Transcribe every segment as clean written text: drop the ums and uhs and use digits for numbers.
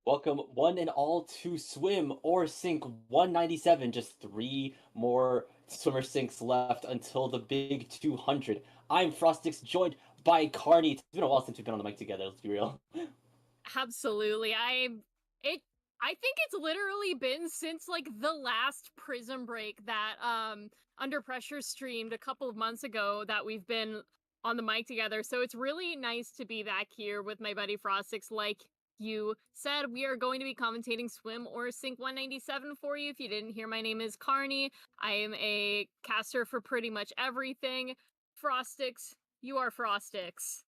Welcome one and all to Swim or Sink 197. Just three more swimmer sinks left until the big 200. I'm Frostix, joined by Carney. It's been a while since we've been on the mic together, let's be real. Absolutely. It I think it's literally been since like the last Prism break that Under Pressure streamed a couple of months ago that we've been on the mic together. So it's really nice to be back here with my buddy Frostix. Like you said, we are going to be commentating Swim or Sink 197 for you. If you didn't hear, my name is Carney. I am a caster for pretty much everything. Frostix, you are Frostix.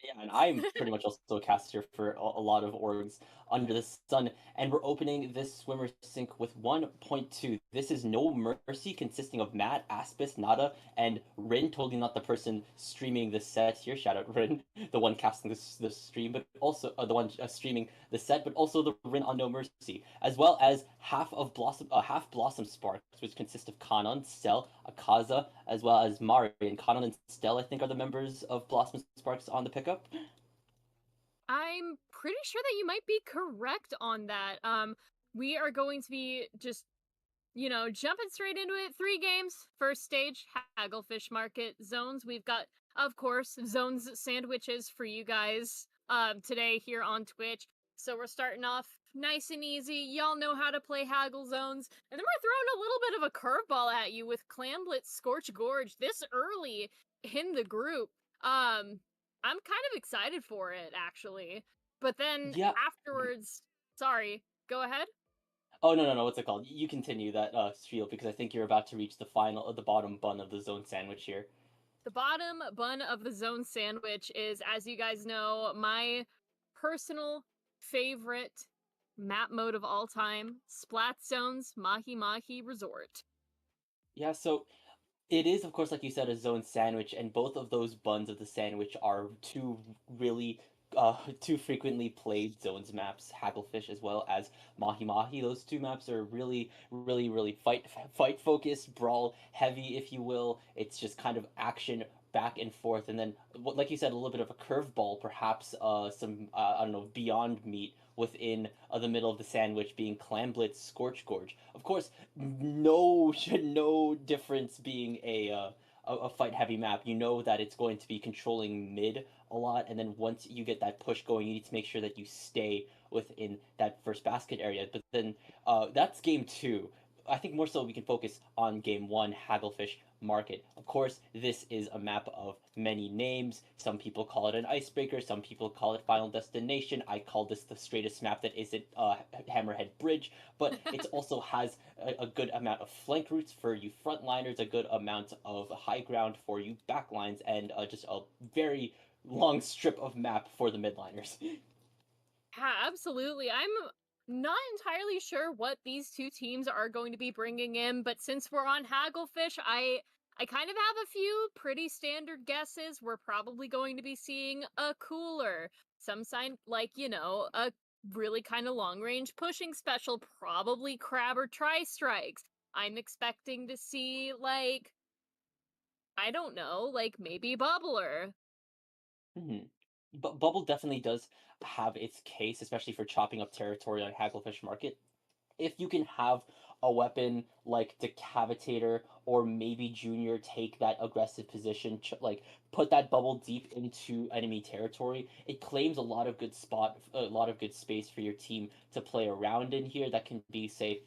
Yeah, and I'm pretty much also a caster for a lot of orgs under the sun, and we're opening this swimmer sync with 1.2. This is No Mercy, consisting of Matt, Aspis, Nada, and Rin. Totally not the person streaming the set here. Shout out Rin, the one casting the stream, but also the one streaming the set, but also the Rin on No Mercy, as well as half Blossom Sparks, which consists of Kanon, Cell, Akaza, as well as Mari. And Kanon and Stell, I think, are the members of Blossom Sparks on the pickup. I'm pretty sure that you might be correct on that. We are going to be just, jumping straight into it. 3 games. First stage, Hagglefish Market zones. We've got, of course, zones sandwiches for you guys today here on Twitch. So we're starting off nice and easy. Y'all know how to play Haggle zones. And then we're throwing a little bit of a curveball at you with Clamblitz Scorch Gorge this early in the group. I'm kind of excited for it, actually. But then Yeah. afterwards, sorry, go ahead. Oh, no, no, no. What's it called? You continue that spiel because I think you're about to reach the bottom bun of the zone sandwich here. The bottom bun of the zone sandwich is, as you guys know, my personal favorite map mode of all time, Splat Zones Mahi Mahi Resort. Yeah, so it is, of course, like you said, a zone sandwich, and both of those buns of the sandwich are two really two frequently played zones maps, Hagglefish as well as Mahi Mahi. Those two maps are really fight focused, brawl heavy, if you will. It's just kind of action back and forth, and then like you said, a little bit of a curveball, perhaps some I don't know, beyond meat within the middle of the sandwich being Clamblitz Scorch Gorge. Of course, no difference being a fight heavy map. You know that it's going to be controlling mid a lot, and then once you get that push going, you need to make sure that you stay within that first basket area. But then that's game two. I think more so we can focus on game one, Hagglefish Market. Of course, this is a map of many names. Some people call it an icebreaker, some people call it Final Destination. I call this the straightest map that isn't Hammerhead Bridge, but it also has a good amount of flank routes for you frontliners, a good amount of high ground for you backlines, and just a very long strip of map for the midliners. Yeah, absolutely. I'm not entirely sure what these two teams are going to be bringing in, but since we're on Hagglefish, I kind of have a few pretty standard guesses. We're probably going to be seeing a cooler, some sign like, a really kind of long range pushing special, probably crab or tri strikes. I'm expecting to see like I don't know, like maybe bubbler. Mhm. But Bubble definitely does have its case, especially for chopping up territory on Hagglefish Market. If you can have a weapon like Decavitator or maybe Junior take that aggressive position, like put that bubble deep into enemy territory, it claims a lot of good space for your team to play around in here. That can be, say,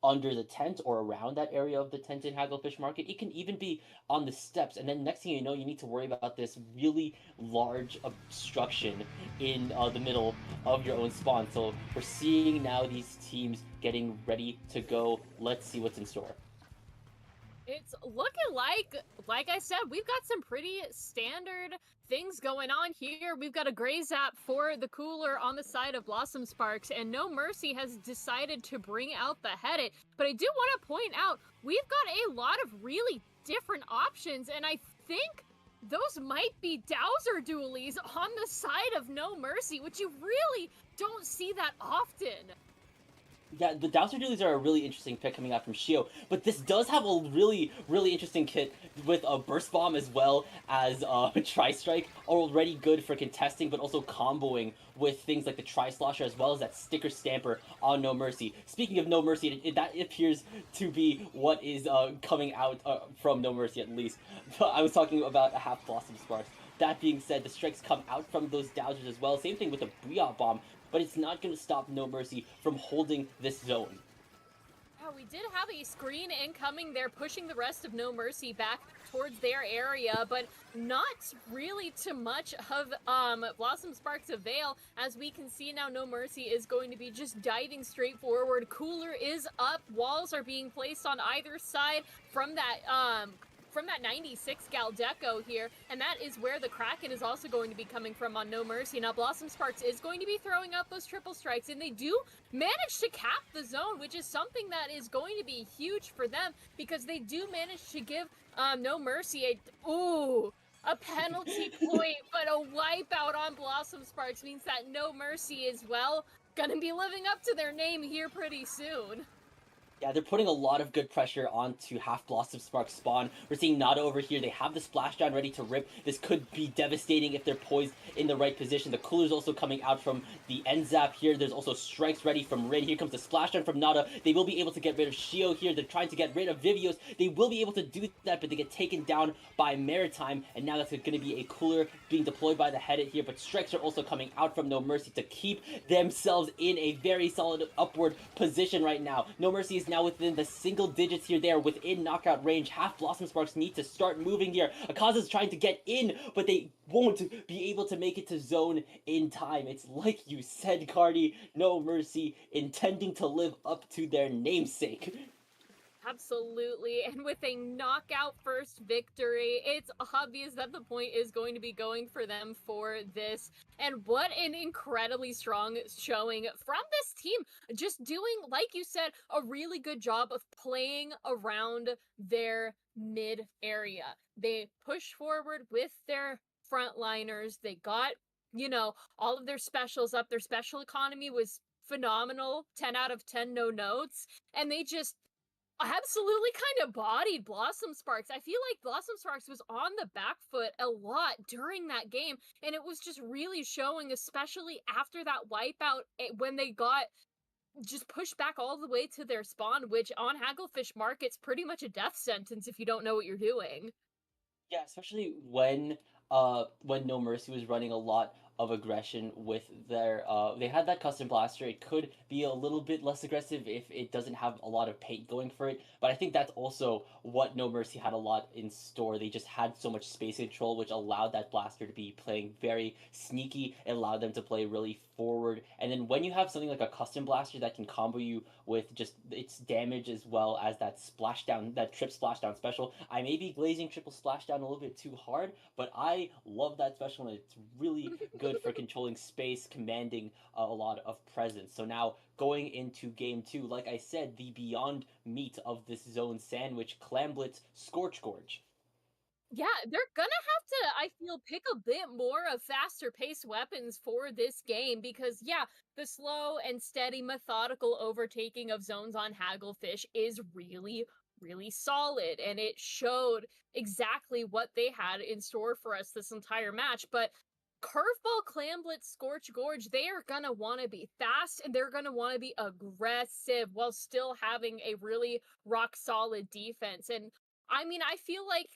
under the tent or around that area of the tent in Hagglefish Market. It can even be on the steps. And then next thing you know, you need to worry about this really large obstruction in the middle of your own spawn. So we're seeing now these teams getting ready to go. Let's see what's in store. It's looking like I said, we've got some pretty standard things going on here. We've got a gray zap for the cooler on the side of Blossom Sparks, and No Mercy has decided to bring out the Headit. But I do want to point out, we've got a lot of really different options, and I think those might be Dowser dualies on the side of No Mercy, which you really don't see that often. Yeah, the Dowser Dualies are a really interesting pick coming out from Shio, but this does have a really interesting kit with a Burst Bomb as well as Tri-Strike, already good for contesting, but also comboing with things like the Tri-Slosher as well as that Sticker Stamper on No Mercy. Speaking of No Mercy, that appears to be what is coming out from No Mercy at least. I was talking about a half Blossom Sparks. That being said, the strikes come out from those Dowsers as well. Same thing with the Booyah Bomb, but it's not going to stop No Mercy from holding this zone. Oh, we did have a screen incoming there, pushing the rest of No Mercy back towards their area, but not really too much of Blossom Sparks avail. As we can see now, No Mercy is going to be just diving straight forward. Cooler is up. Walls are being placed on either side from that 96 Galdeco here, and that is where the Kraken is also going to be coming from on No Mercy. Now, Blossom Sparks is going to be throwing out those triple strikes, and they do manage to cap the zone, which is something that is going to be huge for them, because they do manage to give No Mercy a penalty point, but a wipeout on Blossom Sparks means that No Mercy is, well, gonna be living up to their name here pretty soon. Yeah, they're putting a lot of good pressure onto half Blossom Spark spawn. We're seeing Nada over here. They have the splashdown ready to rip. This could be devastating if they're poised in the right position. The Cooler's also coming out from the end zap here. There's also strikes ready from Rin. Here comes the splashdown from Nada. They will be able to get rid of Shio here. They're trying to get rid of Vivios. They will be able to do that, but they get taken down by Maritime. And now that's going to be a Cooler being deployed by the Headed here. But strikes are also coming out from No Mercy to keep themselves in a very solid upward position right now. No Mercy is now within the single digits here. They are within knockout range. Half Blossom Sparks need to start moving here. Akaza's trying to get in, but they won't be able to make it to zone in time. It's like you said, Cardi, No Mercy intending to live up to their namesake. Absolutely, and with a knockout first victory, it's obvious that the point is going to be going for them for this. And what an incredibly strong showing from this team. Just doing, like you said, a really good job of playing around their mid area. They push forward with their frontliners. They got, all of their specials up. Their special economy was phenomenal, 10 out of 10 no notes, and they just absolutely kind of bodied Blossom Sparks. I feel like Blossom Sparks was on the back foot a lot during that game, and it was just really showing, especially after that wipeout, when they got just pushed back all the way to their spawn, which on Hagglefish Market's pretty much a death sentence if you don't know what you're doing. Yeah, especially when No Mercy was running a lot of aggression with their they had that custom blaster. It could be a little bit less aggressive if it doesn't have a lot of paint going for it, but I think that's also what No Mercy had a lot in store. They just had so much space control, which allowed that blaster to be playing very sneaky. It allowed them to play really forward, and then when you have something like a custom blaster that can combo you with just its damage as well as that splashdown, that trip splashdown special. I may be glazing triple splashdown a little bit too hard, but I love that special and it's really good for controlling space, commanding a lot of presence. So now going into game two, like I said, the beyond meat of this zone sandwich, Clamblitz Scorch Gorge. Yeah, they're gonna have to, I feel, pick a bit more of faster paced weapons for this game because, yeah, the slow and steady methodical overtaking of zones on Hagglefish is really, really solid, and it showed exactly what they had in store for us this entire match. But Curveball, Clamblitz, Scorch Gorge, they are gonna want to be fast and they're gonna want to be aggressive while still having a really rock solid defense. And I mean, I feel like,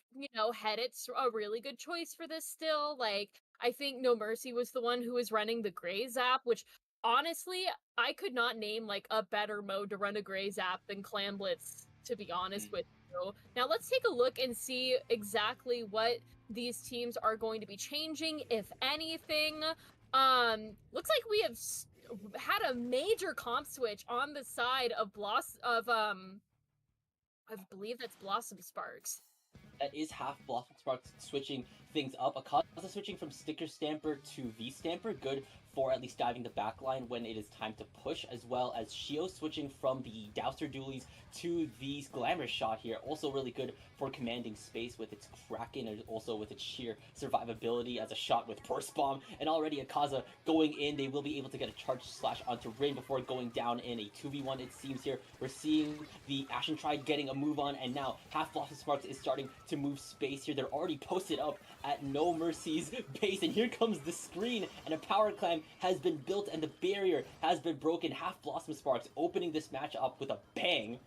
Hedit's a really good choice for this still. Like, I think No Mercy was the one who was running the Gray Zap, which honestly, I could not name like a better mode to run a Gray Zap than Clamblitz, to be honest with you. Now, let's take a look and see exactly what these teams are going to be changing, if anything. Looks like we have had a major comp switch on the side of I believe that's Blossom Sparks. That is half Blossom Sparks switching things up. Akaza switching from Sticker Stamper to V Stamper, good for at least diving the backline when it is time to push, as well as Shio switching from the Dowster Dualies to the Glamour Shot here, also really good for commanding space with its Kraken and also with its sheer survivability as a shot with Burst Bomb. And already Akaza going in, they will be able to get a charge slash onto Rin before going down in a 2v1 it seems here. We're seeing the Ashen Tribe getting a move on, and now Half Blossom Sparks is starting to move space here. They're already posted up at No Mercy's base, and here comes the screen, and a power climb has been built and the barrier has been broken. Half Blossom Sparks opening this match up with a bang.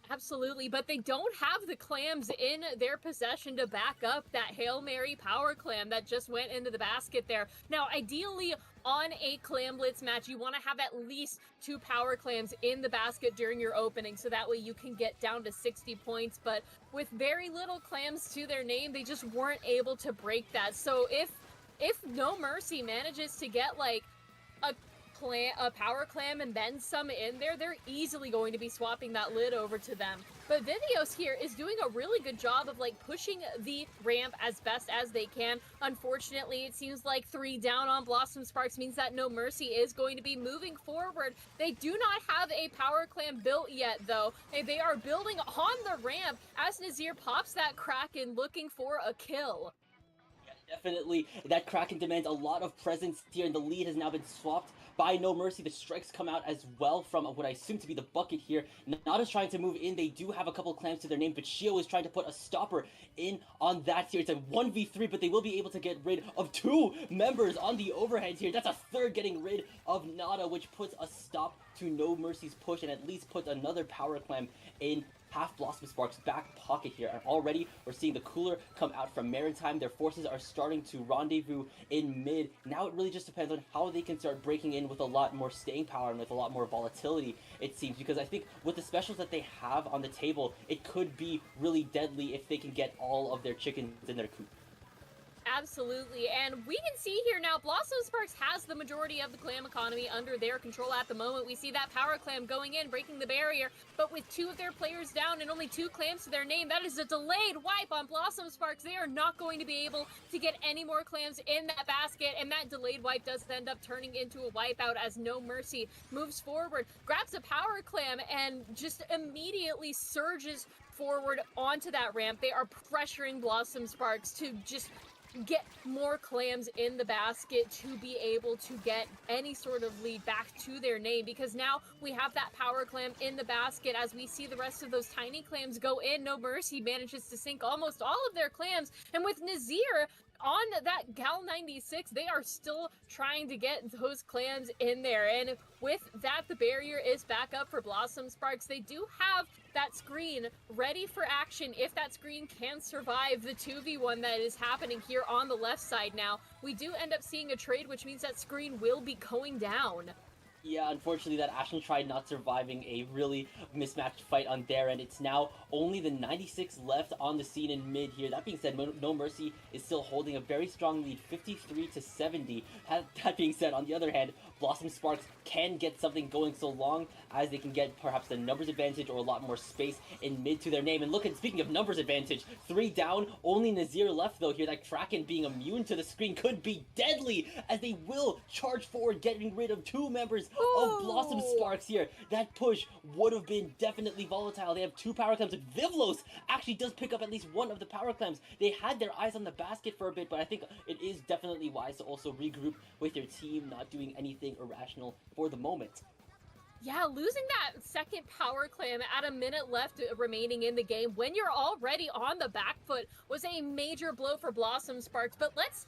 Absolutely, but they don't have the clams in their possession to back up that Hail Mary power clam that just went into the basket there. Now, ideally, on a clam blitz match, you want to have at least 2 power clams in the basket during your opening, so that way you can get down to 60 points, but with very little clams to their name, they just weren't able to break that. So if No Mercy manages to get, like, a power clam and then some in there, they're easily going to be swapping that lid over to them. But Vivios here is doing a really good job of, like, pushing the ramp as best as they can. Unfortunately, it seems like 3 down on Blossom Sparks means that No Mercy is going to be moving forward. They do not have a power clam built yet, though. They are building on the ramp as Nazir pops that Kraken looking for a kill. Definitely, that Kraken demands a lot of presence here, and the lead has now been swapped by No Mercy. The strikes come out as well from what I assume to be the bucket here. Nada's trying to move in. They do have a couple clams to their name, but Shio is trying to put a stopper in on that here. It's a 1v3, but they will be able to get rid of 2 members on the overhead here. That's a third getting rid of Nada, which puts a stop to No Mercy's push and at least puts another power clam in Half Blossom Sparks' back pocket here. And already we're seeing the cooler come out from Maritime. Their forces are starting to rendezvous in mid. Now it really just depends on how they can start breaking in with a lot more staying power and with a lot more volatility, it seems, because I think with the specials that they have on the table, it could be really deadly if they can get all of their chickens in their coop. Absolutely, and we can see here now, Blossom Sparks has the majority of the clam economy under their control at the moment. We see that power clam going in, breaking the barrier, but with 2 of their players down and only 2 clams to their name, that is a delayed wipe on Blossom Sparks. They are not going to be able to get any more clams in that basket, and that delayed wipe does end up turning into a wipeout as No Mercy moves forward, grabs a power clam, and just immediately surges forward onto that ramp. They are pressuring Blossom Sparks to just get more clams in the basket to be able to get any sort of lead back to their name, because now we have that power clam in the basket. As we see the rest of those tiny clams go in, No Mercy manages to sink almost all of their clams, and with Nazir on that Gal 96, they are still trying to get those clams in there. And with that, the barrier is back up for Blossom Sparks. They do have that screen ready for action if that screen can survive the 2v1 that is happening here on the left side. Now, we do end up seeing a trade, which means that screen will be going down. Yeah, unfortunately, that Ashen Tribe not surviving a really mismatched fight on their end. It's now only the 96 left on the scene in mid here. That being said, No Mercy is still holding a very strong lead, 53-70. That being said, on the other hand, Blossom Sparks can get something going so long as they can get perhaps the numbers advantage or a lot more space in mid to their name. And look at, speaking of numbers advantage, 3 down, only Nazir left though here. That Kraken being immune to the screen could be deadly as they will charge forward, getting rid of 2 members of Blossom Sparks here. That push would have been definitely volatile. They have 2 power clams, and Vivlos actually does pick up at least 1 of the power clams. They had their eyes on the basket for a bit, but I think it is definitely wise to also regroup with your team, not doing anything irrational for the moment. Yeah, losing that second power clam at a minute left remaining in the game when you're already on the back foot was a major blow for Blossom Sparks. But let's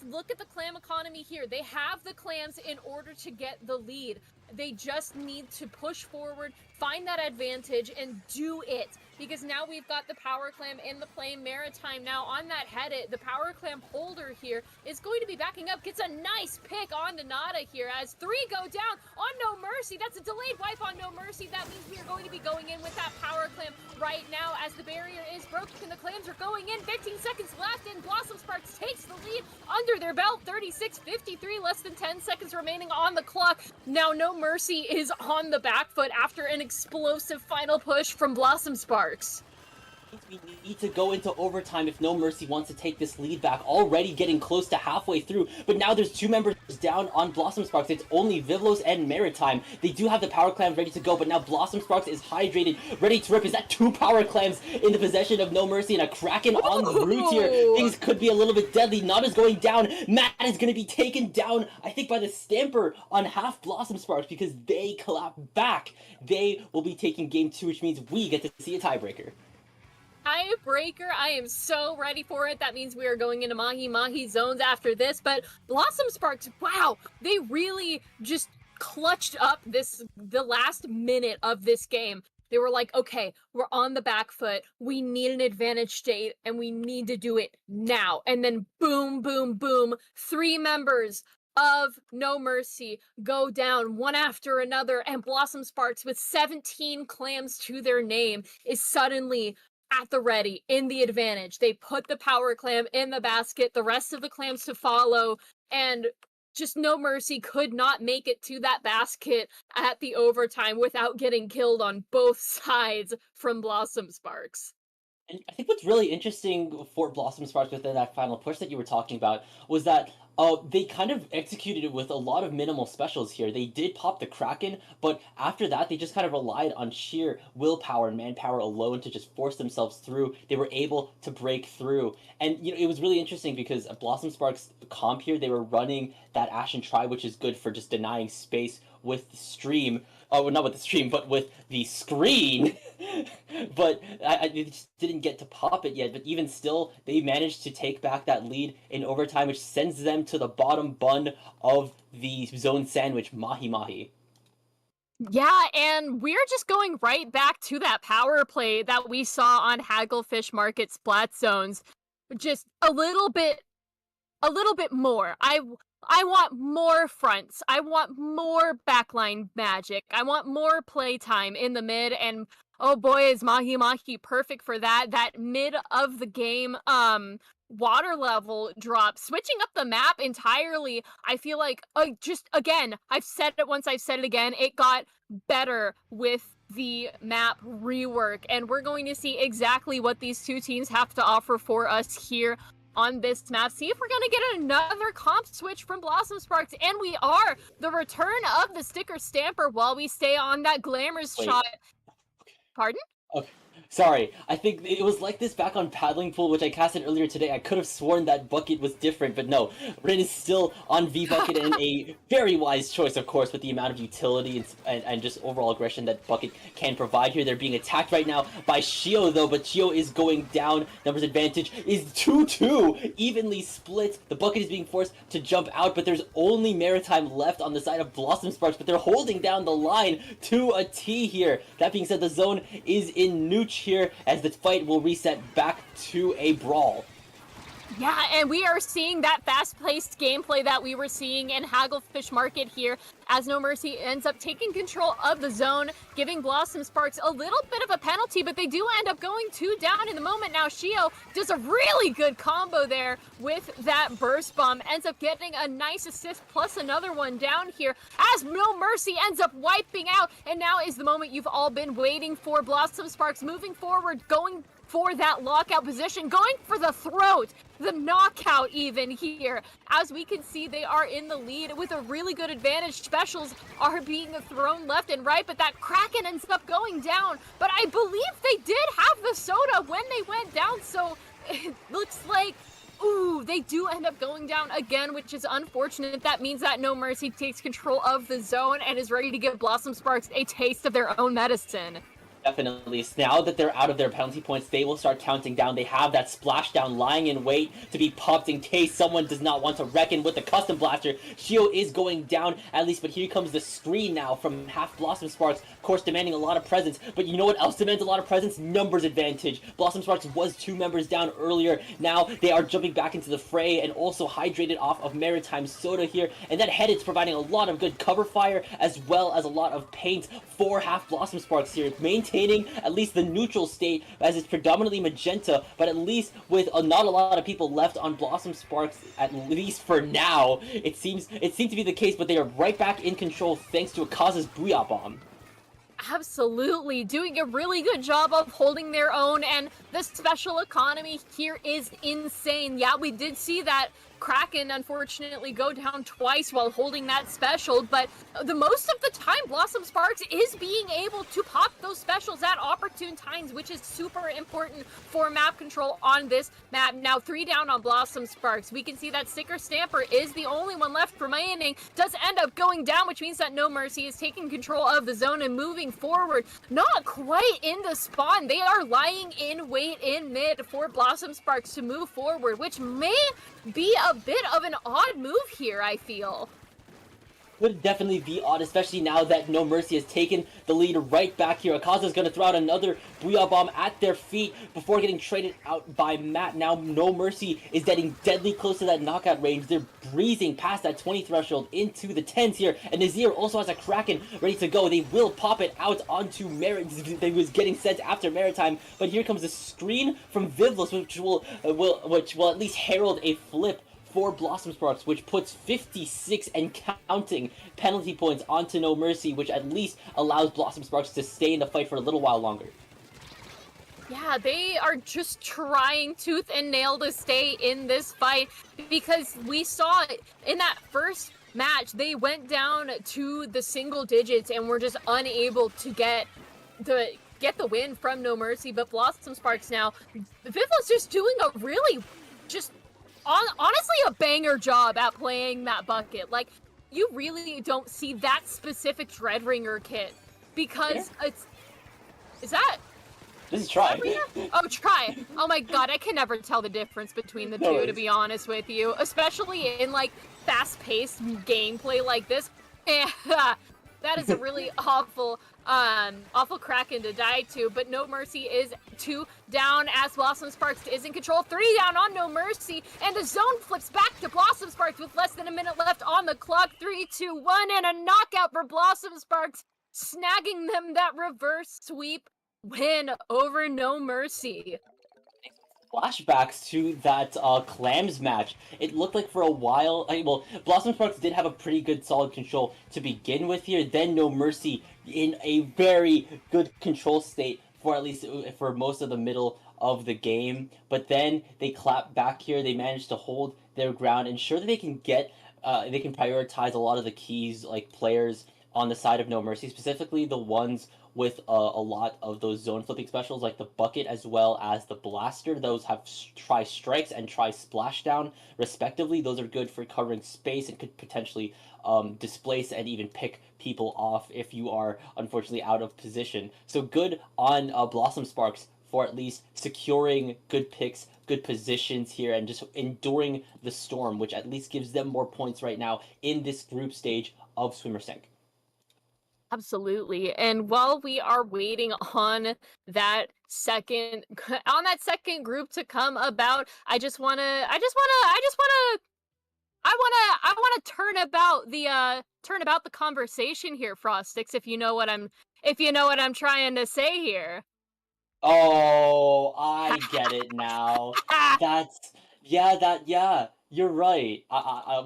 look at the clam economy here. They have the clams in order to get the lead. They just need to push forward, find that advantage, and do it. Because now we've got the power clam in the play. Maritime now on that head. The power clam holder here is going to be backing up. Gets a nice pick on Nada here as 3 go down on No Mercy. That's a delayed wipe on No Mercy. That means we are going to be going in with that power clam right now as the barrier is broken. The clams are going in. 15 seconds left, and Blossom Sparks takes the lead under their belt. 36-53, less than 10 seconds remaining on the clock. Now No Mercy is on the back foot after an explosive final push from Blossom Sparks. We need to go into overtime if No Mercy wants to take this lead back. Already getting close to halfway through, but now there's 2 members down on Blossom Sparks. It's only Vivlos and Maritime. They do have the power clams ready to go, but now Blossom Sparks is hydrated, ready to rip. Is that 2 power clams in the possession of No Mercy and a Kraken on the route here? Things could be a little bit deadly. Nana's going down. Matt is going to be taken down, I think, by the Stamper on half Blossom Sparks because they clap back. They will be taking game 2, which means we get to see a tiebreaker. Tiebreaker, I am so ready for it. That means we are going into Mahi zones after this, but Blossom Sparks, wow, they really just clutched up the last minute of this game. They were like, okay, we're on the back foot, we need an advantage state, and we need to do it now. And then boom, boom, boom, 3 members of No Mercy go down one after another, and Blossom Sparks, with 17 clams to their name, is suddenly at the ready, in the advantage. They put the power clam in the basket, the rest of the clams to follow, and just No Mercy could not make it to that basket at the overtime without getting killed on both sides from Blossom Sparks. And I think what's really interesting for Blossom Sparks within that final push that you were talking about was that they kind of executed it with a lot of minimal specials here. They did pop the Kraken, but after that, they just kind of relied on sheer willpower and manpower alone to just force themselves through. They were able to break through. And, you know, it was really interesting because Blossom Sparks comp here, they were running that Ashen Try, which is good for just denying space with the stream. Oh, not with the stream, but with the screen. But they just didn't get to pop it yet. But even still, they managed to take back that lead in overtime, which sends them to the bottom bun of the zone sandwich, Mahi. Yeah, and we're just going right back to that power play that we saw on Hagglefish Market Splat Zones. Just a little bit more. I want more fronts. I want more backline magic. I want more playtime in the mid, and oh boy, is Mahi perfect for that. That mid of the game water level drop, switching up the map entirely. I feel like just again, I've said it once, I've said it again, it got better with the map rework, and we're going to see exactly what these two teams have to offer for us here on this map. See if we're gonna get another comp switch from Blossom Sparks, and we are. The return of the sticker stamper while we stay on that glamorous shot. Pardon? Okay. Sorry, I think it was like this back on Paddling Pool, which I casted earlier today. I could have sworn that bucket was different, but no. Rin is still on V-Bucket, and a very wise choice, of course, with the amount of utility and just overall aggression that Bucket can provide here. They're being attacked right now by Shio, though, but Shio is going down. Numbers advantage is 2-2, evenly split. The Bucket is being forced to jump out, but there's only Maritime left on the side of Blossom Sparks, but they're holding down the line to a T here. That being said, the zone is in Nooch here as the fight will reset back to a brawl. Yeah, and we are seeing that fast-paced gameplay that we were seeing in Hagglefish Market here as No Mercy ends up taking control of the zone, giving Blossom Sparks a little bit of a penalty, but they do end up going 2 down in the moment. Now Shio does a really good combo there with that burst bomb, ends up getting a nice assist plus another one down here as No Mercy ends up wiping out, and now is the moment you've all been waiting for. Blossom Sparks moving forward, going for that lockout position, going for the throat, the knockout even here. As we can see, they are in the lead with a really good advantage. Specials are being thrown left and right, but that Kraken ends up going down. But I believe they did have the soda when they went down, so it looks like, ooh, they do end up going down again, which is unfortunate. That means that No Mercy takes control of the zone and is ready to give Blossom Sparks a taste of their own medicine. Definitely. Now that they're out of their penalty points, they will start counting down. They have that splashdown lying in wait to be popped in case someone does not want to reckon with the custom blaster. Shio is going down at least, but here comes the screen now from half Blossom Sparks, of course demanding a lot of presence. But you know what else demands a lot of presence? Numbers advantage. Blossom Sparks was 2 members down earlier. Now they are jumping back into the fray and also hydrated off of Maritime Soda here. And that head is providing a lot of good cover fire as well as a lot of paint for half Blossom Sparks here. Maintaining at least the neutral state as it's predominantly magenta, but at least with not a lot of people left on Blossom Sparks, at least for now. It seems to be the case, but they are right back in control thanks to Akaza's Booyah Bomb. Absolutely, doing a really good job of holding their own, and the special economy here is insane. Yeah, we did see that Kraken unfortunately go down twice while holding that special, but the most of the time Blossom Sparks is being able to pop those specials at opportune times, which is super important for map control on this map. Now 3 down on Blossom Sparks. We can see that Sticker Stamper is the only one left remaining, does end up going down, which means that No Mercy is taking control of the zone and moving forward. Not quite in the spawn. They are lying in wait in mid for Blossom Sparks to move forward, which may be a bit of an odd move here, I feel. Would definitely be odd, especially now that No Mercy has taken the lead right back here. Akaza's going to throw out another Booyah Bomb at their feet before getting traded out by Matt. Now No Mercy is getting deadly close to that knockout range. They're breezing past that 20 threshold into the 10s here, and Nazir also has a Kraken ready to go. They will pop it out onto They was getting sent after Maritime, but here comes a screen from Vivlos, which will at least herald a flip for Blossom Sparks, which puts 56 and counting penalty points onto No Mercy, which at least allows Blossom Sparks to stay in the fight for a little while longer. Yeah, they are just trying tooth and nail to stay in this fight, because we saw in that first match, they went down to the single digits and were just unable to get the win from No Mercy. But Blossom Sparks now, Vivlo's just doing a really just honestly a banger job at playing that bucket. Like, you really don't see that specific Dreadringer kit, because it's... Is that... This is Try. Oh, Try. Oh my god, I can never tell the difference between the two, to be honest with you. Especially in, like, fast-paced gameplay like this. That is a really awful Kraken to die to, but No Mercy is 2 down as Blossom Sparks is in control. 3 down on No Mercy, and the zone flips back to Blossom Sparks with less than a minute left on the clock. 3, 2, 1, and a knockout for Blossom Sparks, snagging them that reverse sweep win over No Mercy. Flashbacks to that Clams match. It looked like for a while, well, Blossom Sparks did have a pretty good solid control to begin with here, then No Mercy in a very good control state for at least for most of the middle of the game, but then they clapped back here. They managed to hold their ground, ensure that they can get they can prioritize a lot of the keys, like players on the side of No Mercy, specifically the ones with a lot of those zone flipping specials, like the bucket as well as the blaster. Those have try strikes and try splashdown respectively. Those are good for covering space and could potentially displace and even pick people off if you are unfortunately out of position. So good on Blossom Sparks for at least securing good picks, good positions here, and just enduring the storm, which at least gives them more points right now in this group stage of Swimmer Sync. Absolutely. And while we are waiting on that second group to come about, I want to turn about the conversation here, Frostix, if you know what I'm trying to say here. Oh, I get it now. Yeah, you're right. I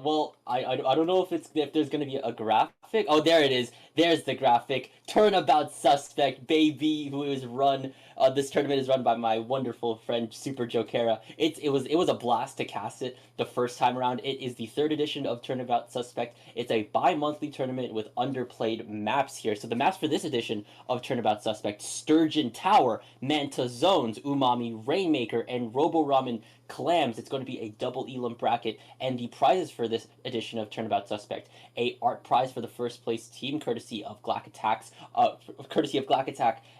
don't know if there's gonna be a graphic. Oh, there it is. There's the graphic. Turnabout Suspect, baby, who is run. This tournament is run by my wonderful friend Super Jokera. It was a blast to cast it the first time around. It is the 3rd edition of Turnabout Suspect. It's a bi-monthly tournament with underplayed maps here. So the maps for this edition of Turnabout Suspect: Sturgeon Tower, Manta Zones, Umami Rainmaker, and Robo Ramen Clams. It's going to be a double Elam bracket, and the prizes for this edition of Turnabout Suspect: a art prize for the first place team, courtesy of Glack Attack,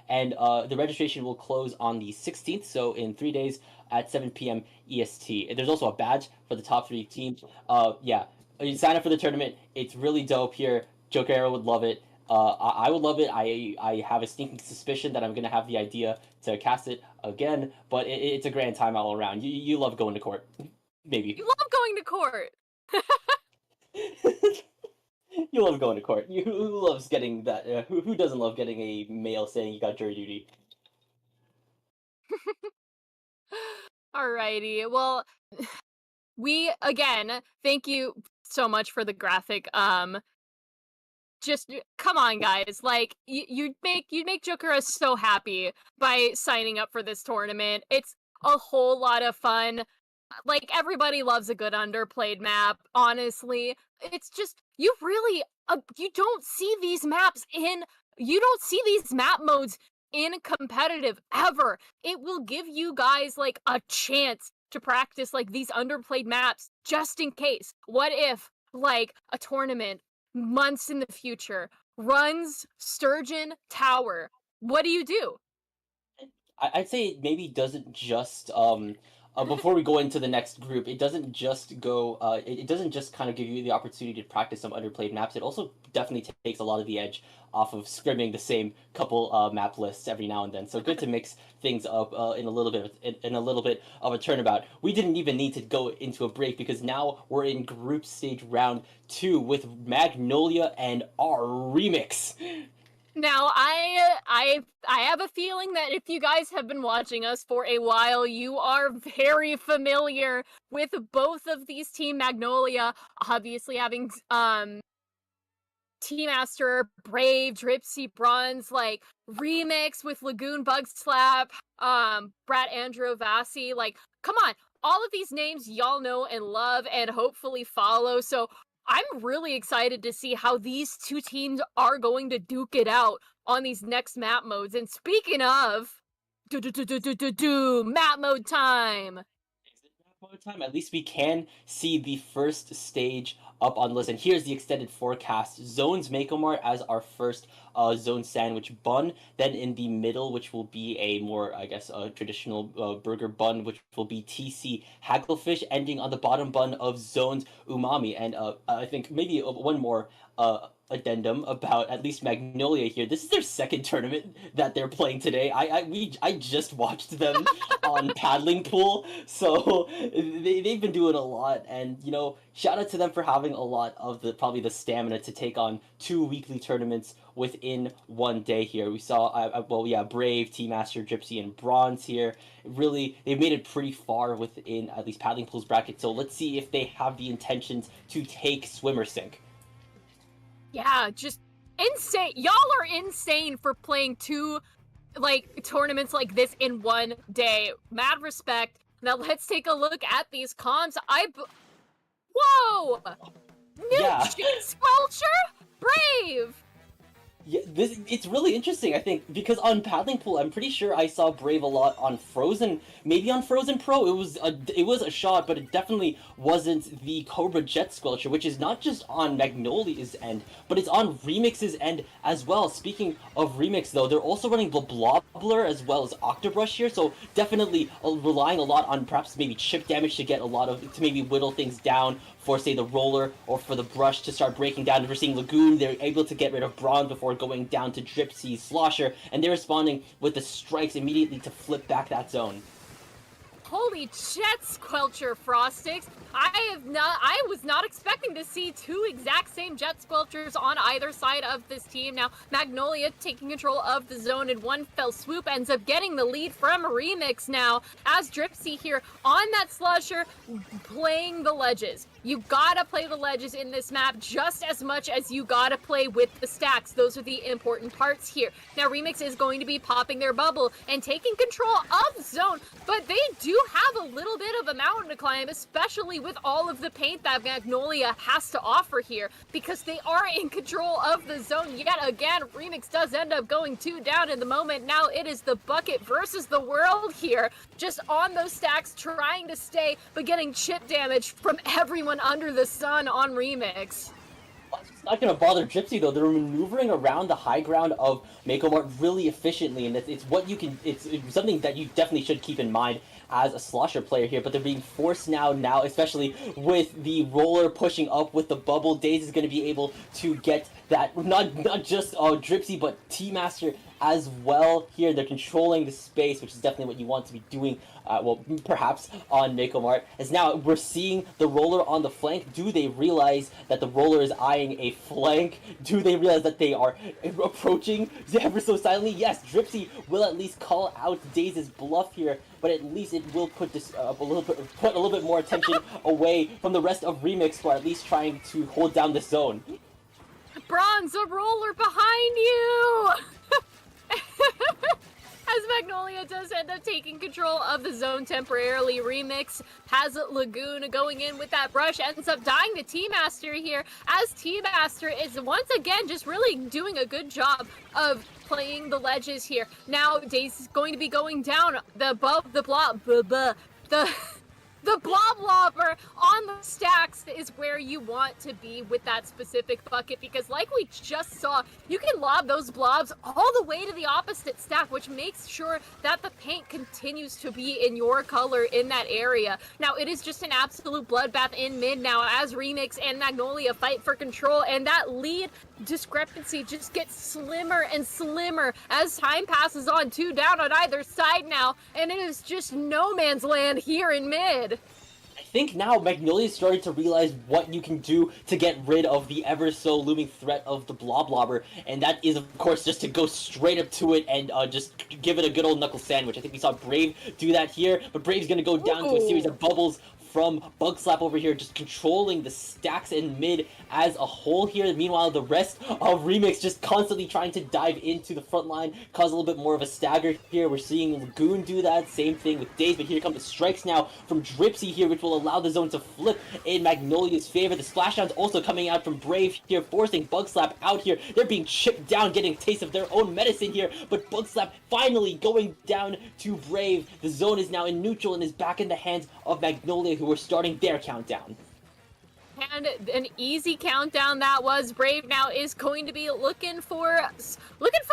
and the registration will close on the 16th, so in 3 days at 7 p.m. EST. There's also a badge for the top 3 teams. Yeah, you sign up for the tournament. It's really dope here. Jokera would love it. I would love it. I have a sneaking suspicion that I'm going to have the idea to cast it again, but it's a grand time all around. You love going to court. Maybe. You love going to court. You love going to court. Who loves getting that? Who doesn't love getting a mail saying you got jury duty? Alrighty. Well, we again thank you so much for the graphic. just come on, guys. Like, you'd make Jokera so happy by signing up for this tournament. It's a whole lot of fun. Like, everybody loves a good underplayed map, honestly. It's just, you really, you don't see these map modes in competitive ever. It will give you guys, like, a chance to practice, like, these underplayed maps just in case. What if, like, a tournament months in the future runs Sturgeon Tower? What do you do? I'd say it maybe doesn't just before we go into the next group, it doesn't just go it doesn't just kind of give you the opportunity to practice some underplayed maps. It also definitely takes a lot of the edge off of scrimming the same couple map lists every now and then. So good to mix things up in a little bit in a little bit of a turnabout. We didn't even need to go into a break because now we're in group stage round 2 with Magnolia and RRRemix. Now, I have a feeling that if you guys have been watching us for a while, you are very familiar with both of these Team Magnolia, obviously having Tea Master, Brave, Dripsy, Bronze, like, Remix with Lagoon, Bug Slap, Brat Androvasi, like, come on, all of these names y'all know and love and hopefully follow, so I'm really excited to see how these two teams are going to duke it out on these next map modes, and speaking of, map mode time! Time, at least we can see the first stage up on the list. And here's the extended forecast. Zones Makomart as our first zone sandwich bun. Then in the middle, which will be a more, I guess, traditional burger bun, which will be TC Hagglefish, ending on the bottom bun of Zones Umami. And I think maybe one more addendum about at least Magnolia here. This is their second tournament that they're playing today. I just watched them on Paddling Pool, so they've been doing a lot, and you know, shout out to them for having a lot of probably the stamina to take on 2 weekly tournaments within one day here. We saw Brave, Tea Master, Gypsy, and Bronze here. Really, they've made it pretty far within at least Paddling Pool's bracket, so let's see if they have the intentions to take Swimmer Sync. Yeah, just insane. Y'all are insane for playing 2, like, tournaments like this in one day. Mad respect. Now let's take a look at these comms. Whoa! New Jet Squelcher? Brave! Yeah, it's really interesting, I think, because on Paddling Pool, I'm pretty sure I saw Brave a lot on Frozen, maybe on Frozen Pro. It was a shot, but it definitely wasn't the Cobra Jet Squelcher, which is not just on Magnolia's end, but it's on Remix's end as well. Speaking of Remix, though, they're also running Blobbler as well as Octobrush here, so definitely relying a lot on perhaps maybe chip damage to get to maybe whittle things down for, say, the roller or for the brush to start breaking down. If we're seeing Lagoon, they're able to get rid of Bronze before going down to Dripsy, Slosher, and they're responding with the strikes immediately to flip back that zone. Holy Jet Squelcher, Frostix! I was not expecting to see 2 exact same Jet Squelchers on either side of this team. Now, Magnolia taking control of the zone in one fell swoop ends up getting the lead from Remix now, as Dripsy here on that Slusher playing the ledges. You gotta play the ledges in this map just as much as you gotta play with the stacks. Those are the important parts here. Now, Remix is going to be popping their bubble and taking control of zone, but they do have a little bit of a mountain to climb, especially with all of the paint that Magnolia has to offer here, because they are in control of the zone yet again. Remix does end up going 2 down in the moment. Now it is the bucket versus the world here, just on those stacks trying to stay, but getting chip damage from everyone under the sun on Remix. It's not going to bother Gypsy, though. They're maneuvering around the high ground of Makomart really efficiently, and it's something that you definitely should keep in mind as a Slosher player here, but they're being forced now, especially with the roller pushing up with the bubble. Daze is going to be able to get that, not just Dripsy, but Tea-Master as well here. They're controlling the space, which is definitely what you want to be doing, perhaps on Makomart. As now we're seeing the roller on the flank. Do they realize that the roller is eyeing a flank? Do they realize that they are approaching ever so silently? Yes, Dripsy will at least call out Daze's bluff here, but at least it will put this put a little bit more attention away from the rest of Remix, who are at least trying to hold down the zone. Bronze, a roller behind you! As Magnolia does end up taking control of the zone temporarily, Remix has Lagoon going in with that brush, ends up dying to T-Master here, as T-Master is once again just really doing a good job of playing the ledges here. Now Daze is going to be going down the blob lobber on the stacks is where you want to be with that specific bucket, because like we just saw, you can lob those blobs all the way to the opposite stack, which makes sure that the paint continues to be in your color in that area. Now it is just an absolute bloodbath in mid now as Remix and Magnolia fight for control, and that lead discrepancy just gets slimmer and slimmer as time passes on. 2 down on either side now, and it is just no man's land here in mid. I think now Magnolia is starting to realize what you can do to get rid of the ever so looming threat of the blob lobber, and that is of course just to go straight up to it and just give it a good old knuckle sandwich. I think we saw Brave do that here, but Brave's gonna go down to a series of bubbles from Bug Slap over here, just controlling the stacks in mid as a whole here. Meanwhile, the rest of Remix just constantly trying to dive into the front line, cause a little bit more of a stagger here. We're seeing Lagoon do that, same thing with Daze, but here come the strikes now from Dripsy here, which will allow the zone to flip in Magnolia's favor. The splashdowns also coming out from Brave here, forcing Bug Slap out here. They're being chipped down, getting a taste of their own medicine here, but Bug Slap finally going down to Brave. The zone is now in neutral and is back in the hands of Magnolia, who are starting their countdown. And an easy countdown that was. Brave now is going to be looking for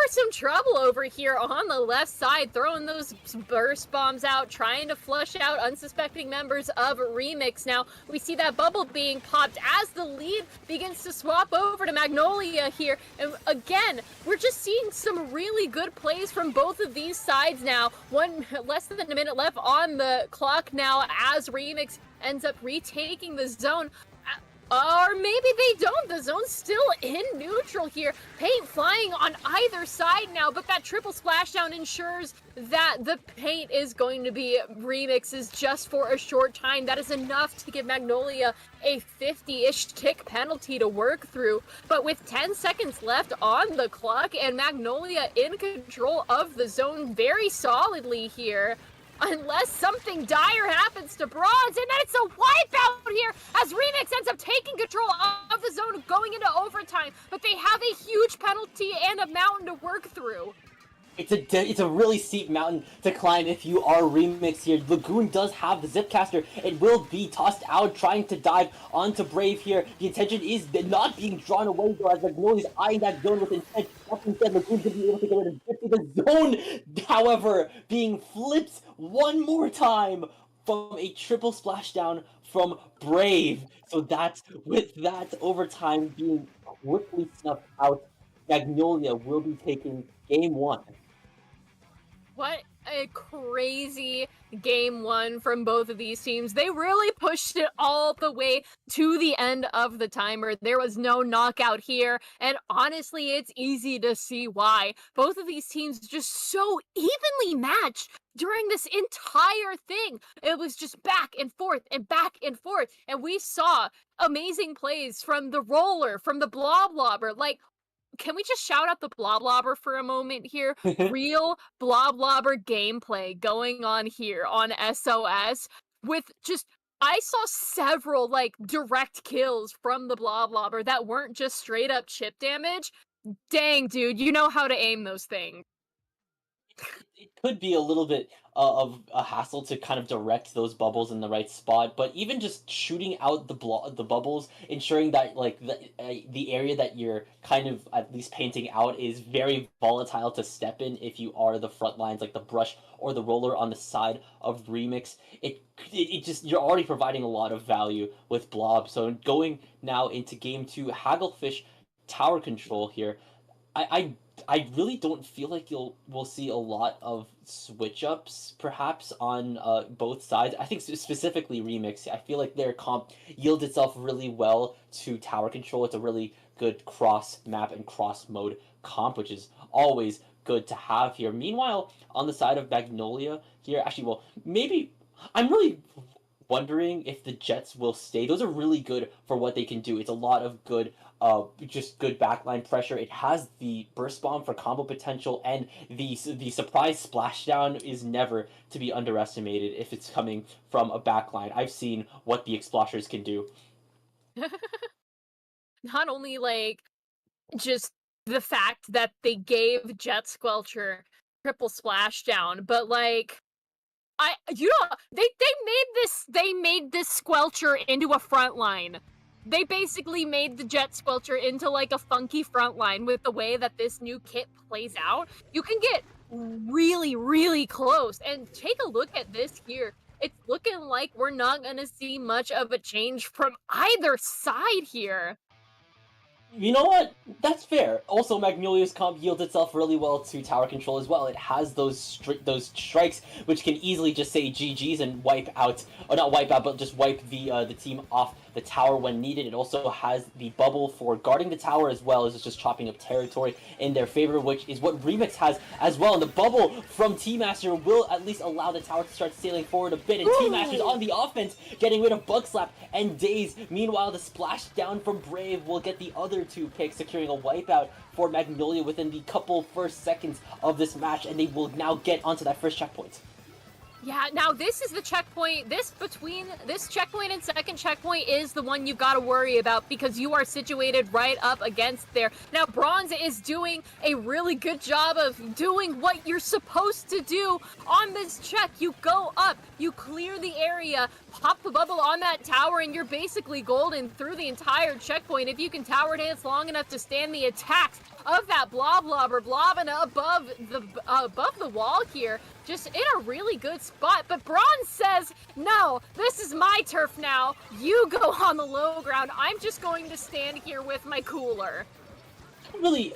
some trouble over here on the left side, throwing those burst bombs out, trying to flush out unsuspecting members of Remix. Now we see that bubble being popped as the lead begins to swap over to Magnolia here, and again we're just seeing some really good plays from both of these sides now. Less than a minute left on the clock now as Remix ends up retaking the zone. Or maybe they don't. The zone's still in neutral here. Paint flying on either side now, but that triple splashdown ensures that the paint is going to be Remix's just for a short time. That is enough to give Magnolia a 50-ish tick penalty to work through. But with 10 seconds left on the clock and Magnolia in control of the zone very solidly here, unless something dire happens to Bronze, and then it's a wipeout here as Remix ends up taking control of the zone going into overtime, but they have a huge penalty and a mountain to work through. It's a really steep mountain to climb if you are Remix here. Lagoon does have the Zipcaster. It will be tossed out, trying to dive onto Brave here. The intention is not being drawn away though, as Magnolia's eyeing that zone with intent. Instead, Lagoon's going to be able to get rid of 50. The zone, however, being flipped one more time from a triple splashdown from Brave. So that's, with that overtime being quickly snuffed out, Magnolia will be taking game 1. What a crazy game 1 from both of these teams. They really pushed it all the way to the end of the timer. There was no knockout here, and honestly, it's easy to see why. Both of these teams just so evenly matched during this entire thing. It was just back and forth and back and forth, and we saw amazing plays from the roller, from the blob lobber. Like, can we just shout out the blob lobber for a moment here? Real blob lobber gameplay going on here on SOS with just, I saw several like direct kills from the blob lobber that weren't just straight up chip damage. Dang, dude, you know how to aim those things. It could be a little bit of a hassle to kind of direct those bubbles in the right spot, but even just shooting out the bubbles, ensuring that like the area that you're kind of at least painting out is very volatile to step in if you are the front lines, like the brush or the roller on the side of Remix. It just, you're already providing a lot of value with Blob. So going now into game 2, Hagglefish tower control here. I really don't feel like we'll see a lot of switch ups perhaps on both sides. I think specifically Remix. I feel like their comp yields itself really well to tower control. It's a really good cross map and cross mode comp, which is always good to have here. Meanwhile, on the side of Magnolia here, actually, well, maybe I'm really wondering if the Jets will stay. Those are really good for what they can do. It's a lot of good, just good backline pressure. It has the burst bomb for combo potential, and the surprise splashdown is never to be underestimated if it's coming from a backline. I've seen what the Exploshers can do. Not only like just the fact that they gave Jet Squelcher triple splashdown, but like they made this Squelcher into a front line. They basically made the Jet Squelcher into like a funky front line with the way that this new kit plays out. You can get really, really close. And take a look at this here. It's looking like we're not gonna see much of a change from either side here. You know what? That's fair. Also, Magnolia's comp yields itself really well to tower control as well. It has those strikes which can easily just say GG's and wipe out, or not wipe out, but just wipe the team off the tower when needed. It also has the bubble for guarding the tower as well as just chopping up territory in their favor, which is what Remix has as well. And the bubble from T-Master will at least allow the tower to start sailing forward a bit. And T-Master's on the offense, getting rid of Bug Slap and Daze. Meanwhile, the splash down from Brave will get the other two picks, securing a wipeout for Magnolia within the couple first seconds of this match, and they will now get onto that first checkpoint. Yeah, now this is the checkpoint. Between this checkpoint and second checkpoint is the one you gotta worry about because you are situated right up against there. Now, Bronze is doing a really good job of doing what you're supposed to do on this check. You go up, you clear the area, pop the bubble on that tower, and you're basically golden through the entire checkpoint. If you can tower dance long enough to stand the attacks of that blobber blobbing above the wall here, just in a really good spot. But Bronze says, no, this is my turf now. You go on the low ground. I'm just going to stand here with my cooler. Really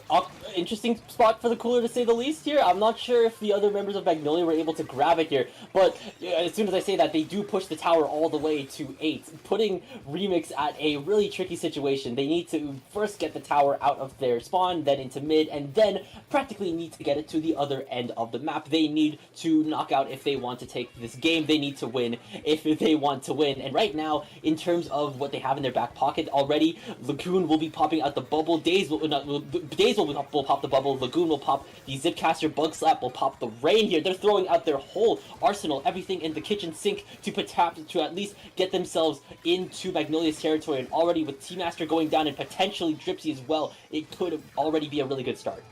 interesting spot for the cooler, to say the least here. I'm not sure if the other members of Magnolia were able to grab it here, but as soon as I say that, they do push the tower all the way to 8, putting Remix at a really tricky situation. They need to first get the tower out of their spawn, then into mid, and then practically need to get it to the other end of the map. They need to knock out if they want to take this game. They need to win if they want to win. And right now, in terms of what they have in their back pocket already, Lagoon will be popping out the bubble. Daze will pop the bubble, Lagoon will pop the Zipcaster, Bug Slap will pop the Rain here. They're throwing out their whole arsenal, everything in the kitchen sink to at least get themselves into Magnolia's territory, and already with T-Master going down and potentially Dripsy as well, it could already be a really good start.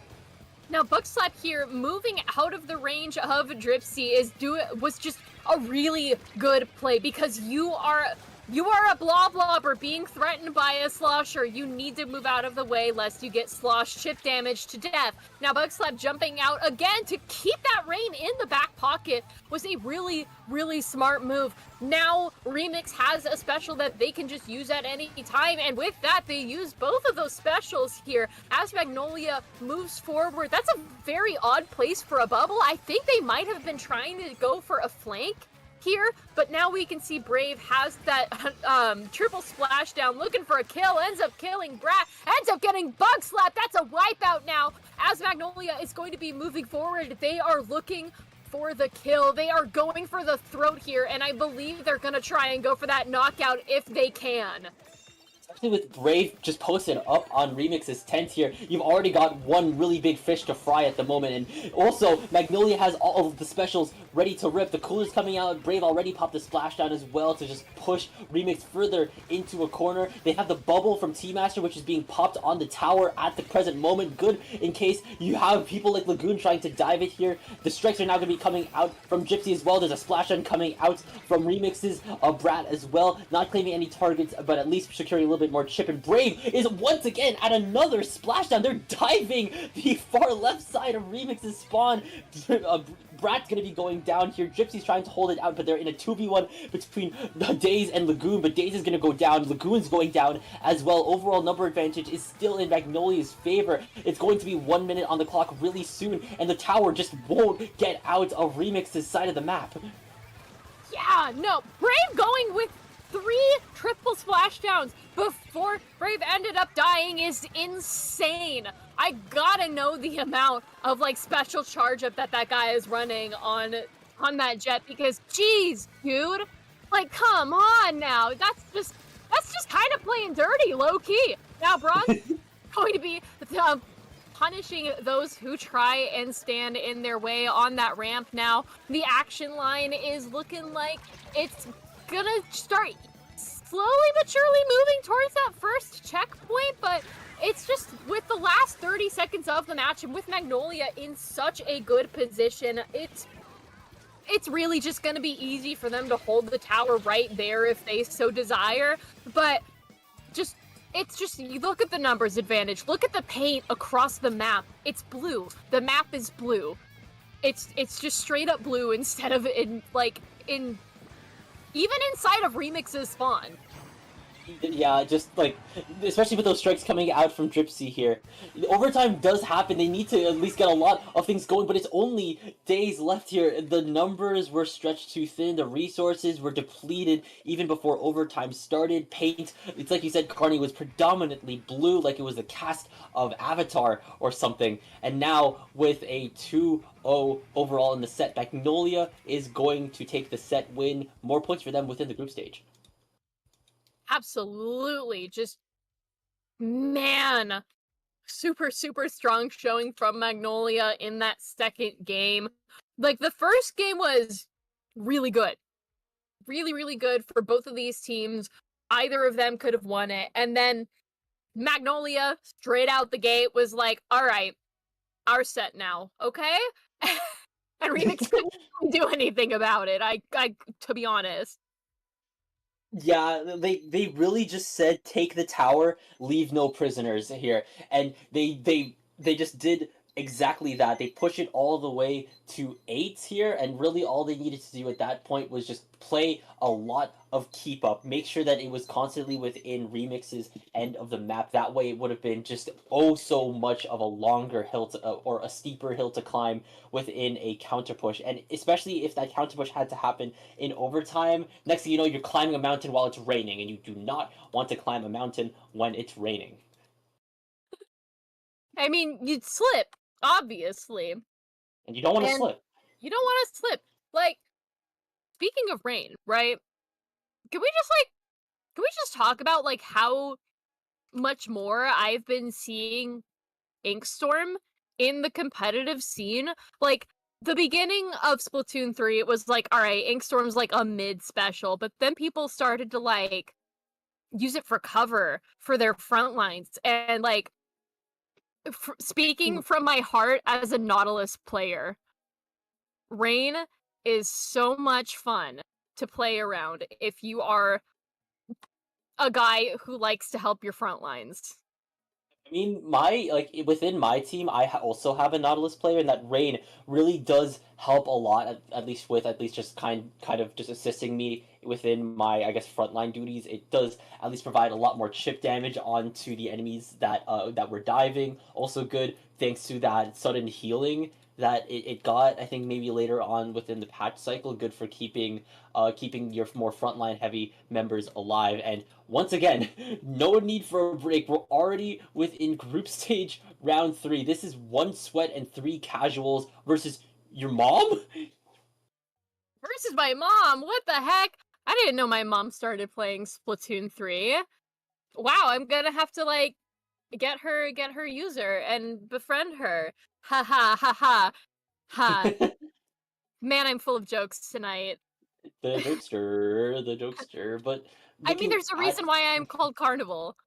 Now, Bug Slap here, moving out of the range of Dripsy was just a really good play because you are a blobber being threatened by a slosher. You need to move out of the way lest you get slosh chip damage to death. Now, Bug Slap jumping out again to keep that Rain in the back pocket was a really, really smart move. Now, Remix has a special that they can just use at any time, and with that, they use both of those specials here. As Magnolia moves forward, that's a very odd place for a bubble. I think they might have been trying to go for a flank here, but now we can see Brave has that triple splashdown, looking for a kill, ends up killing Brat, ends up getting Bug Slap. That's a wipeout now. As Magnolia is going to be moving forward, they are looking for the kill. They are going for the throat here, and I believe they're gonna try and go for that knockout if they can. Especially with Brave just posted up on Remix's tent here, you've already got one really big fish to fry at the moment, and also Magnolia has all of the specials ready to rip. The cooler's coming out, Brave already popped the splashdown as well to just push Remix further into a corner. They have the bubble from T-Master, which is being popped on the tower at the present moment. Good in case you have people like Lagoon trying to dive it here. The strikes are now going to be coming out from Gypsy as well. There's a splashdown coming out from Remix's Brat as well. Not claiming any targets, but at least securing a little bit more chip. And Brave is once again at another splashdown. They're diving the far left side of Remix's spawn. Brat's going to be going down here. Gypsy's trying to hold it out, but they're in a 2v1 between Daze and Lagoon, but Daze is going to go down. Lagoon's going down as well. Overall number advantage is still in Magnolia's favor. It's going to be 1 minute on the clock really soon, and the tower just won't get out of Remix's side of the map. Yeah, no, Brave going with 3 triple splashdowns before Brave ended up dying is insane. I gotta know the amount of like special charge up that guy is running on that jet, because geez, dude, Like, come on now. That's just kind of playing dirty, low key. Now, Bronze is going to be punishing those who try and stand in their way on that ramp. Now, the action line is looking like it's gonna start slowly but surely moving towards that first checkpoint, but it's just with the last 30 seconds of the match and with Magnolia in such a good position, it's really just going to be easy for them to hold the tower right there if they so desire, but it's just, you look at the numbers advantage, look at the paint across the map, it's blue, the map is blue, it's just straight up blue instead of even inside of Remix's spawn. Yeah, just like, especially with those strikes coming out from Dripsy here. Overtime does happen, they need to at least get a lot of things going, but it's only days left here. The numbers were stretched too thin, the resources were depleted even before overtime started. Paint, it's like you said, Carney was predominantly blue, like it was the cast of Avatar or something. And now, with a 2-0 overall in the set, Magnolia is going to take the set win. More points for them within the group stage. Absolutely. Just, man, super, super strong showing from Magnolia in that second game. Like, the first game was really good. Really, really good for both of these teams. Either of them could have won it. And then Magnolia, straight out the gate, was like, all right, our set now, okay? And Remix couldn't do anything about it, I to be honest. Yeah, they really just said take the tower, leave no prisoners here, and they just did exactly that. They push it all the way to 8 here, and really all they needed to do at that point was just play a lot of keep up, make sure that it was constantly within Remix's end of the map. That way, it would have been just oh so much of a longer hill to, or a steeper hill to climb within a counter push, and especially if that counter push had to happen in overtime. Next thing you know, you're climbing a mountain while it's raining, and you do not want to climb a mountain when it's raining. I mean, you'd slip, obviously. And you don't want to And slip. you don't want to slip. Like, speaking of rain, right? Can we just talk about like how much more I've been seeing Inkstorm in the competitive scene? Like, the beginning of Splatoon 3, it was like, alright, Inkstorm's like a mid special, but then people started to like use it for cover for their front lines. And like, speaking from my heart as a Nautilus player, Rain is so much fun to play around if you are a guy who likes to help your front lines. I mean, within my team, also have a Nautilus player, and that Rain really does help a lot. At least with at least just kind of just assisting me within my, I guess, frontline duties. It does at least provide a lot more chip damage onto the enemies that were diving. Also good thanks to that sudden healing that it got. I think maybe later on within the patch cycle, good for keeping your more frontline heavy members alive. And once again, no need for a break. We're already within group stage round 3. This is 1 sweat and 3 casuals versus your mom? Versus my mom, what the heck? I didn't know my mom started playing Splatoon 3. Wow, I'm gonna have to like get her user and befriend her. Ha ha ha ha ha. Man, I'm full of jokes tonight. The jokester, but I mean, looking there's a at reason why I'm called Carnival.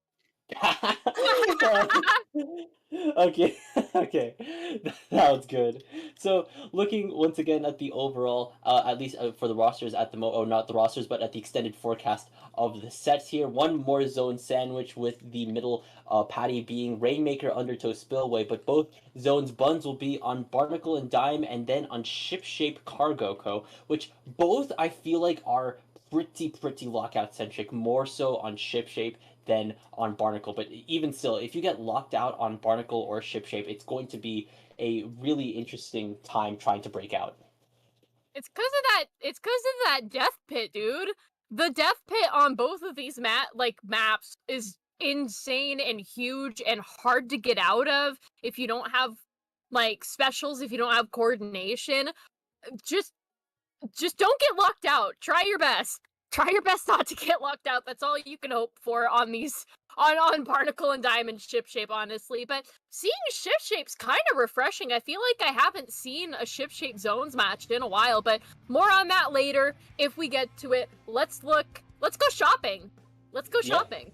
Okay, okay, that was good. So, looking once again at the overall, at least for the rosters at the or not the rosters, but at the extended forecast of the sets here. One more zone sandwich with the middle patty being Rainmaker, Undertow, Spillway, but both zones buns will be on Barnacle and Dime, and then on Shipshape Cargo Co., which both I feel like are pretty lockout centric, more so on Shipshape than on Barnacle. But even still, if you get locked out on Barnacle or Shipshape, it's going to be a really interesting time trying to break out. It's because of that. It's because of that death pit, dude. The death pit on both of these maps is insane and huge and hard to get out of if you don't have like specials, if you don't have coordination. Just don't get locked out. Try your best. try your best not to get locked out. That's all you can hope for on these on Barnacle and Diamond ship shape, honestly. But seeing ship shapes kind of refreshing. I feel like I haven't seen a ship shape zones match in a while, but more on that later if we get to it. Let's go shopping. Let's go shopping.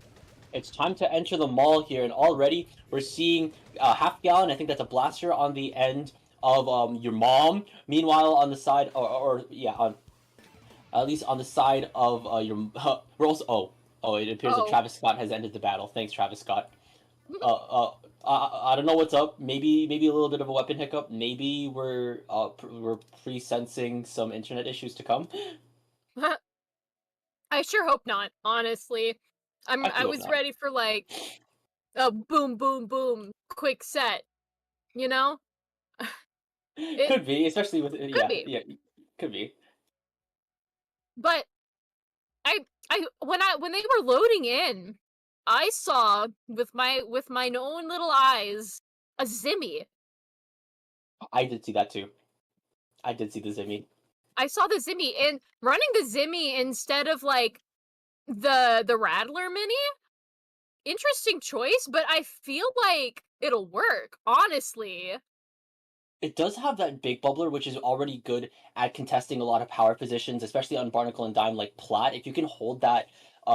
It's time to enter the mall here, and already we're seeing half gallon. I think that's a blaster on the end of your mom. Meanwhile, on the side, on at least on the side of your we're also it appears that Travis Scott has ended the battle. Thanks, Travis Scott. I don't know what's up. Maybe a little bit of a weapon hiccup. Maybe we're pre-sensing some internet issues to come. I sure hope not, honestly. I was ready for like a boom, boom, boom, quick set. You know? Could be, especially with could be. But when they were loading in, I saw with my own little eyes a Zimmy. I did see that too. I did see the Zimmy. I saw the Zimmy, and running the Zimmy instead of like the Rattler mini. Interesting choice, but I feel like it'll work, honestly. It does have that big bubbler, which is already good at contesting a lot of power positions, especially on Barnacle and Dime like Plat. If you can hold that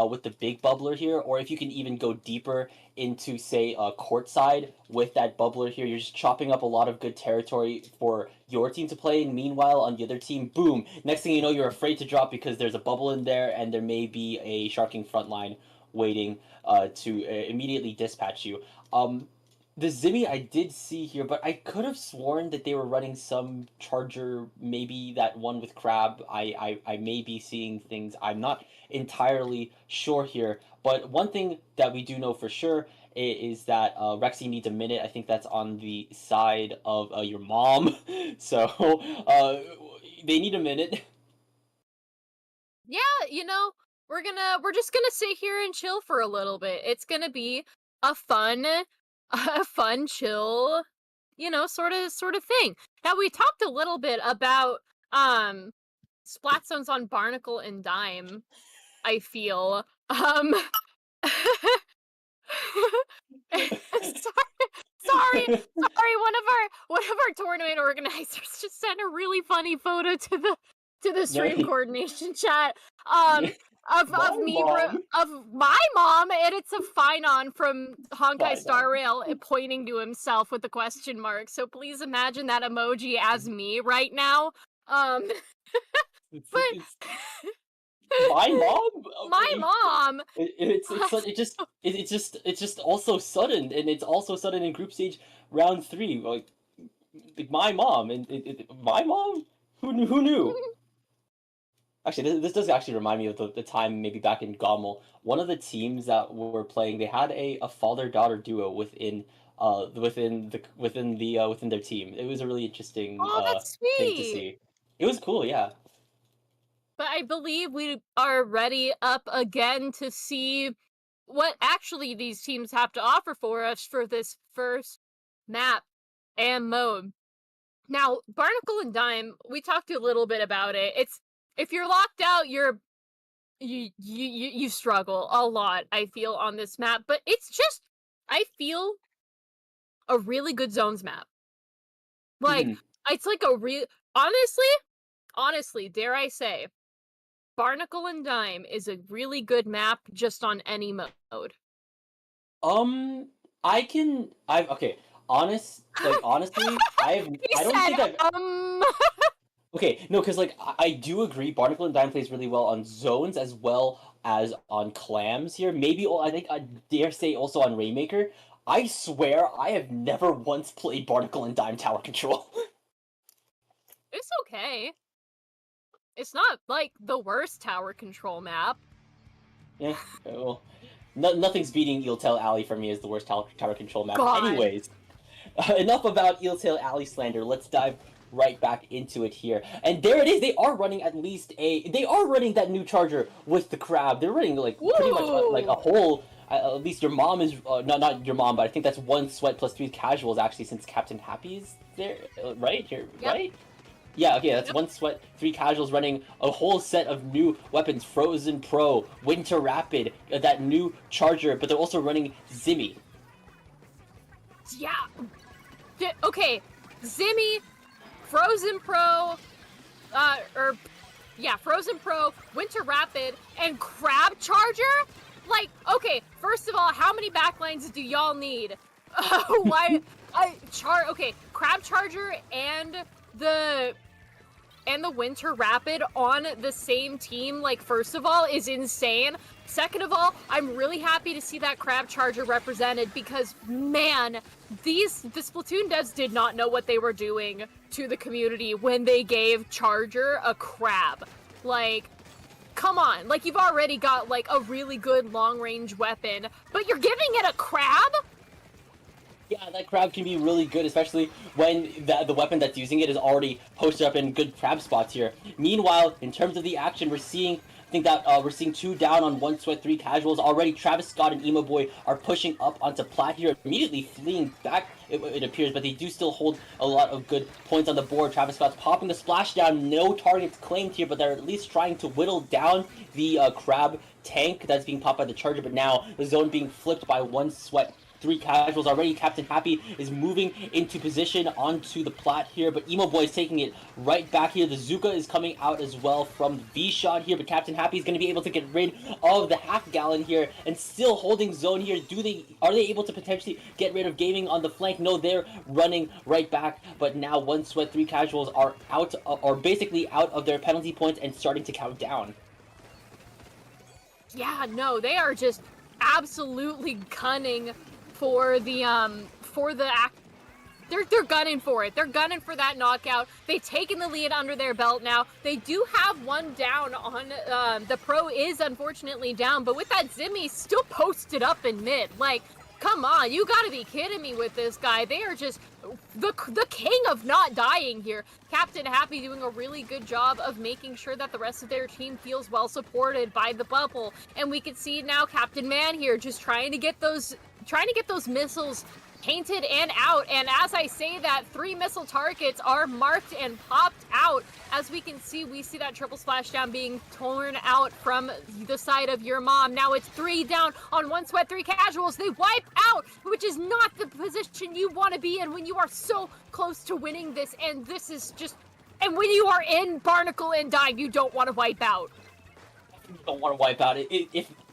with the big bubbler here, or if you can even go deeper into, say, courtside with that bubbler here, you're just chopping up a lot of good territory for your team to play. And meanwhile, on the other team, boom! Next thing you know, you're afraid to drop because there's a bubble in there, and there may be a Sharking front line waiting to immediately dispatch you. The Zimmy I did see here, but I could have sworn that they were running some charger, maybe that one with Crab. I may be seeing things. I'm not entirely sure here. But one thing that we do know for sure is that Rexy needs a minute. I think that's on the side of your mom. So they need a minute. Yeah, you know, we're just gonna sit here and chill for a little bit. It's gonna be a fun, chill, you know, sort of thing. Now we talked a little bit about splat zones on Barnacle and Dime. I feel sorry. One of our tournament organizers just sent a really funny photo to the stream coordination chat of my mom, and it's a Finon from Honkai Star Rail pointing to himself with a question mark. So please imagine that emoji as me right now. My mom. My mom. It's just also sudden, and it's also sudden in group stage round 3. Like my mom and my mom. Who knew? Actually, this does actually remind me of the time maybe back in Gommel. One of the teams that were playing, they had a father-daughter duo within their team. It was a really interesting thing to see. It was cool, yeah. But I believe we are ready up again to see what actually these teams have to offer for us for this first map and mode. Now, Barnacle and Dime, we talked a little bit about it. It's if you're locked out, you struggle a lot, I feel, on this map. But it's just, I feel, a really good zones map. Like, it's like a real, honestly, dare I say, Barnacle and Dime is a really good map just on any mode. Honestly, Okay, no, because like I do agree, Barnacle and Dime plays really well on zones as well as on clams here. Maybe I think I dare say also on Rainmaker. I swear I have never once played Barnacle and Dime tower control. It's okay. It's not like the worst tower control map. Yeah, well, nothing's beating Eeltail Alley for me as the worst tower control map. God. Anyways, enough about Eeltail Alley slander. Let's dive right back into it here. And there it is. They are running they are running that new charger with the crab. They're running like pretty much like a whole. At least your mom is not your mom, but I think that's 1 sweat plus 3 casuals actually since Captain Happy's there, right? Right? Yeah, okay, that's Yep. one sweat, three casuals running a whole set of new weapons: Frozen Pro, Winter Rapid, that new Charger, but they're also running Zimmy. Yeah. Okay, Zimmy, Frozen Pro, Frozen Pro, Winter Rapid, and Crab Charger? Like, okay, first of all, how many backlines do y'all need? Why? Okay, Crab Charger and the Winter Rapid on the same team, like, first of all, is insane. Second of all, I'm really happy to see that Crab Charger represented because, man, the Splatoon devs did not know what they were doing to the community when they gave Charger a crab. Like, come on. Like, you've already got, like, a really good long-range weapon, but you're giving it a crab? Yeah, that crab can be really good, especially when the weapon that's using it is already posted up in good crab spots here. Meanwhile, in terms of the action, we're seeing, I think that we're seeing 2 down on 1 sweat 3 casuals already. Travis Scott and Emo Boy are pushing up onto plat here, immediately fleeing back, it appears, but they do still hold a lot of good points on the board. Travis Scott's popping the splashdown, no targets claimed here, but they're at least trying to whittle down the crab tank that's being popped by the Charger, but now the zone being flipped by 1 sweat 3 casuals already. Captain Happy is moving into position onto the plat here, but Emo Boy is taking it right back here. The Zuka is coming out as well from the V-shot here, but Captain Happy is going to be able to get rid of the half gallon here and still holding zone here. Are they able to potentially get rid of gaming on the flank? No, they're running right back, but now 1 sweat 3 casuals are basically out of their penalty points and starting to count down. Yeah, no, they are just absolutely gunning for the they're gunning for it. They're gunning for that knockout. They've taken the lead under their belt now. They do have 1 down on the Pro is unfortunately down, but with that Zimmy still posted up in mid. Like, come on, you gotta be kidding me with this guy. They are just the king of not dying here. Captain Happy doing a really good job of making sure that the rest of their team feels well supported by the bubble. And we can see now Captain Man here just trying to get those missiles painted and out, and as I say that, 3 missile targets are marked and popped out. As we can see, we see that triple splashdown being torn out from the side of your mom. Now it's 3 down on 1 sweat 3 casuals. They wipe out, which is not the position you want to be in when you are so close to winning this, and this is just, and when you are in Barnacle and Dime, you don't want to wipe out. You don't want to wipe out it.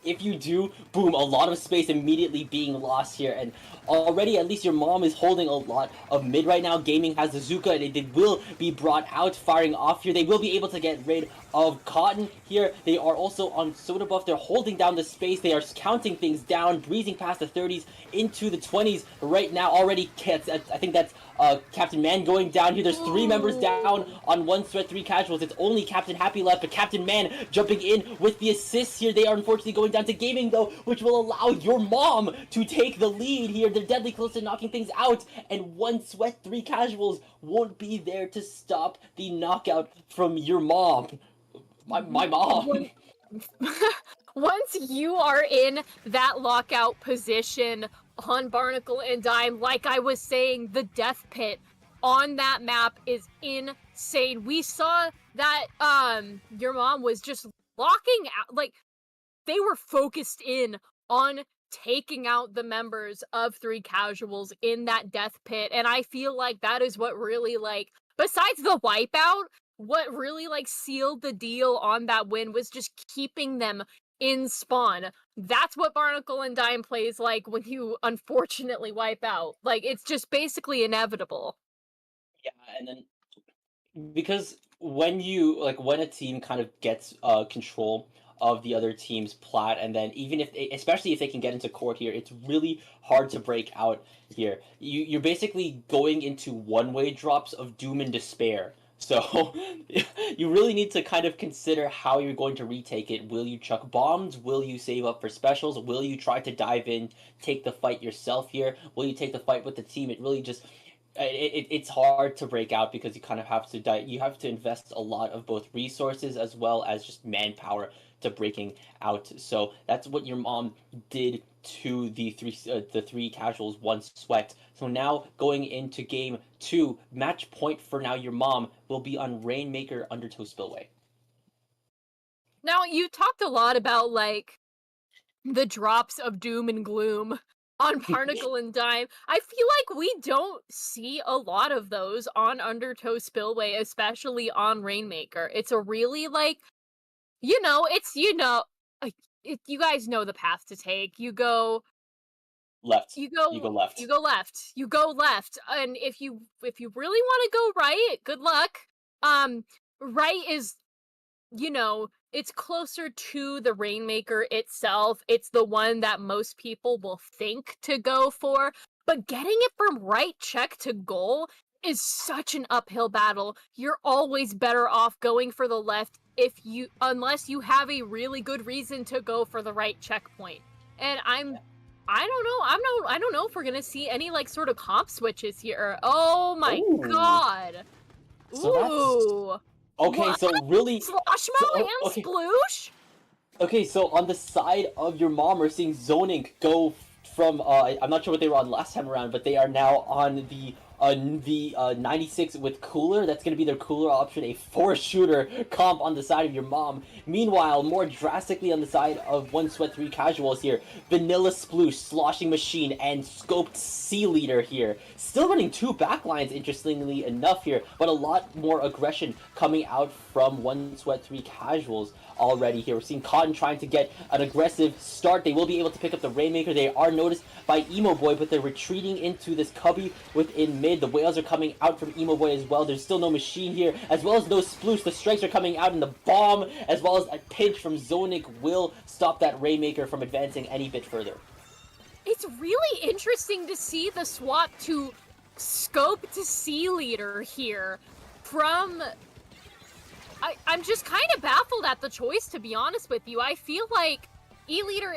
If you do, boom, a lot of space immediately being lost here, and already at least your mom is holding a lot of mid right now. Gaming has the Zuka, and it will be brought out, firing off here. They will be able to get rid of Cotton here. They are also on Soda Buff. They're holding down the space. They are counting things down, breezing past the 30s into the 20s right now already. I think that's Captain Man going down here. There's 3 members down on 1 sweat 3 casuals. It's only Captain Happy left, but Captain Man jumping in with the assists here. They are unfortunately going down to gaming though, which will allow your mom to take the lead here. They're deadly close to knocking things out, and 1 sweat 3 casuals won't be there to stop the knockout from your mom. My mom. Once you are in that lockout position on Barnacle and Dime, like I was saying, the death pit on that map is insane. We saw that your mom was just locking out, like, they were focused in on taking out the members of 3 casuals in that death pit, and I feel like that is what really, like, besides the wipeout, what really, like, sealed the deal on that win was just keeping them in spawn. That's what Barnacle and Dime plays like when you unfortunately wipe out. Like, it's just basically inevitable. Yeah, and then because when a team kind of gets control of the other team's plat, and then even especially if they can get into court here, it's really hard to break out here. You're basically going into one-way drops of doom and despair. So you really need to kind of consider how you're going to retake it. Will you chuck bombs? Will you save up for specials? Will you try to dive in, take the fight yourself here? Will you take the fight with the team? It really just It's hard to break out because you kind of have to you have to invest a lot of both resources as well as just manpower to breaking out. So that's what your mom did to the three casuals, one sweat. So now going into game two, match point for now your mom will be on Rainmaker Undertow Spillway. Now, you talked a lot about, like, the drops of doom and gloom on Barnacle and Dime. I feel like we don't see a lot of those on Undertow Spillway, especially on Rainmaker. It's a really, like, it's, you guys know the path to take. Left. You You go go left. you go left. You go left. And if you really want to go right, good luck. Right is, it's closer to the Rainmaker itself. It's the one that most people will think to go for. But getting it from right check to goal is such an uphill battle. You're always better off going for the left unless you have a really good reason to go for the right checkpoint. And I don't know if we're gonna see any, like, sort of comp switches here. Oh my god. So okay, what? so really Sloshmo and okay. Sploosh? Okay, so on the side of your mom, we're seeing Zoning go from I'm not sure what they were on last time around, but they are now on the 96 with Cooler. That's going to be their Cooler option, a 4-shooter comp on the side of your mom. Meanwhile, more drastically on the side of One Sweat 3 casuals here, Vanilla Sploosh, Sloshing Machine, and Scoped Sea Leader here. Still running two backlines, interestingly enough here, but a lot more aggression coming out from One Sweat 3 casuals already here. We're seeing Cotton trying to get an aggressive start. They will be able to pick up the Rainmaker. They are noticed by Emo Boy, but they're retreating into this cubby within mid. The whales are coming out from Emo Boy as well. There's still no machine here, as well as no Sploosh. The strikes are coming out, and the bomb, as well as a pinch from Zonic, will stop that Rainmaker from advancing any bit further. It's really interesting to see the swap to Scope to Sea Leader here from... I'm just kind of baffled at the choice, to be honest with you. I feel like E-Leader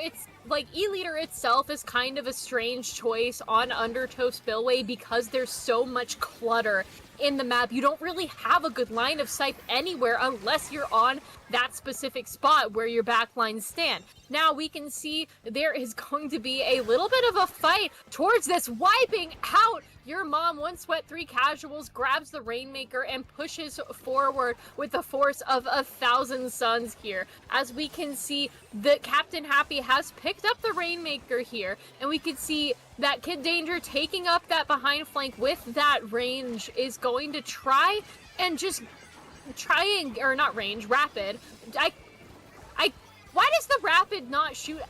itself is kind of a strange choice on Undertow Spillway because there's so much clutter in the map. You don't really have a good line of sight anywhere unless you're on that specific spot where your backlines stand. Now we can see there is going to be a little bit of a fight towards this, wiping out your mom. One Sweat 3 casuals grabs the Rainmaker and pushes forward with the force of 1,000 suns here. As we can see that Captain Happy has picked up the Rainmaker here, and we can see that Kid Danger taking up that behind flank with that range is going to try and just or not range, rapid. Why does the rapid not shoot?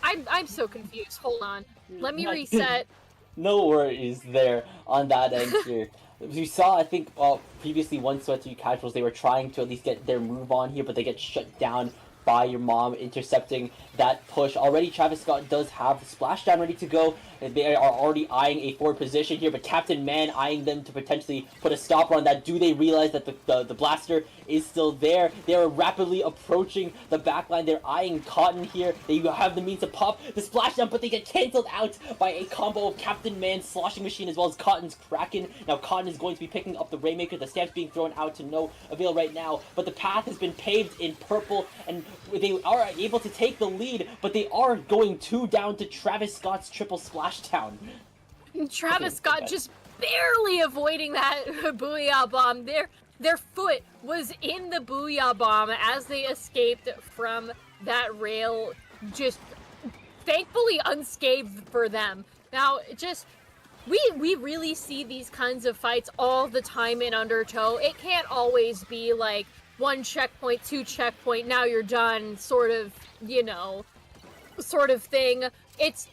I'm so confused. Hold on. Let me reset. No worries there on that end here. You saw, I think, previously One Sweat 3 casuals, they were trying to at least get their move on here, but they get shut down by your mom intercepting that push. Already Travis Scott does have the splashdown ready to go. They are already eyeing a forward position here, but Captain Man eyeing them to potentially put a stopper on that. Do they realize that the blaster is still there? They are rapidly approaching the backline. They're eyeing Cotton here. They have the means to pop the splashdown, but they get cancelled out by a combo of Captain Man's Sloshing Machine as well as Cotton's Kraken. Now Cotton is going to be picking up the Rainmaker. The stamp's being thrown out to no avail right now, but the path has been paved in purple, and they are able to take the lead, but they are going 2 down to Travis Scott's triple splashdown. Travis Scott just barely avoiding that Booyah Bomb. Their foot was in the Booyah Bomb as they escaped from that rail, just thankfully unscathed for them. Now, just... We really see these kinds of fights all the time in Undertow. It can't always be like 1 checkpoint, 2 checkpoint, now you're done, sort of thing. It's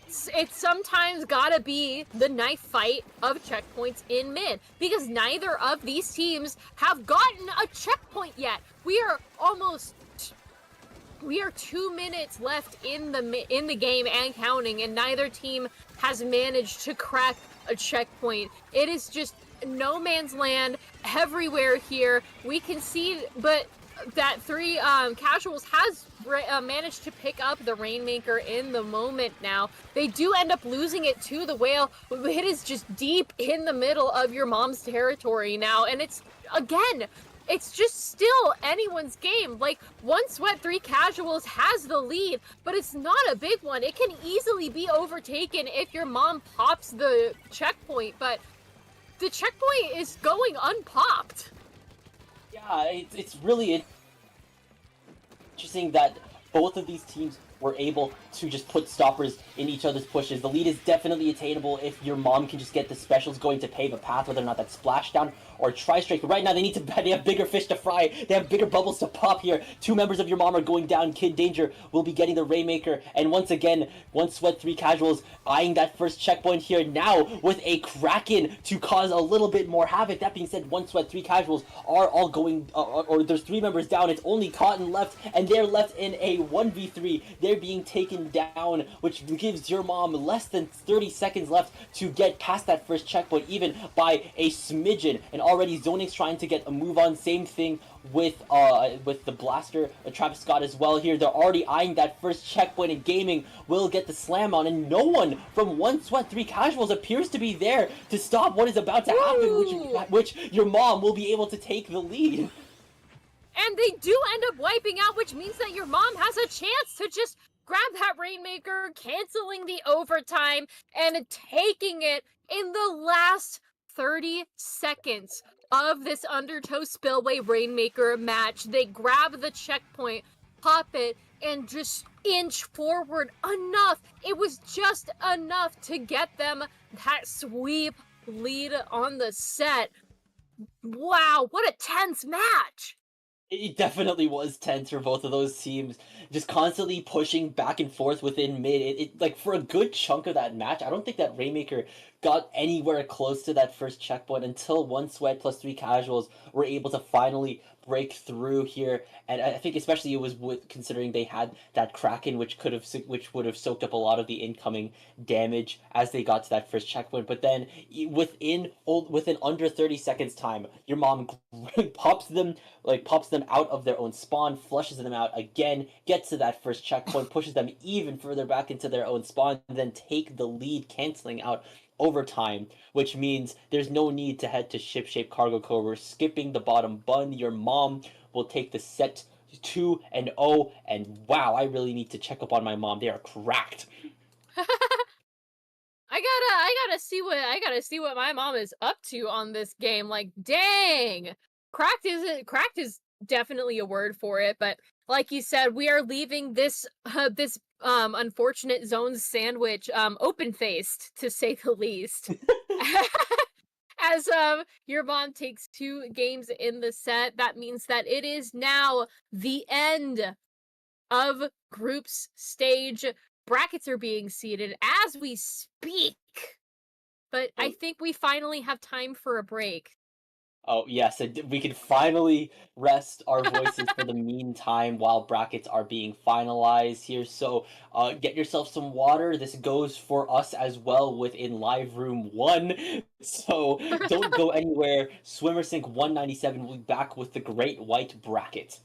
sometimes gotta be the knife fight of checkpoints in mid, because neither of these teams have gotten a checkpoint yet. We are 2 minutes left in the game and counting, and neither team has managed to crack a checkpoint. It is just no man's land everywhere here. We can see, but that three casuals has managed to pick up the Rainmaker in the moment now. They do end up losing it to the whale. It is just deep in the middle of your mom's territory now, and it's, again, it's just still anyone's game. Like, One Sweat 3 Casuals has the lead, but it's not a big one. It can easily be overtaken if your mom pops the checkpoint, but the checkpoint is going unpopped. Yeah, it's really interesting that both of these teams were able to just put stoppers in each other's pushes. The lead is definitely attainable if your mom can just get the specials going to pave a path, whether or not that's splashdown or tri-strike. But right now they have bigger fish to fry. They have bigger bubbles to pop here. Two members of your mom are going down. Kid Danger will be getting the Rainmaker. And once again, One Sweat 3 Casuals eyeing that first checkpoint here now with a Kraken to cause a little bit more havoc. That being said, One Sweat 3 Casuals are all going, or there's three members down. It's only Cotton left, and they're left in a 1v3. They're being taken down, which gives your mom less than 30 seconds left to get past that first checkpoint, even by a smidgen. And already Zoning's trying to get a move on. Same thing with the Blaster, Travis Scott as well here. They're already eyeing that first checkpoint, and Gaming will get the slam on, and no one from One Sweat 3 Casuals appears to be there to stop what is about to happen, which your mom will be able to take the lead. And they do end up wiping out, which means that your mom has a chance to just grab that Rainmaker, canceling the overtime, and taking it in the last 30 seconds of this Undertow Spillway Rainmaker match. They grab the checkpoint, pop it, and just inch forward enough. It was just enough to get them that sweep lead on the set. Wow, what a tense match! It definitely was tense for both of those teams, just constantly pushing back and forth within mid. Like for a good chunk of that match, I don't think that Rainmaker got anywhere close to that first checkpoint until One Sweat plus 3 Casuals were able to finally break through here. And I think especially it was with considering they had that Kraken, which would have soaked up a lot of the incoming damage as they got to that first checkpoint. But then within under 30 seconds time, your mom pops them out of their own spawn, flushes them out again, gets to that first checkpoint, pushes them even further back into their own spawn, and then take the lead, canceling out overtime, which means there's no need to head to Shipshape Cargo Co. We're skipping the bottom bun. Your mom will take the set 2-0, and wow, I really need to check up on my mom. They are cracked. I gotta see what my mom is up to on this game. Like, dang, cracked is definitely a word for it. But like you said, we are leaving this unfortunate zones sandwich open faced, to say the least. As your mom takes 2 games in the set, that means that it is now the end of groups stage. Brackets are being seeded as we speak. But I think we finally have time for a break. Oh, yes, we can finally rest our voices for the meantime while brackets are being finalized here. So get yourself some water. This goes for us as well within Live Room 1. So don't go anywhere. Swimmer Sync 197 will be back with the Great White Bracket.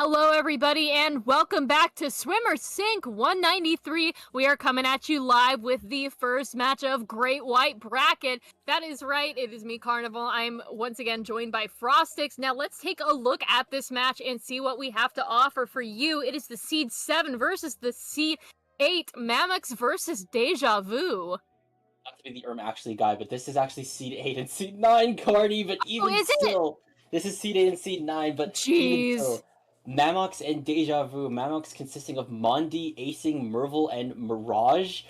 Hello, everybody, and welcome back to Swimmer Sync 193. We are coming at you live with the first match of Great White Bracket. That is right, it is me, Carnival. I'm once again joined by Frostix. Now, let's take a look at this match and see what we have to offer for you. It is the Seed 7 versus the Seed 8, Mammox versus Deja Vu. Not to be the actually guy, but this is actually Seed 8 and Seed 9, Cardi, but even is it? still, this is Seed 8 and Seed 9, but even Jeez. still, Mammox and Deja Vu, Mammox consisting of Mondi, Acing, Mervil, and Mirage.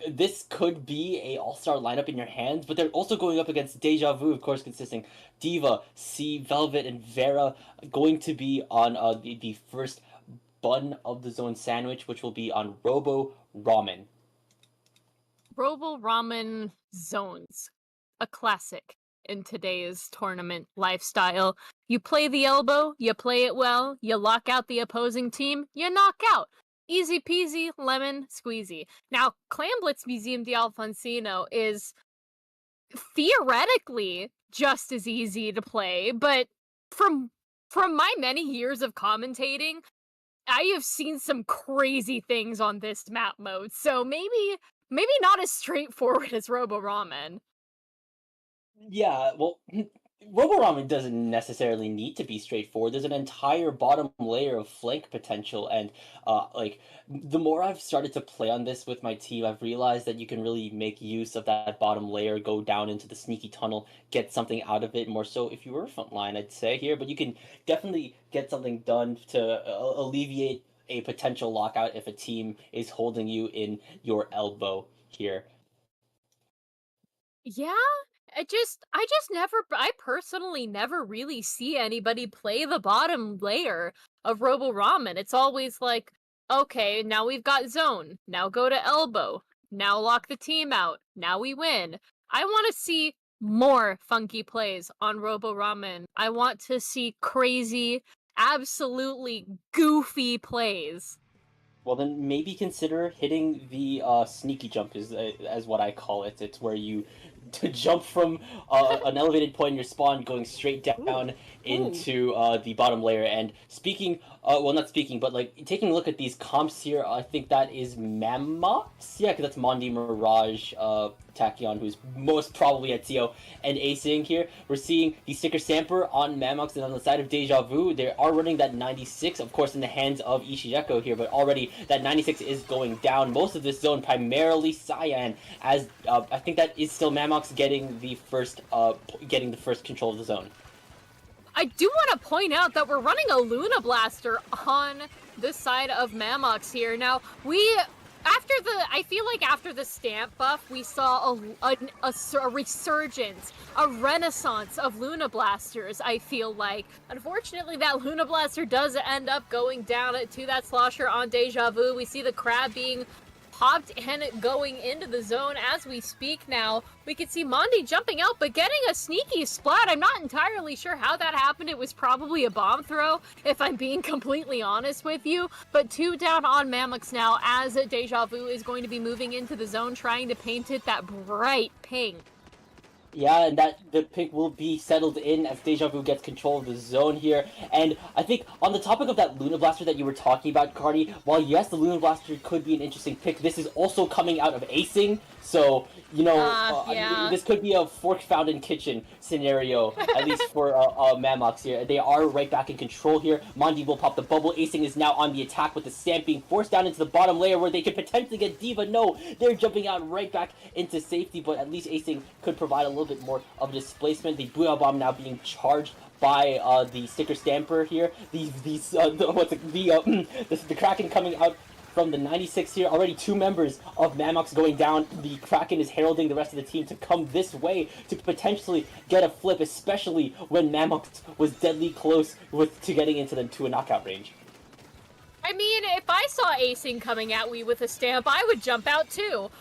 This could be a all-star lineup in your hands, but they're also going up against Deja Vu, of course, consisting Diva, C, Velvet, and Vera, going to be on the first bun of the zone sandwich, which will be on Robo Ramen. Robo Ramen Zones, a classic in today's tournament lifestyle. You play the elbow, you play it well, you lock out the opposing team, you knock out. Easy peasy, lemon squeezy. Now, Clan Blitz Museum d'Alfonsino is theoretically just as easy to play, but from my many years of commentating, I have seen some crazy things on this map mode, so maybe not as straightforward as Robo Ramen. Yeah, well, Robo Ramen doesn't necessarily need to be straightforward. There's an entire bottom layer of flank potential, and the more I've started to play on this with my team, I've realized that you can really make use of that bottom layer, go down into the sneaky tunnel, get something out of it. More so if you were frontline, I'd say here, but you can definitely get something done to alleviate a potential lockout if a team is holding you in your elbow here. Yeah, I personally never really see anybody play the bottom layer of Robo Ramen. It's always like, okay, now we've got zone, now go to elbow, now lock the team out, now we win. I want to see more funky plays on Robo Ramen. I want to see crazy, absolutely goofy plays. Well, then maybe consider hitting the sneaky jump, as what I call it. It's where you jump from an elevated point in your spawn, going straight down into the bottom layer. And speaking, well, not speaking, but like taking a look at these comps here, I think that is Mammox. Yeah, because that's Mondi, Mirage, Tachyon, who's most probably at CO, and Acing here. We're seeing the sticker Stamper on Mammox, and on the side of Deja Vu, they are running that 96, of course, in the hands of Ishijeko here, but already that 96 is going down. Most of this zone primarily Cyan, as I think that is still Mammox getting the first control of the zone. I do want to point out that we're running a Luna Blaster on this side of Mammox here. Now, I feel like after the stamp buff, we saw a resurgence, a renaissance of Luna Blasters, I feel like. Unfortunately, that Luna Blaster does end up going down to that slosher on Deja Vu. We see the crab being popped and going into the zone as we speak now. We can see Mondi jumping out, but getting a sneaky splat. I'm not entirely sure how that happened. It was probably a bomb throw, if I'm being completely honest with you. But 2 down on Mammox now, as Deja Vu is going to be moving into the zone, trying to paint it that bright pink. Yeah, and that the pink will be settled in as Deja Vu gets control of the zone here. And I think on the topic of that Luna Blaster that you were talking about, Cardi, while yes, the Luna Blaster could be an interesting pick, this is also coming out of Acing, so, you know, yeah. this could be a fork found in kitchen scenario, at least for Mammox here. They are right back in control here. Mondi will pop the bubble. Acing is now on the attack with the stamp being forced down into the bottom layer where they could potentially get Diva. No, they're jumping out right back into safety, but at least Acing could provide a little bit more of a displacement. The Booyah Bomb now being charged by the sticker Stamper here. The Kraken coming out from the 96 here. Already 2 members of Mammox going down. The Kraken is heralding the rest of the team to come this way to potentially get a flip, especially when Mammox was deadly close to getting into a knockout range. I mean, if I saw Acing coming at me with a stamp, I would jump out too.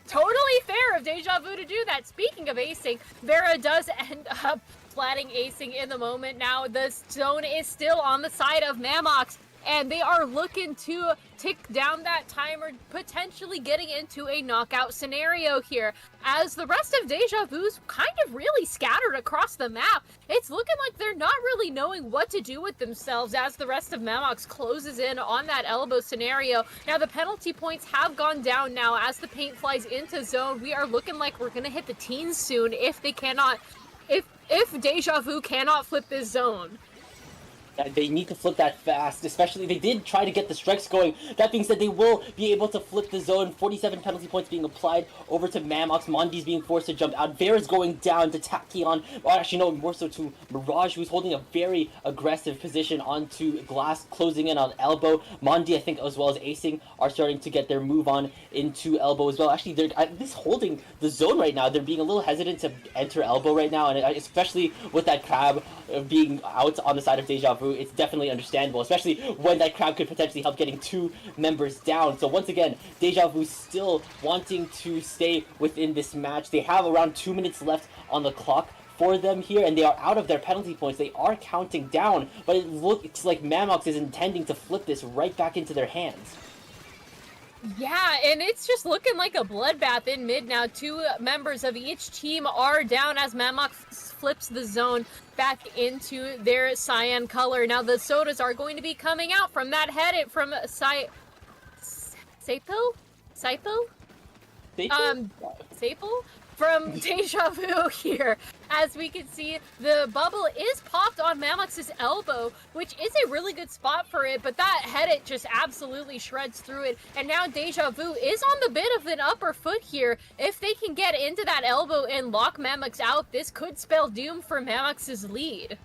Totally fair of Deja Vu to do that. Speaking of Acing, Vera does end up flatting Acing in the moment. Now the zone is still on the side of Mammox. and they are looking to tick down that timer, potentially getting into a knockout scenario here. As the rest of Deja Vu's kind of really scattered across the map, it's looking like they're not really knowing what to do with themselves as the rest of Mammox closes in on that elbow scenario. Now the penalty points have gone down now as the paint flies into zone. We are looking like we're gonna hit the teens soon if they cannot, if Deja Vu cannot flip this zone. They need to flip that fast, especially they did try to get the strikes going. That being said, they will be able to flip the zone. 47 penalty points being applied over to Mammox. Mondi's being forced to jump out. Bear is going down to Tachyon. Or actually, no, more so to Mirage, who's holding a very aggressive position onto Glass, closing in on Elbow. Mondi, I think, as well as Acing, are starting to get their move on into Elbow as well. Actually, they're at least holding the zone right now. They're being a little hesitant to enter Elbow right now, and especially with that crab being out on the side of Deja Vu, it's definitely understandable, especially when that crowd could potentially help getting 2 members down. So once again, Deja Vu still wanting to stay within this match. They have around 2 minutes left on the clock for them here, and they are out of their penalty points. They are counting down, but it looks like Mammox is intending to flip this right back into their hands. Yeah, and it's just looking like a bloodbath in mid now. 2 members of each team are down as Mammox flips the zone back into their cyan color. Now the sodas are going to be coming out from that head from Saipo? Saipo? From Deja Vu here. As we can see, the bubble is popped on Mammox's elbow, which is a really good spot for it, but that head it just absolutely shreds through it. And now Deja Vu is on the bit of an upper foot here. If they can get into that elbow and lock Mammox out, this could spell doom for Mammox's lead.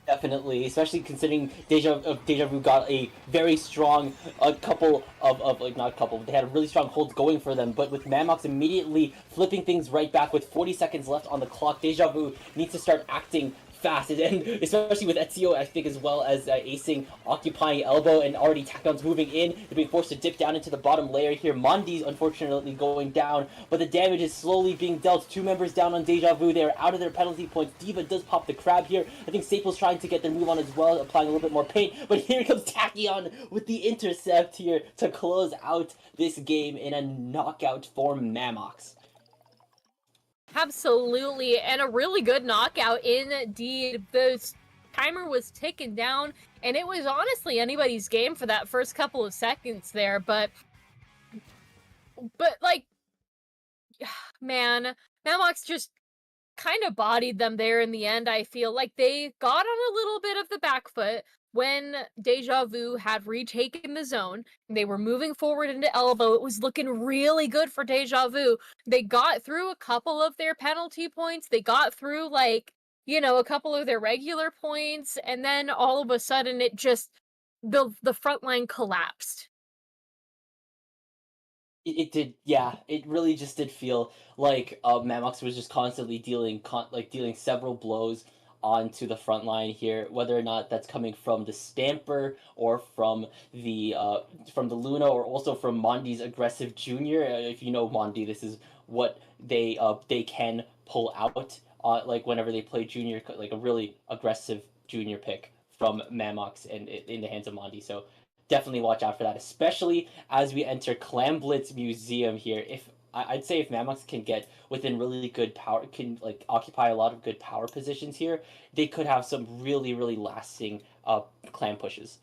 Definitely, especially considering Deja Vu got a very strong couple of like, not a couple, they had a really strong hold going for them, but with Mammox immediately flipping things right back with 40 seconds left on the clock, Deja Vu needs to start acting fast, and especially with Ezio, I think, as well as Acing occupying elbow, and already Tachyon's moving in. They're being forced to dip down into the bottom layer here. Mondi's unfortunately going down, but the damage is slowly being dealt. 2 members down on Deja Vu. They are out of their penalty points. Diva does pop the crab here. I think Staple's trying to get their move on as well, applying a little bit more paint, but here comes Tachyon with the intercept here to close out this game in a knockout for Mammox. Absolutely, and a really good knockout indeed. The timer was ticking down, and it was honestly anybody's game for that first couple of seconds there, but like, man, Mammox just kind of bodied them there in the end. I feel like they got on a little bit of the back foot when Deja Vu had retaken the zone. They were moving forward into elbow. It was looking really good for Deja Vu. They got through a couple of their penalty points. They got through, like, you know, a couple of their regular points, and then all of a sudden it just, the front line collapsed. It did, yeah. It really just did feel like Mammox was just constantly dealing several blows onto the front line here, whether or not that's coming from the Stamper or from the Luna, or also from Mondi's aggressive Junior. If you know Mondi, this is what they can pull out like whenever they play Junior, like a really aggressive Junior pick from Mammox and in the hands of Mondi. So definitely watch out for that, especially as we enter Clamblitz Museum here. I'd say if Mammox can get within really good power, can like occupy a lot of good power positions here, they could have some really, really lasting clam pushes.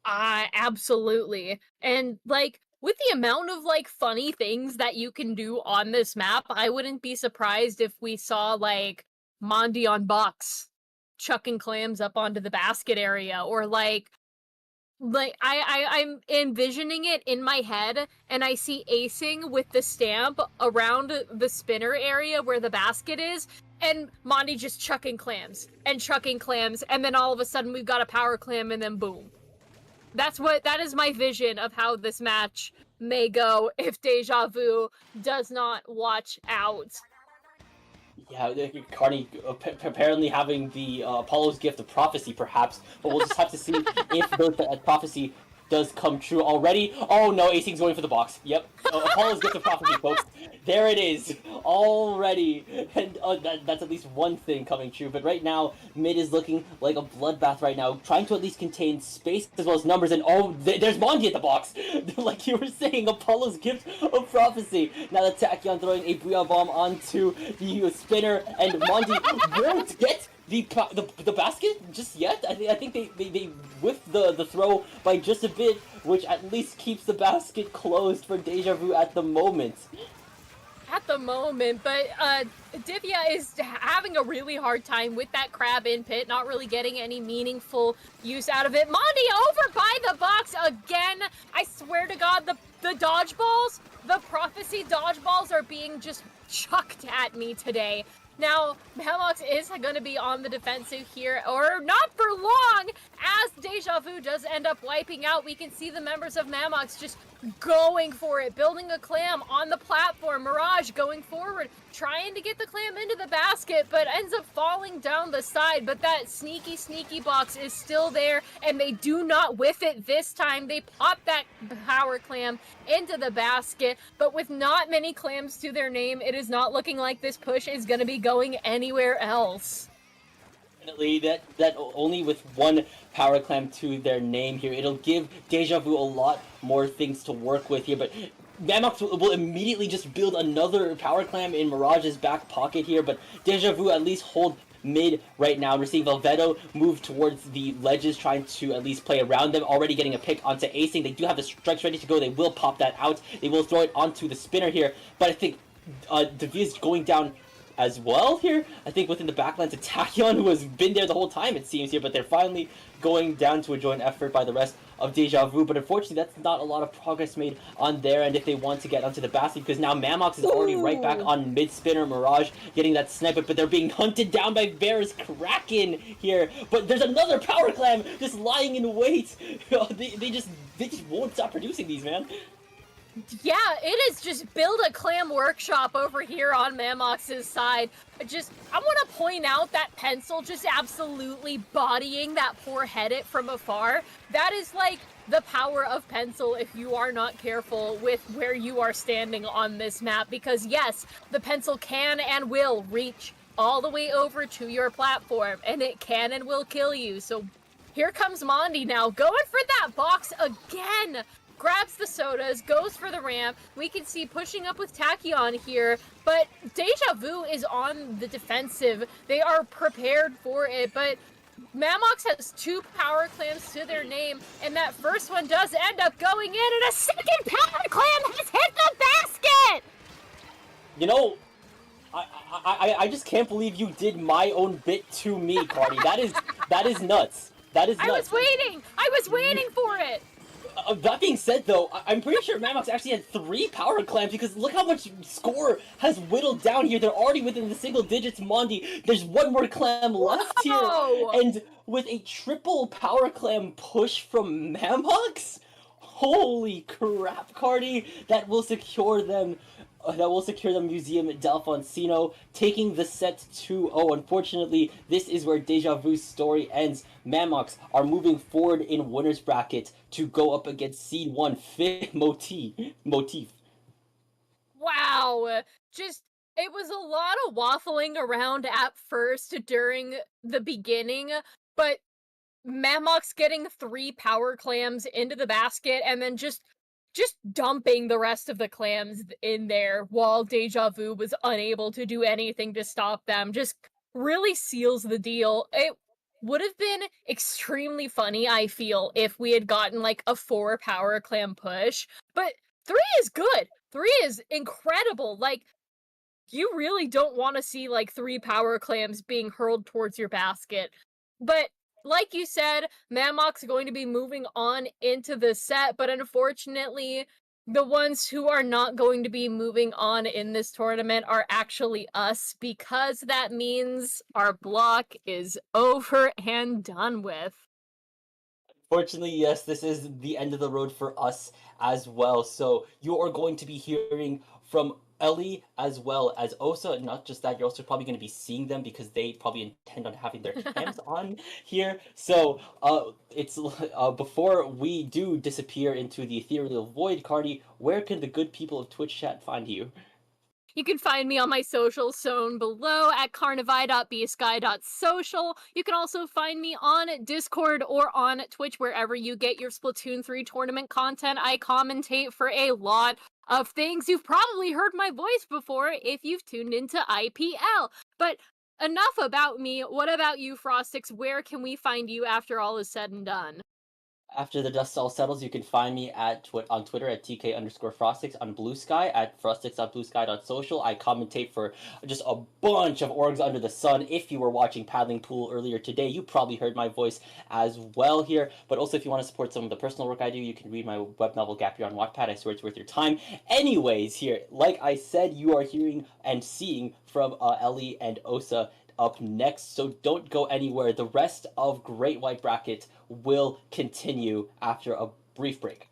Absolutely. And like, with the amount of like funny things that you can do on this map, I wouldn't be surprised if we saw like Mondi on box chucking clams up onto the basket area, or like I'm envisioning it in my head, and I see Acing with the stamp around the spinner area where the basket is, and Mondi just chucking clams, and then all of a sudden we've got a power clam, and then boom. That is my vision of how this match may go if Deja Vu does not watch out. Yeah, Carney apparently having the Apollo's gift of prophecy, perhaps, but we'll just have to see if that prophecy does come true already. Oh no, Acing's going for the box. Yep. Apollo's gets the prophecy, folks. There it is already, and that's at least one thing coming true. But right now, mid is looking like a bloodbath right now, trying to at least contain space as well as numbers. And oh, there's Mondi at the box, like you were saying, Apollo's gift of prophecy. Now the Tachyon throwing a Booyah Bomb onto the spinner, and Mondi won't get the basket just yet. I think they whiffed the throw by just a bit, which at least keeps the basket closed for Deja Vu at the moment. At the moment, but Divya is having a really hard time with that crab in pit, not really getting any meaningful use out of it. Mondi over by the box again. I swear to God, the dodgeballs, the prophecy dodgeballs are being just chucked at me today. Now, Mammox is going to be on the defensive here, or not for long, as Deja Vu does end up wiping out. We can see the members of Mammox just going for it, building a clam on the platform. Mirage going forward, trying to get the clam into the basket, but ends up falling down the side. But that sneaky box is still there, and they do not whiff it this time. They pop that power clam into the basket, but with not many clams to their name, it is not looking like this push is going to be going anywhere else. Definitely, that only with one power clam to their name here, it'll give Deja Vu a lot more things to work with here, but Mammox will immediately just build another power clam in Mirage's back pocket here, but Deja Vu at least hold mid right now. We're seeing Velveto move towards the ledges, trying to at least play around them, already getting a pick onto Acing. They do have the strikes ready to go. They will pop that out. They will throw it onto the spinner here, but I think Devia's going down as well here. I think within the backline to Tachyon, who has been there the whole time, it seems here, but they're finally going down to a joint effort by the rest of Deja Vu, but unfortunately that's not a lot of progress made on their end if they want to get onto the basket, because now Mammox is already right back on mid-spinner. Mirage getting that sniper, but they're being hunted down by Bear's Kraken here, but there's another power clam just lying in wait. they just won't stop producing these, man. Yeah, it is just build a clam workshop over here on Mammox's side. I want to point out that pencil just absolutely bodying that poor Headit from afar. That is like the power of pencil if you are not careful with where you are standing on this map, because yes, the pencil can and will reach all the way over to your platform, and it can and will kill you. So here comes Mondi now, going for that box again. Grabs the sodas, goes for the ramp. We can see pushing up with Tachyon here, but Deja Vu is on the defensive. They are prepared for it, but Mammox has two power clams to their name, and that first one does end up going in, and a second power clam has hit the basket! You know, I just can't believe you did my own bit to me, Cardi. That is nuts. That is nuts. I was waiting for it! That being said, though, I'm pretty sure Mammox actually had 3 power clams, because look how much score has whittled down here. They're already within the single digits, Mondi. There's one more clam left here, and with a triple power clam push from Mammox, holy crap, Cardi, that will secure them. Museum Delfonsino, taking the set 2-0. Unfortunately, this is where Deja Vu's story ends. Mammox are moving forward in winner's bracket to go up against Seed 1 Fit MOTIF. Wow, it was a lot of waffling around at first during the beginning, but Mammox getting 3 power clams into the basket and then just dumping the rest of the clams in there while Deja Vu was unable to do anything to stop them just really seals the deal. It would have been extremely funny, I feel, if we had gotten like a 4 power clam push, but 3 is good. 3 is incredible. Like, you really don't want to see like 3 power clams being hurled towards your basket. But like you said, Mammox is going to be moving on into the set, but unfortunately, the ones who are not going to be moving on in this tournament are actually us, because that means our block is over and done with. Fortunately, yes, this is the end of the road for us as well. So you are going to be hearing from Ellie as well as Osa. Not just that, you're also probably going to be seeing them because they probably intend on having their cams on here. So it's before we do disappear into the ethereal void, Cardi, where can the good people of Twitch chat find you? You can find me on my socials shown below at carnivai.bsky.social. You can also find me on Discord or on Twitch, wherever you get your Splatoon 3 tournament content. I commentate for a lot of things. You've probably heard my voice before if you've tuned into IPL. But enough about me. What about you, Frostix? Where can we find you after all is said and done? After the dust all settles, you can find me on Twitter at TK_Frostix, on Blue Sky at frostix.bluesky.social. I commentate for just a bunch of orgs under the sun. If you were watching Paddling Pool earlier today, you probably heard my voice as well here. But also, if you want to support some of the personal work I do, you can read my web novel Gap Year on Wattpad. I swear it's worth your time. Anyways, here, like I said, you are hearing and seeing from Ellie and Osa up next, so don't go anywhere. The rest of Great White Bracket will continue after a brief break.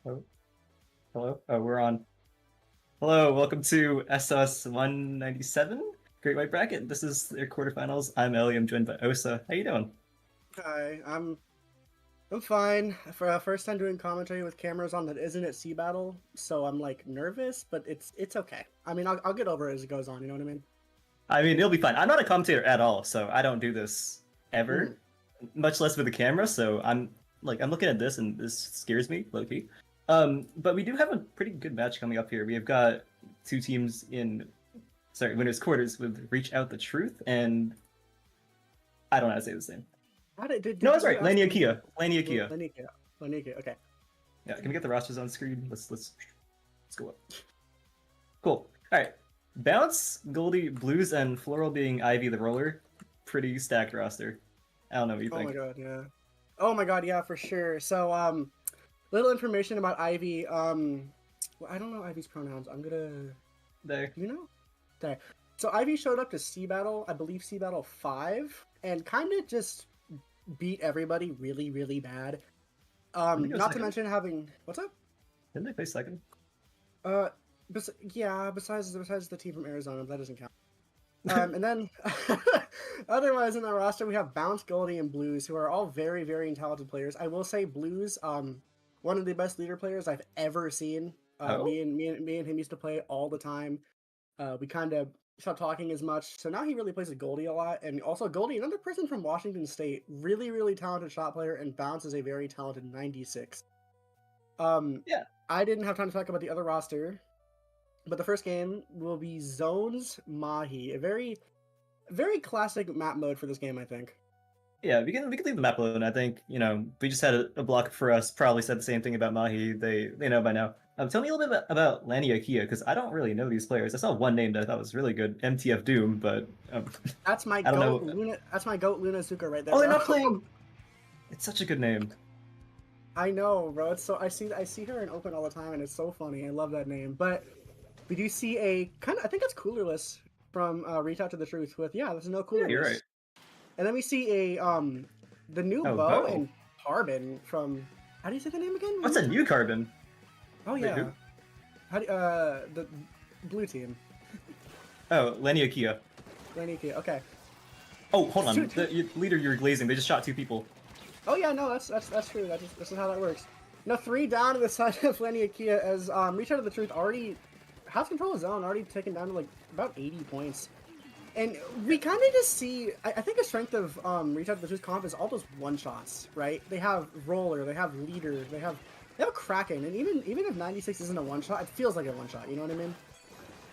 Oh, hello. Oh, we're on. Hello, welcome to SOS 197 Great White Bracket. This is their quarterfinals. I'm Ellie. I'm joined by Osa. How you doing? Hi, I'm fine. For first time doing commentary with cameras on that isn't at Sea Battle, so I'm like nervous, but it's okay. I mean, I'll get over it as it goes on. You know what I mean? I mean, it'll be fine. I'm not a commentator at all, so I don't do this Mhm. ever, much less with a camera. So I'm looking at this and this scares me, low key. But we do have a pretty good match coming up here. We have got two teams in, winners quarters with Reach Out the Truth and I don't know how to say this name. How did No, that's you right. ask me? Laniakea. Laniakea. Laniakea. Okay. Yeah, can we get the rosters on screen? Let's go up. Cool. All right. Bounce, Goldie, Blues, and Floral being Ivy the roller. Pretty stacked roster. I don't know what you Oh think. my god, yeah. Oh my god, yeah, for sure. So little information about Ivy. Well, I don't know Ivy's pronouns. I'm gonna. There. Do you know? Okay. So Ivy showed up to Sea Battle, I believe Sea Battle 5, and kind of just beat everybody really, really bad. think it was Not to second. mention having what's up? Didn't they play second? Besides the team from Arizona, that doesn't count. And then otherwise in the roster we have Bounce, Goldie, and Blues, who are all very, very talented players. I will say Blues, one of the best leader players I've ever seen. Oh? Me and him used to play all the time. We kind of stopped talking as much, so now he really plays with Goldie a lot. And also Goldie, another person from Washington State, really, really talented shot player, and Bounce is a very talented 96. Yeah. I didn't have time to talk about the other roster, but the first game will be Zones Mahi, a very, very classic map mode for this game, I think. Yeah, we can leave the map alone. I think, we just had a block for us, probably said the same thing about Mahi. They know by now. Tell me a little bit about Laniakea, because I don't really know these players. I saw one name that I thought was really good, MTF Doom, but That's my I don't goat know. Luna. That's my goat Luna Zuka right there. Oh, they're bro. not playing. It's such a good name. I know, bro. It's so I see her in open all the time, and it's so funny. I love that name. But we do see a kind of, I think it's Coolerless from Reach Out to the Truth with, yeah, there's no Coolerless. Yeah, you're right. And then we see a the new Oh, Bow Bo. and Carbon from, how do you say the name again? What's a new Carbon? Oh Wait, yeah. who? How do the blue team? Oh, Laniakea. Laniakea. Okay. Oh, hold on. Shoot. The leader you're glazing, they just shot two people. Oh yeah, no, that's true. This is how that works. No, 3 down to the side of Laniakea as Reach Out of the Truth already has control of zone, already taken down to like about 80 points. And we kind of just see, I think the strength of Reach Out of the Truth comp is all those one-shots, right? They have Roller, they have Leader, they have Kraken, and even if 96 isn't a one-shot, it feels like a one-shot, you know what I mean?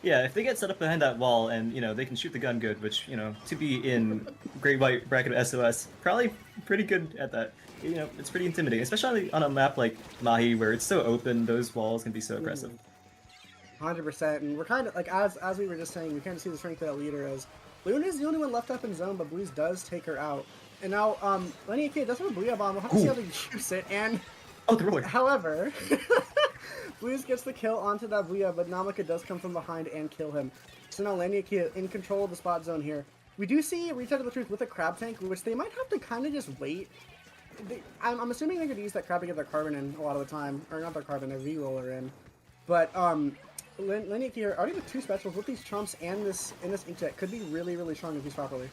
Yeah, if they get set up behind that wall and, they can shoot the gun good, which, to be in Great White Bracket of SOS, probably pretty good at that. It's pretty intimidating, especially on a map like Mahi where it's so open, those walls can be so aggressive. 100%, and we're kind of, like, as we were just saying, we kind of see the strength of that Leader as Luna is the only one left up in zone, but Blues does take her out. And now, Laniakea does have a Booyah Bomb, we'll have to see how they use it, and... Oh, the roller! However, Blues gets the kill onto that Booyah, but Namaka does come from behind and kill him. So now Laniakea in control of the spot zone here. We do see Reach Out of the Truth with a Crab Tank, which they might have to kind of just wait. I'm assuming they're going to use that Crab to get their Carbon in a lot of the time. Or not their Carbon, their V-Roller in. But, Laniakea already with 2 specials with these Trumps and this Inkjet could be really, really strong if used properly.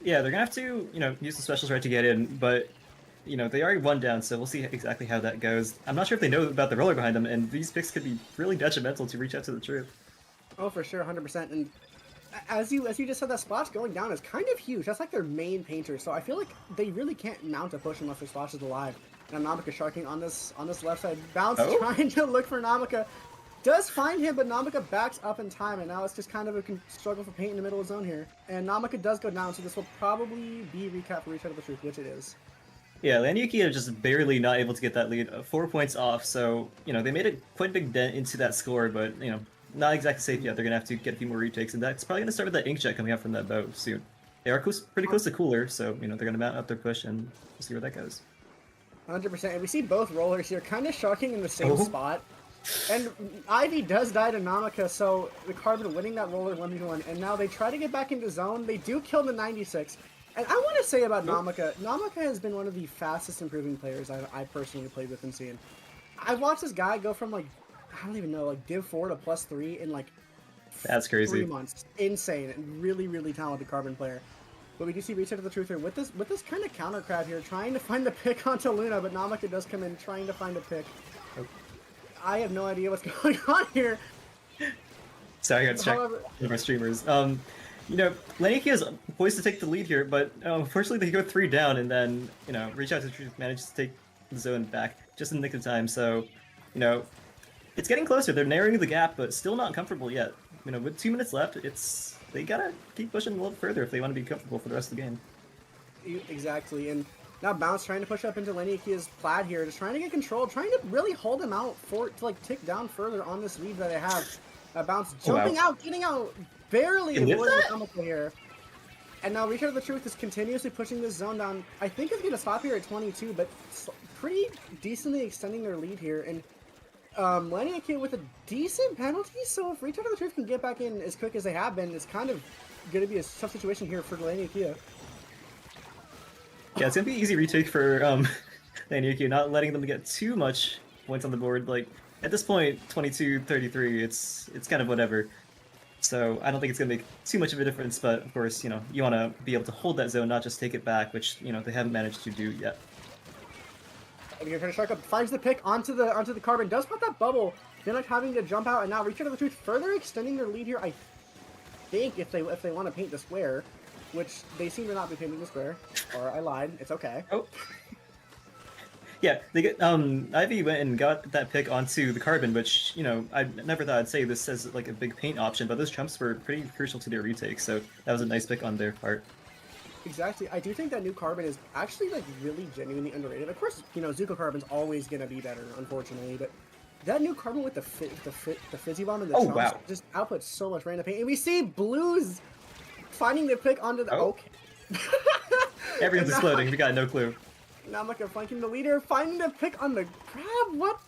Yeah, they're gonna have to, use the specials right to get in, but, they already won down, so we'll see exactly how that goes. I'm not sure if they know about the roller behind them, and these picks could be really detrimental to Reach Out to the Truth. Oh, for sure, 100%. And as you just said, that Splash going down is kind of huge. That's like their main painter, so I feel like they really can't mount a push unless their Splash is alive. And Namaka sharking on this left side. Bounce trying to look for Namaka. Does find him, but Namaka backs up in time, and now it's just kind of a struggle for paint in the middle of the zone here. And Namaka does go down, so this will probably be recap for Reach Out of the Truth, which it is. Yeah, Laniakea just barely not able to get that lead, 4 points off, so, they made a quite big dent into that score, but, not exactly safe yet. They're going to have to get a few more retakes, and that's probably going to start with that Inkjet coming out from that bow soon. They are pretty close to Cooler, so, they're going to mount up their push, and we'll see where that goes. 100%, and we see both rollers here kind of sharking in the same spot. And Ivy does die to Namaka, so the Carbon winning that roller 1v1, and now they try to get back into zone. They do kill the 96. And I want to say about Namaka, Namaka has been one of the fastest improving players I personally played with and seen. I watched this guy go from like, I don't even know, like Div 4 to +3 in like That's crazy. 3 months. Insane. Really, really talented Carbon player. But we do see Reset of the Truth here with this kind of counter crowd here, trying to find the pick onto Luna, but Namaka does come in trying to find a pick. Oh. I have no idea what's going on here. Sorry, I got distracted However, by my streamers. You know, Laniakea is poised to take the lead here, but unfortunately they go 3 down, and then, you know, Reach Out to the Truth manages to take the zone back just in the nick of time. So, you know, it's getting closer. They're narrowing the gap, but still not comfortable yet. You know, with 2 minutes left, they gotta keep pushing a little further if they want to be comfortable for the rest of the game. Exactly, and now Bounce trying to push up into Laniakea's Plaid here, just trying to get control, trying to really hold him out to like tick down further on this lead that they have. Bounce jumping out, getting out, barely avoiding the Mammox here. And now Reach Out of the Truth is continuously pushing this zone down. I think it's going to stop here at 22, but pretty decently extending their lead here. And Laniakea with a decent penalty, so if Reach Out of the Truth can get back in as quick as they have been, it's kind of going to be a tough situation here for Laniakea. Yeah, it's going to be easy retake for Laniakea, not letting them get too much points on the board. Like, at this point, 22-33, it's kind of whatever. So I don't think it's going to make too much of a difference, but of course, you know, you want to be able to hold that zone, not just take it back, which, you know, they haven't managed to do yet. And you're trying to shark up, finds the pick onto the Carbon, does put that bubble, then like having to jump out, and now Reach Out of the Truth further extending their lead here. I think if they want to paint the square, which they seem to not be painting the square, or I lied, it's okay. Oh. Yeah, they get Ivy went and got that pick onto the Carbon, which, you know, I never thought I'd say this as like a big paint option, but those jumps were pretty crucial to their retake, so that was a nice pick on their part. Exactly. I do think that new Carbon is actually like really genuinely underrated. Of course, you know, Zuko Carbon's always gonna be better, unfortunately, but that new Carbon with the Fizzy Bomb and the chunks just outputs so much random paint. And we see Blues finding the pick onto the okay. Everyone's exploding, we got no clue. Namaka flanking the leader, finding the pick on the crab. What?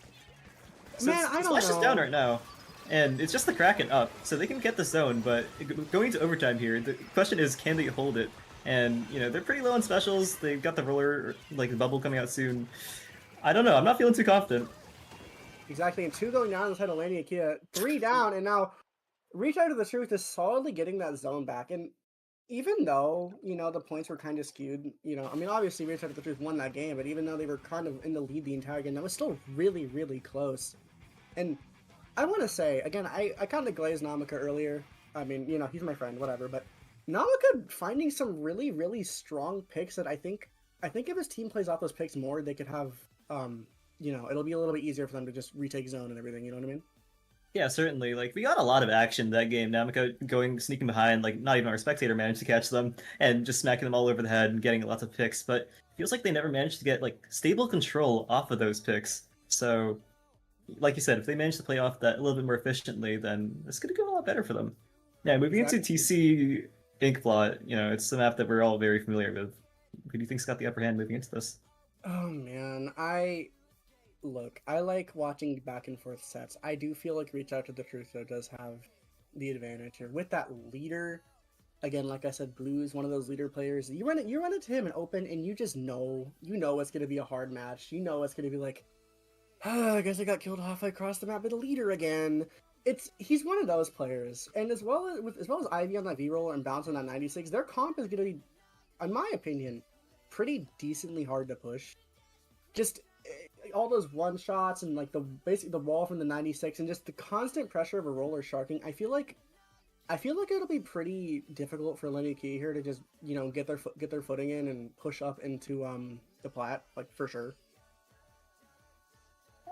So man, I don't know. Slash is down right now, and it's just the Kraken up, so they can get the zone. But going to overtime here, the question is, can they hold it? And you know, they're pretty low on specials. They've got the roller, like the bubble coming out soon. I don't know. I'm not feeling too confident. Exactly, and 2 going down on the side of Laniakea, 3 down, and now Reach Out of the Truth is solidly getting that zone back. And even though, you know, the points were kind of skewed, you know, I mean, obviously Reach Out of the Truth won that game, but even though they were kind of in the lead the entire game, that was still really, really close. And I want to say, again, I kind of glazed Namaka earlier. I mean, you know, he's my friend, whatever, but Namaka finding some really, really strong picks that I think if his team plays off those picks more, they could have, you know, it'll be a little bit easier for them to just retake zone and everything, you know what I mean? Yeah, certainly. Like, we got a lot of action that game. Namaka sneaking behind, like, not even our spectator managed to catch them, and just smacking them all over the head and getting lots of picks, but it feels like they never managed to get, like, stable control off of those picks. So, like you said, if they manage to play off that a little bit more efficiently, then it's going to go a lot better for them. Yeah, moving into TC Inkblot, you know, it's a map that we're all very familiar with. Who do you think's got the upper hand moving into this? Oh, man, Look, I like watching back and forth sets. I do feel like Reach Out to the Truth, though, does have the advantage here. With that leader, again, like I said, Blue's one of those leader players. You run it to him and open, and you just know, it's going to be a hard match. You know it's going to be like, I guess I got killed halfway across the map by the leader again. He's one of those players. And as well as Ivy on that V-roll and Bounce on that 96, their comp is going to be, in my opinion, pretty decently hard to push. Just all those one shots and like basically the wall from the 96 and just the constant pressure of a roller sharking. I feel like it'll be pretty difficult for Laniakea here to just, you know, get their footing in and push up into the plat, like, for sure.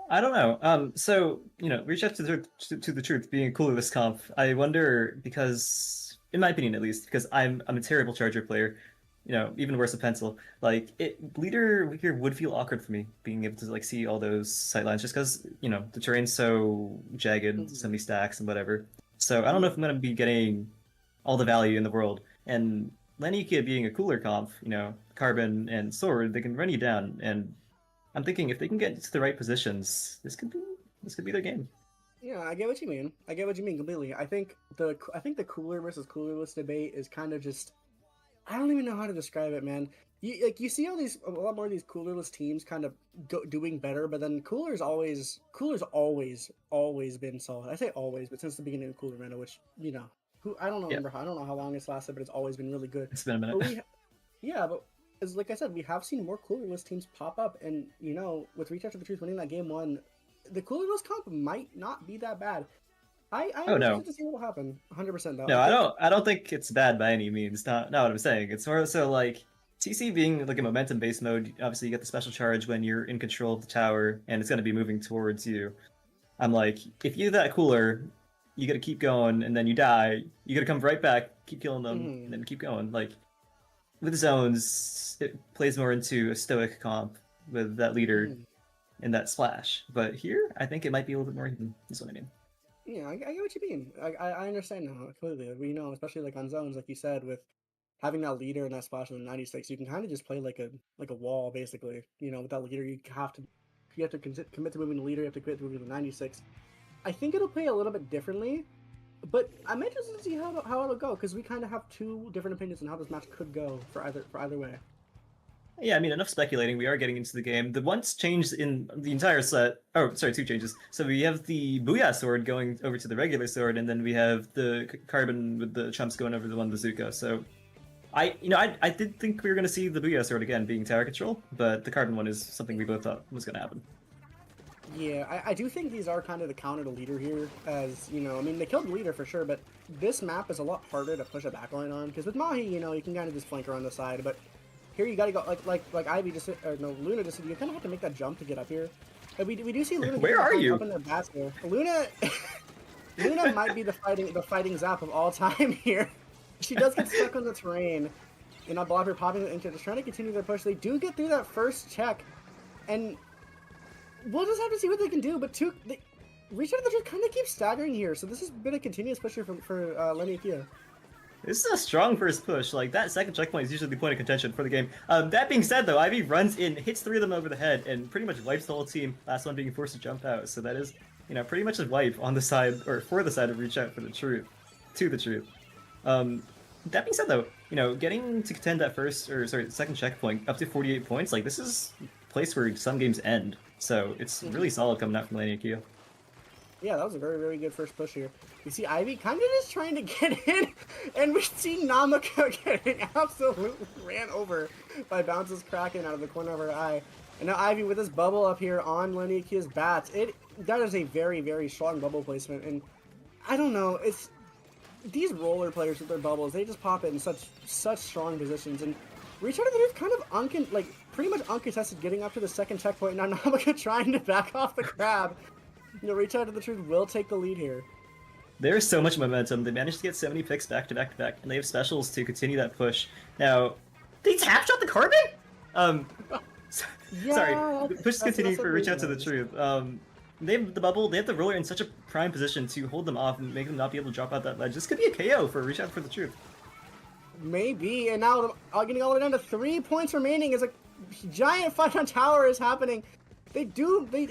I don't know. So, you know, Reach Out to the Truth being a coolest comp. I wonder, because, in my opinion at least, because I'm a terrible Charger player, you know, even worse a pencil. Like, leader here would feel awkward for me, being able to, like, see all those sightlines, just because, you know, the terrain's so jagged, so many stacks and whatever. So I don't know if I'm going to be getting all the value in the world. And Laniakea being a cooler comp, you know, Carbon and Sword, they can run you down. And I'm thinking if they can get to the right positions, this could be their game. Yeah, I get what you mean. Completely. I think the cooler versus coolerless debate is kind of just, I don't even know how to describe it, man. you see all these a lot more of these coolerless teams kind of doing better, but then cooler's always been solid. I say always, but since the beginning of Cooler Meta, which I don't Yeah. remember I don't know how long it's lasted, but it's always been really good. It's been a minute. But but as like I said, we have seen more coolerless teams pop up, and with Reach Out to the Truth winning that game 1, the coolerless comp might not be that bad. I'm interested to see what will happen. 100% though. No, I don't think it's bad by any means. Not what I'm saying. It's more so like TC being like a momentum-based mode. Obviously, you get the special charge when you're in control of the tower, and it's going to be moving towards you. I'm like, if you're that cooler, you got to keep going, and then you die. You got to come right back, keep killing them, and then keep going. Like with zones, it plays more into a stoic comp with that leader and that splash. But here, I think it might be a little bit more even. Is what I mean. Yeah, I get what you mean. I understand now completely. We especially like on zones, like you said, with having that leader and that splash in the 96, you can kind of just play like a wall basically. With that leader, you have to commit to moving the leader. You have to commit to moving the 96. I think it'll play a little bit differently, but I'm interested to see how it'll go because we kind of have two different opinions on how this match could go for either way. Yeah, I mean, enough speculating. We are getting into the game. The once changed in the entire set. Oh, sorry, 2 changes. So we have the Booyah sword going over to the regular sword, and then we have the carbon with the chumps going over to the one bazooka. So, I did think we were going to see the Booyah sword again being tower control, but the carbon one is something we both thought was going to happen. Yeah, I do think these are kind of the counter to leader here, as I mean, they killed the leader for sure, but this map is a lot harder to push a backline on because with Mahi, you can kind of just flank around the side, but. Here you gotta go like Ivy just Luna just you kind of have to make that jump to get up here. And we do see Luna. Where are you? Up in their bats here. Luna might be the fighting Zap of all time here. She does get stuck on the terrain, and Blobber popping into just trying to continue their push. They do get through that first check, and we'll just have to see what they can do. But Reach Out of the Truth kind of keeps staggering here, so this has been a continuous push here for Laniakea. This is a strong first push. Like, that second checkpoint is usually the point of contention for the game. That being said, though, Ivy runs in, hits 3 of them over the head, and pretty much wipes the whole team, last one being forced to jump out. So that is, pretty much a wipe on the side, or for the side of Reach Out for the truth, to the truth. That being said, though, getting to contend that second checkpoint up to 48 points, like, this is a place where some games end. So it's really solid coming out from Laniakea. Yeah, that was a very, very good first push here. You see Ivy kind of just trying to get in, and we see Namaka getting absolutely ran over by Bounce's Kraken out of the corner of her eye. And now Ivy with this bubble up here on Laniakea's bats. That is a very, very strong bubble placement, and I don't know, it's these roller players with their bubbles, they just pop it in such strong positions, and Reach Out of the Truth kind of pretty much uncontested getting up to the second checkpoint. Now Namaka trying to back off the crab. Reach Out of the Truth will take the lead here. There's so much momentum. They managed to get so many picks back to back to back, and they have specials to continue that push. Now, they tap shot the carbon? Yeah, sorry. Push is continuing for Reach Out to the Truth. They have the bubble. They have the roller in such a prime position to hold them off and make them not be able to drop out that ledge. This could be a KO for Reach Out for the Truth. Maybe, and now getting all the way down to 3 points remaining as a giant fight on tower is happening. They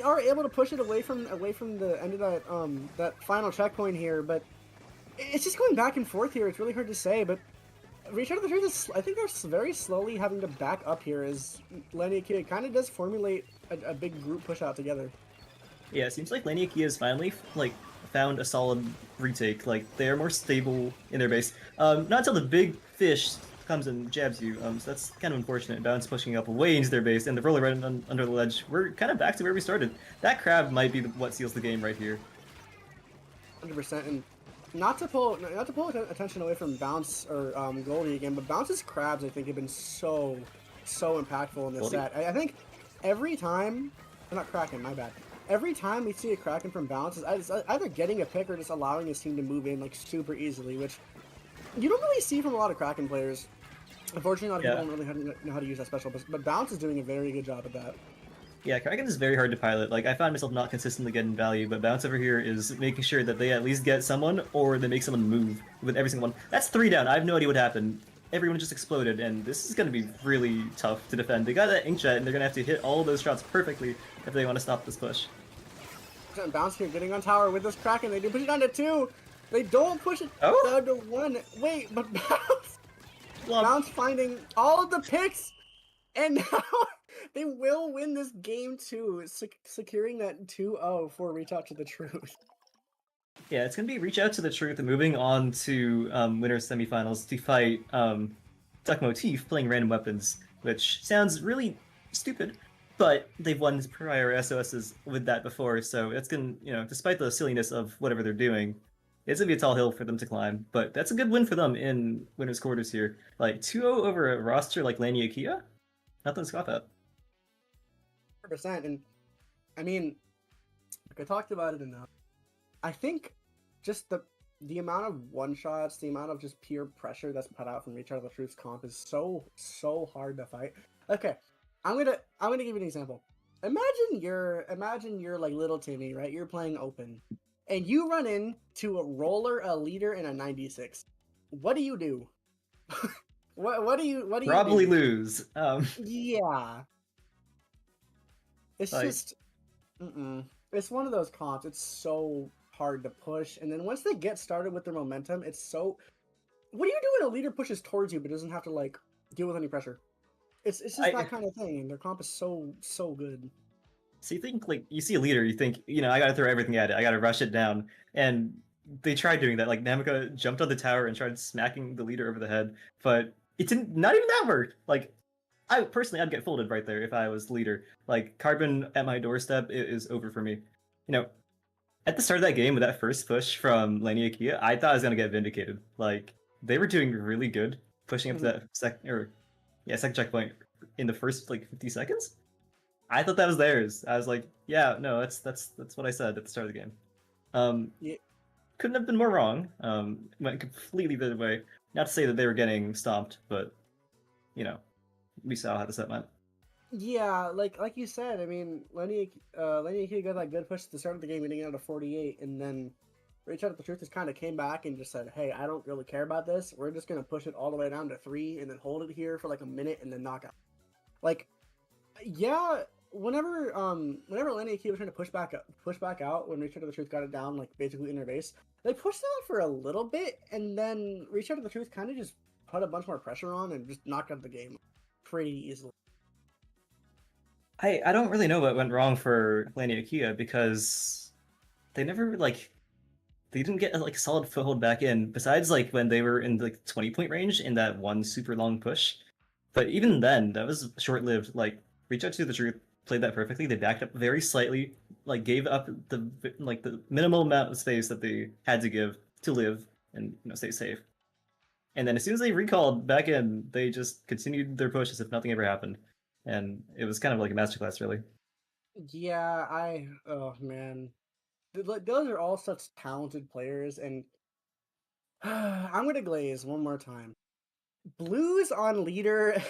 are able to push it away from the end of that final checkpoint here, but it's just going back and forth here. It's really hard to say, but Reach Out of the Truth is, I think they're very slowly having to back up here as Laniakea kind of does formulate a big group push out together. Yeah, it seems like Laniakea has finally found a solid retake. Like, they are more stable in their base. Not until the big fish comes and jabs you, so that's kind of unfortunate. Bounce pushing up way into their base, and the roller right under the ledge. We're kind of back to where we started. That crab might be what seals the game right here. 100%, and not to pull attention away from Bounce or Goldie again, but Bounce's crabs I think have been so impactful in this set. I think every time, not Kraken, my bad. Every time we see a Kraken from Bounce, it's either getting a pick or just allowing his team to move in like super easily, which you don't really see from a lot of Kraken players. Unfortunately, a lot of people don't really know how to use that special, but Bounce is doing a very good job at that. Yeah, Kraken is very hard to pilot. Like, I find myself not consistently getting value, but Bounce over here is making sure that they at least get someone, or they make someone move with every single one. That's 3 down. I have no idea what happened. Everyone just exploded, and this is going to be really tough to defend. They got that Inkjet, and they're going to have to hit all of those shots perfectly if they want to stop this push. Bounce here getting on tower with this Kraken. They do push it down to 2. They don't push it down to 1. Wait, but Bounce finding all of the picks. And now they will win this game too, securing that 2-0 for Reach Out to the Truth. Yeah, it's gonna be Reach Out to the Truth and moving on to winners semifinals to fight MOTIF playing random weapons, which sounds really stupid, but they've won prior SOSs with that before, so it's gonna, despite the silliness of whatever they're doing, it's gonna be a tall hill for them to climb. But that's a good win for them in winners quarters here. Like 2-0 over a roster like Laniakea, nothing to scoff at. 100%. And I mean, like I talked about it enough. I think just the amount of one shots, the amount of just pure pressure that's put out from Reach Out of the Truth's comp is so hard to fight. Okay, I'm gonna give you an example. Imagine you're like little Timmy, right? You're playing open, and you run into a roller, a leader, and a 96. What do you do? what do you Probably do? lose. Yeah, it's Like, just it's one of those comps. It's so hard to push, and then once they get started with their momentum, it's so. What do you do when a leader pushes towards you but doesn't have to like deal with any pressure? It's just that kind of thing, and their comp is so good. So you think, like, you see a leader, you think, I gotta throw everything at it, I gotta rush it down, and they tried doing that. Like, Namika jumped on the tower and tried smacking the leader over the head, but it didn't. Not even that worked. Like, I personally, I'd get folded right there if I was the leader. Like, Carbon at my doorstep, it is over for me. At the start of that game with that first push from Laniakea, I thought I was gonna get vindicated. Like, they were doing really good, pushing up to that second checkpoint in the first like 50 seconds. I thought that was theirs. I was like, yeah, no, that's what I said at the start of the game. Yeah. Couldn't have been more wrong. Went completely the other way. Not to say that they were getting stomped, but we saw how the set went. Yeah, like you said, I mean, Laniakea got that good push at the start of the game, getting out of 48, and then Reach Out of the Truth just kind of came back and just said, "Hey, I don't really care about this. We're just gonna push it all the way down to 3, and then hold it here for like a minute, and then knock out." Like, yeah, whenever Laniakea was trying to push back out when Reach Out of the Truth got it down, like basically in their base, they pushed it out for a little bit, and then Reach Out of the Truth kind of just put a bunch more pressure on and just knocked out the game pretty easily. I don't really know what went wrong for Laniakea because they never they didn't get like a solid foothold back in. Besides like when they were in like 20-point range in that one super long push, but even then that was short-lived. Like Reach Out to the Truth played that perfectly. They backed up very slightly, like gave up the minimal amount of space that they had to give to live and stay safe. And then as soon as they recalled back in, they just continued their push as if nothing ever happened. And it was kind of like a masterclass, really. Yeah, oh man, those are all such talented players, and I'm gonna glaze one more time. Blues on leader,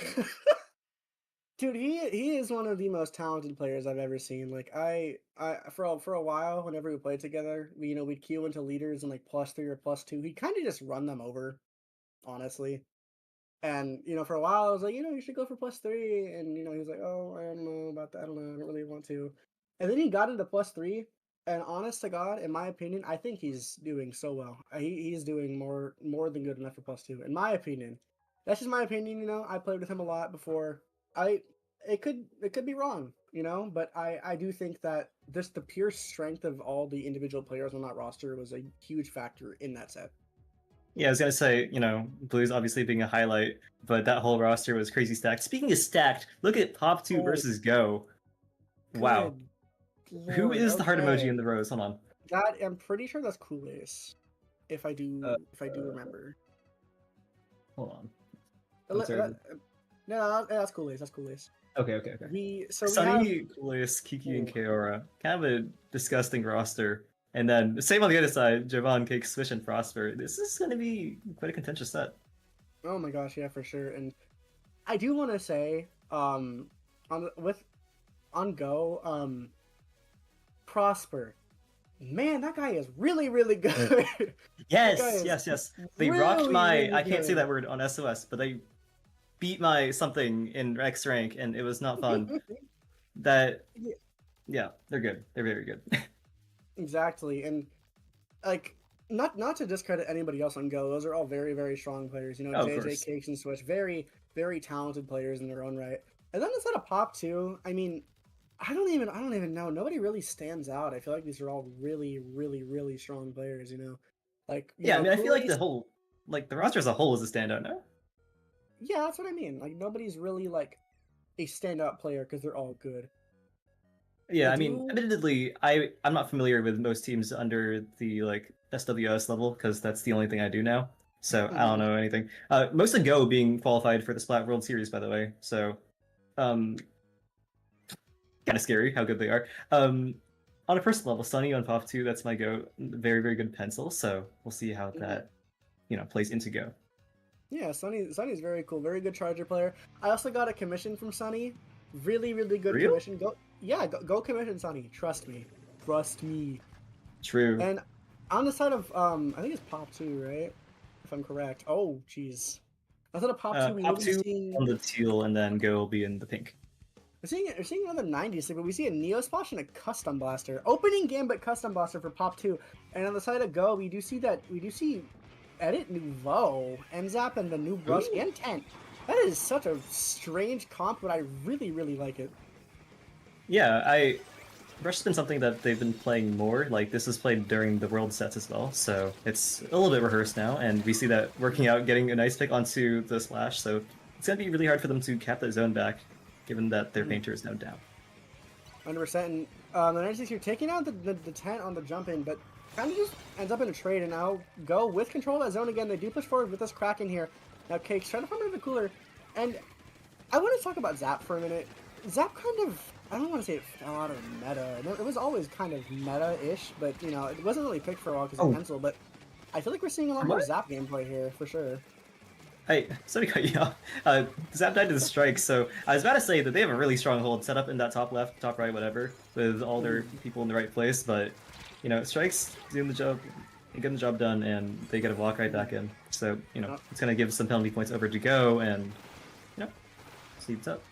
dude. He is one of the most talented players I've ever seen. Like I for a while, whenever we played together, we'd queue into leaders and like +3 or +2. He'd kind of just run them over, honestly. And for a while, I was like, you should go for +3, and he was like, oh, I don't know about that. I don't know. I don't really want to. And then he got into +3, and honest to God, in my opinion, I think he's doing so well. He's doing more than good enough for +2, in my opinion. That's just my opinion. I played with him a lot before. It could be wrong, but I do think that just the pure strength of all the individual players on that roster was a huge factor in that set. Yeah, I was gonna say, Blues obviously being a highlight, but that whole roster was crazy stacked. Speaking of stacked, look at Pop 2 versus Go. Wow. Good Who Lord, is the heart emoji okay. in the rose? Hold on. I'm pretty sure that's Kool-Aid, if I do remember. Hold on. No, that's Kool-Aid. That's Kool-Aid. Okay. We Sunny, have Kool-Aid, Kiki, and Kaora. Kind of a disgusting roster. And then, same on the other side, Jovan, Cake, Swish, and Prosper. This is going to be quite a contentious set. Oh my gosh, yeah, for sure. And I do want to say, on Go, Prosper. Man, that guy is really, really good. Yes. They really, rocked my, really I can't say good. that word on SOS, but they beat my something in X rank, and it was not fun. Yeah, they're good. They're very good. Exactly, and like not to discredit anybody else on Go. Those are all very, very strong players. Of JJ, course. Cakes, and Switch, very, very talented players in their own right. And then instead of Pop 2, I mean, I don't even know. Nobody really stands out. I feel like these are all really, really, really strong players, you know? Like, you Yeah, I know, mean, I feel like Kool-Aid, the roster as a whole is a standout, no? yeah, that's what I mean. Like, nobody's really, like, a standout player because they're all good. Yeah, I I mean, do. admittedly, I'm not familiar with most teams under the like SWS level because that's the only thing I do now. So I don't Mhm. know anything. Most of Go being qualified for the Splat World Series, by the way. So, um, kind of scary how good they are. On a personal level, Sunny on Pop 2, that's my Go. Very, very good pencil. So we'll see how Mhm. that plays into Go. Yeah, Sunny's very cool. Very good Charger player. I also got a commission from Sunny. Really, really good Real? commission. Go commission Sunny. Trust me. Trust me. True. And on the side of I think it's Pop 2, right? If I'm correct. Oh, jeez. On the side of Pop 2, we will Pop be 2 seeing on the teal, and then Go will be in the pink. we're seeing another 90s thing, but we see a Neo Splash and a Custom Blaster. Opening Gambit Custom Blaster for Pop 2. And on the side of Go, we do see Edit Nouveau, MZAP, and the new brush Ooh. and Tent. That is such a strange comp, but I really, really like it. Yeah, Rush has been something that they've been playing more. Like this is played during the world sets as well, so it's a little bit rehearsed now, and we see that working out, getting a nice pick onto the splash. So it's gonna be really hard for them to cap that zone back, given that their painter is now down. 100%. And the 96 here taking out the tent on the jump in, but kind of just ends up in a trade. And now Go with control of that zone again. They do push forward with this Kraken here. Now Cake's trying to farm into the cooler. And I want to talk about Zap for a minute. Zap kind of, I don't want to say it fell out of meta. It was always kind of meta-ish, but you know, it wasn't really picked for a while because of pencil. But I feel like we're seeing a lot more What? Zap gameplay here for sure. Hey, sorry to cut you off. Zap died to the strike, so I was about to say that they have a really strong hold set up in that top left, top right, whatever, with all their people in the right place, but, strikes doing the job, getting the job done, and they get a walk right back in. So, it's going to give some penalty points over to Go, and, see what's up.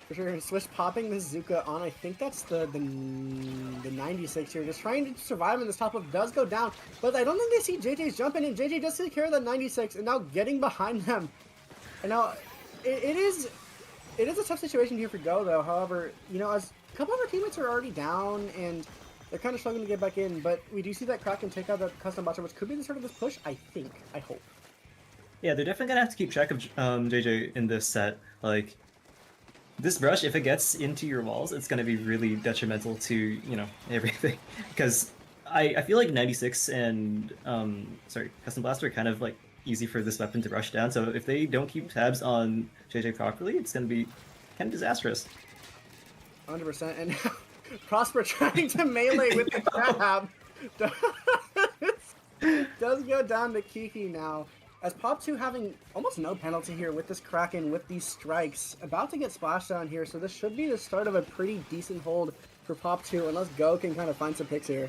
For sure, Swish popping the Zuka on. I think that's the 96 here. Just trying to survive in this top of does go down. But I don't think they see JJ's jumping in. JJ does take care of the 96 and now getting behind them. And now it is a tough situation here for Go though. However, as a couple of our teammates are already down and they're kind of struggling to get back in. But we do see that Kraken take out that custom botcher, which could be the start of this push, I think. I hope. Yeah, they're definitely going to have to keep track of JJ in this set. Like, this brush, if it gets into your walls, it's going to be really detrimental to, everything. Because I feel like 96 and, Custom Blaster are kind of, like, easy for this weapon to rush down. So if they don't keep tabs on JJ properly, it's going to be kind of disastrous. 100%. And Prosper trying to melee with the crab. Does go down to Kiki now. As Pop 2 having almost no penalty here with this Kraken, with these strikes, about to get splashed down here, so this should be the start of a pretty decent hold for Pop 2, unless Go can kind of find some picks here.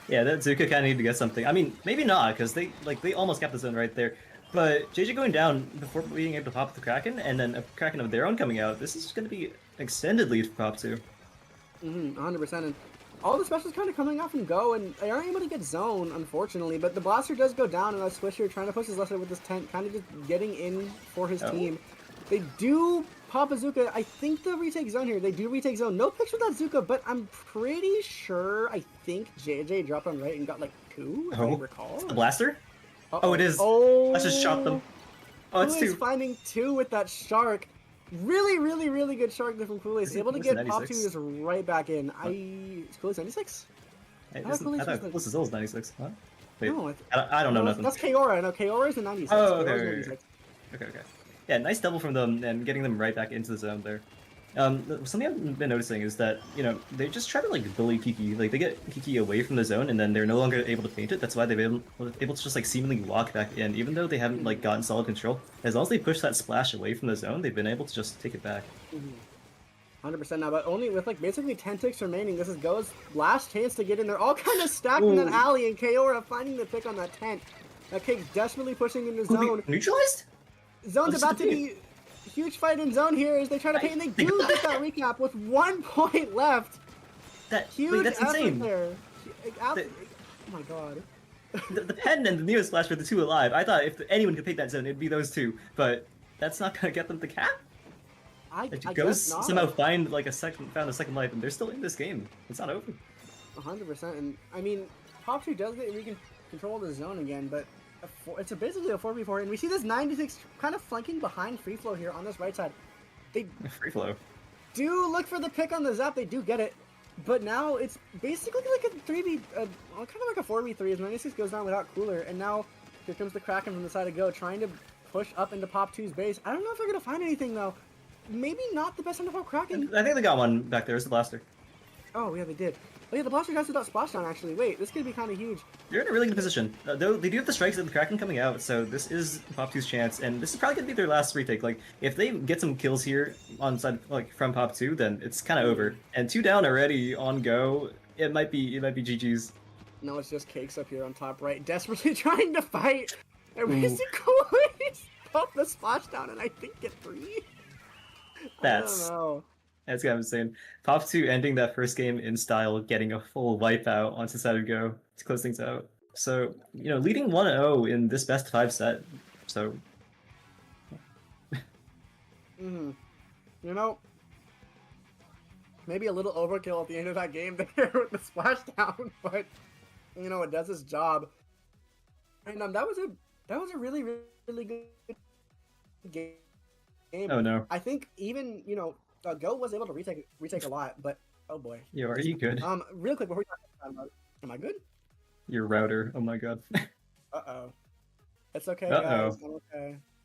Yeah, that Zuka kind of need to get something. I mean, maybe not, because they almost kept the zone right there. But JJ going down before being able to pop the Kraken, and then a Kraken of their own coming out, this is going to be an extended lead for Pop 2. 100%. And all the specials kind of coming out from Go, and they aren't able to get zone, unfortunately. But the Blaster does go down, and that Swisher trying to push his lesser with this tent, kind of just getting in for his team. They do pop a Zuka. I think they'll retake zone here. They do retake zone. No picks with that Zuka, but I'm pretty sure, I think JJ dropped on right and got like 2, if I recall. The Blaster? Uh-oh. Oh, it is. Oh, Let's just shot them. Oh, it's 2. finding 2 with that Shark. Really, really, really good Shark there from Kool-Aid. Able to get Pop 2 just right back in. Is Kool-Aid 96? I thought Kool-Aid was 96. Huh? Wait, No, I don't know nothing. That's Kaora. No, Kaora is the 96. Oh, Kaora's okay. 96. Okay. Yeah, nice double from them and getting them right back into the zone there. Something I've been noticing is that, they just try to, like, bully Kiki. Like, they get Kiki away from the zone, and then they're no longer able to paint it. That's why they've been able to just, like, seemingly walk back in, even though they haven't, like, gotten solid control. As long as they push that splash away from the zone, they've been able to just take it back. 100% now, but only with, like, basically 10 ticks remaining. This is Go's last chance to get in there. All kind of stacked in that alley, and Kaora finding the pick on that tent. That Cake's desperately pushing in the zone. Neutralized? Zone's about to be huge fight in zone here as they try to paint, and they do get that recap with 1 point left. That's insane. There. Oh my god. The Pen and the Neo Splash were the 2 alive. I thought if anyone could pick that zone, it'd be those 2, but that's not gonna get them the cap? I Ghosts guess not. somehow found a second life, and they're still in this game. It's not over. 100%. And I mean, Pop 2 does get control of the zone again, but it's basically a 4v4. And we see this 96 kind of flanking behind Free Flow here on this right side. They Free Flow do look for the pick on the zap. They do get it. But now it's basically like a 3v, kind of like a 4v3 as 96 goes down without Cooler. And now here comes the Kraken from the side of Go, trying to push up into Pop 2's base. I don't know if they're going to find anything, though. Maybe not the best time to pop Kraken. I think they got one back there. It's the blaster. Oh, yeah, they did. Oh, yeah, the blaster guys without splashdown, actually. Wait, this could be kind of huge. You're in a really good position. Though they do have the strikes of the Kraken coming out, so this is Pop 2's chance, and this is probably going to be their last retake. Like, if they get some kills here on side, from Pop 2, then it's kind of over. And 2 down already on Go. It might be GG's. No, it's just Cakes up here on top right, desperately trying to fight. And we see Koi's pop the splashdown, and I think get 3. That's kind of insane. Pop 2 ending that first game in style, getting a full wipeout onto side of Go to close things out. So, leading 1-0 in this best 5 set. So, maybe a little overkill at the end of that game there with the splashdown, but it does its job. And that was a really, really good game. Oh no! I think even Go was able to retake a lot, but oh boy. Yo, are you good? Real quick before we talk about am I good? Your router. Oh my god. It's okay, guys.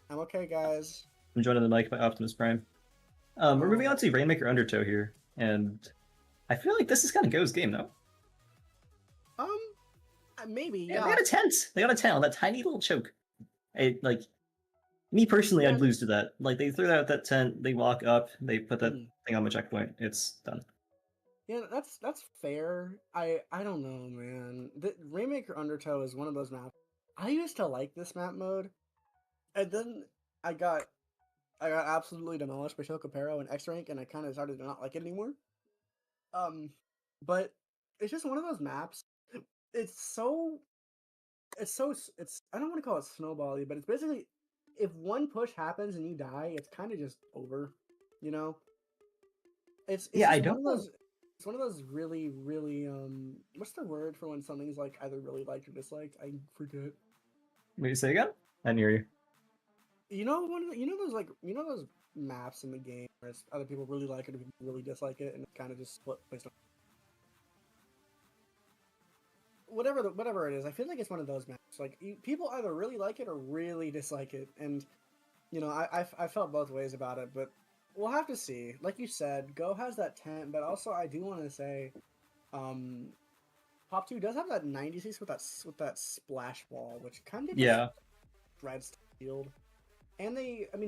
I'm okay, guys. I'm joining the mic by Optimus Prime. We're moving on to Rainmaker Undertow here, and I feel like this is kind of Go's game, no? Maybe. Yeah. They got a tent. They got a tent on that tiny little choke. Me personally, I'd lose to that. They throw out that tent, they walk up, they put that thing on the checkpoint. It's done. Yeah, that's fair. I don't know, man. The Rainmaker Undertow is one of those maps. I used to like this map mode, and then I got absolutely demolished by Chocopero and X Rank, and I kind of started to not like it anymore. But it's just one of those maps. It's I don't want to call it snowbally, but it's basically, if one push happens and you die, it's kind of just over, It's I don't know. It's one of those really, really what's the word for when something's either really liked or disliked? I forget. Wait, say again? I didn't hear you. Those maps in the game where other people really like it, or people really dislike it, and it kind of just split based on whatever it is. I feel like it's one of those maps. People either really like it or really dislike it, and I felt both ways about it, but we'll have to see. Like you said, Go has that tent, but also I do want to say, Pop 2 does have that 96 with that splash wall, which kind of dreads the field. And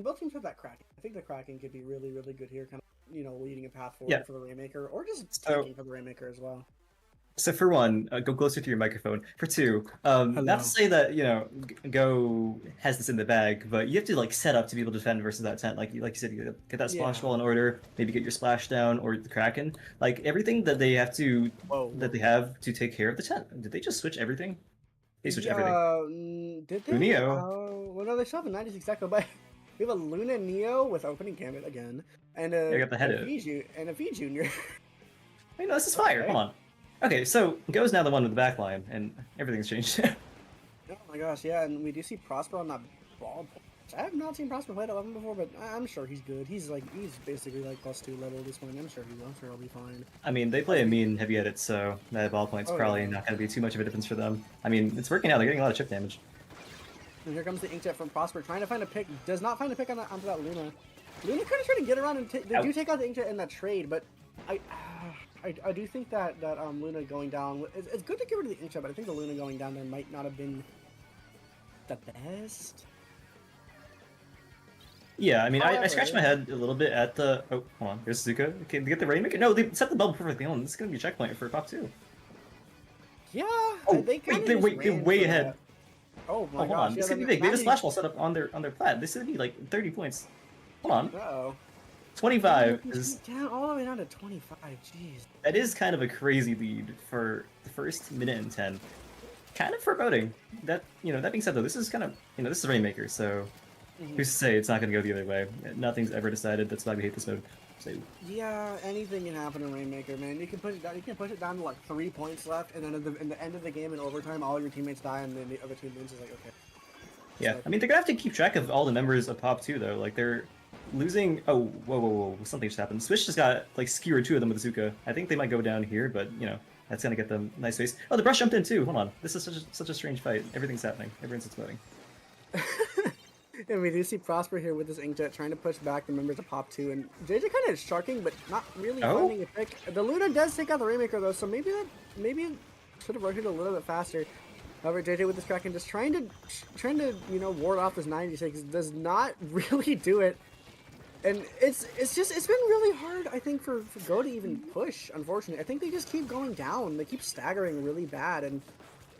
both teams have that Kraken. I think the Kraken could be really, really good here, kind of leading a path forward for the Rainmaker, or just tanking for the Rainmaker as well. So for one, go closer to your microphone. For two, not to say that Go has this in the bag, but you have to set up to be able to defend versus that tent. Like you said, you get that splash wall in order. Maybe get your splash down or the Kraken. Everything that they have to take care of the tent. Did they just switch everything? They switched everything. Did they? Neo. Well, no, they still have a 96 Echo, but we have a Luna Neo with opening gambit again, and a V Junior. Hey, no, this is fire. Come on. Okay, so Go's now the one with the backline, and everything's changed. Oh my gosh, yeah, and we do see Prosper on that ball. I have not seen Prosper play at 11 before, but I'm sure he's good. He's basically +2 level at this point. I'm sure he'll be fine. I mean, they play a mean heavy edit, so that ball point's probably not going to be too much of a difference for them. I mean, it's working out. They're getting a lot of chip damage. And here comes the Inkjet from Prosper, trying to find a pick. Does not find a pick onto that Luna. Luna kind of trying to get around, and they do take out the Inkjet in that trade, but I do think that Luna going down, it's good to get rid of the Inkjet, but I think the Luna going down there might not have been the best. Yeah, I mean, I scratched my head a little bit at the... Oh, hold on. There's Zuka. Okay, they get the Rainmaker? No, they set the bubble perfectly on. This is going to be a checkpoint for Pop 2. Yeah, they're way ahead. Oh my gosh. Hold on. This could be big. They have a splash wall set up on their plat. This could be 30 points. Hold on. Uh-oh. 25 is... Down, all the way down to 25, jeez. That is kind of a crazy lead for the first minute and 10. Kind of foreboding. That being said, though, this is kind of... this is Rainmaker, so... Who's to say it's not going to go the other way? Nothing's ever decided. That's why we hate this mode. So, Yeah, anything can happen in Rainmaker, man. You can push it down. You can push it down to like 3 points left, and then in the end of the game in overtime, all your teammates die, and then the other team wins. Is like, okay. yeah, So, I mean, they're going to have to keep track of all the members of Pop too, though. Like, they're losing... Oh, whoa. Something just happened. Switch just got, like, skewered 2 of them with Zuka. I think they might go down here, but, you know, that's going to get them nice space. Oh, the brush jumped in, too. Hold on. This is such a strange fight. Everything's happening. Everyone's exploding. and we do see Prosper here with his Inkjet trying to push back the members of Pop 2, and JJ kind of sharking, but not really finding a pick. The Luna does take out the Rainmaker, though, so maybe it should have rotated a little bit faster. However, JJ with this Kraken just trying to ward off this 96 does not really do it. And it's been really hard, I think, for Go to even push, unfortunately. I think they just keep going down. They keep staggering really bad, and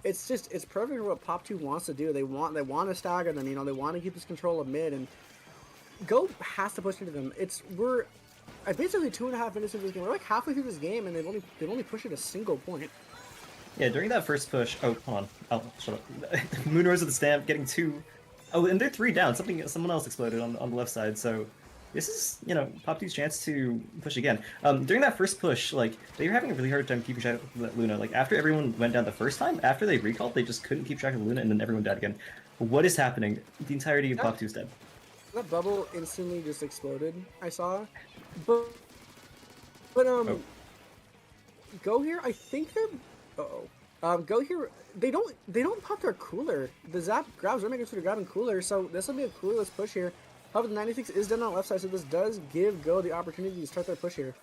it's perfect for what Pop 2 wants to do. They want to stagger them, they want to keep this control of mid, and Go has to push into them. We're basically 2.5 minutes into this game. We're like halfway through this game, and they've only pushed it a single point. Yeah, during that first push... Oh, hold on. Oh, shut up. Moonrose with the stamp, getting 2... Oh, and they're 3 down. Someone else exploded on the left side, so... This is, Pop 2's chance to push again. During that first push, like, they were having a really hard time keeping track of that Luna. Like, after everyone went down the first time, after they recalled, they just couldn't keep track of Luna, and then everyone died again. What is happening? The entirety of Pop 2's dead. That bubble instantly just exploded, I saw. But Go here, I think they're... Go here, they don't pop their cooler. The Zap grabs Rainmaker to grabbing cooler, so this will be a clueless push here. However, the 96 is done on the left side, so this does give Go the opportunity to start their push here.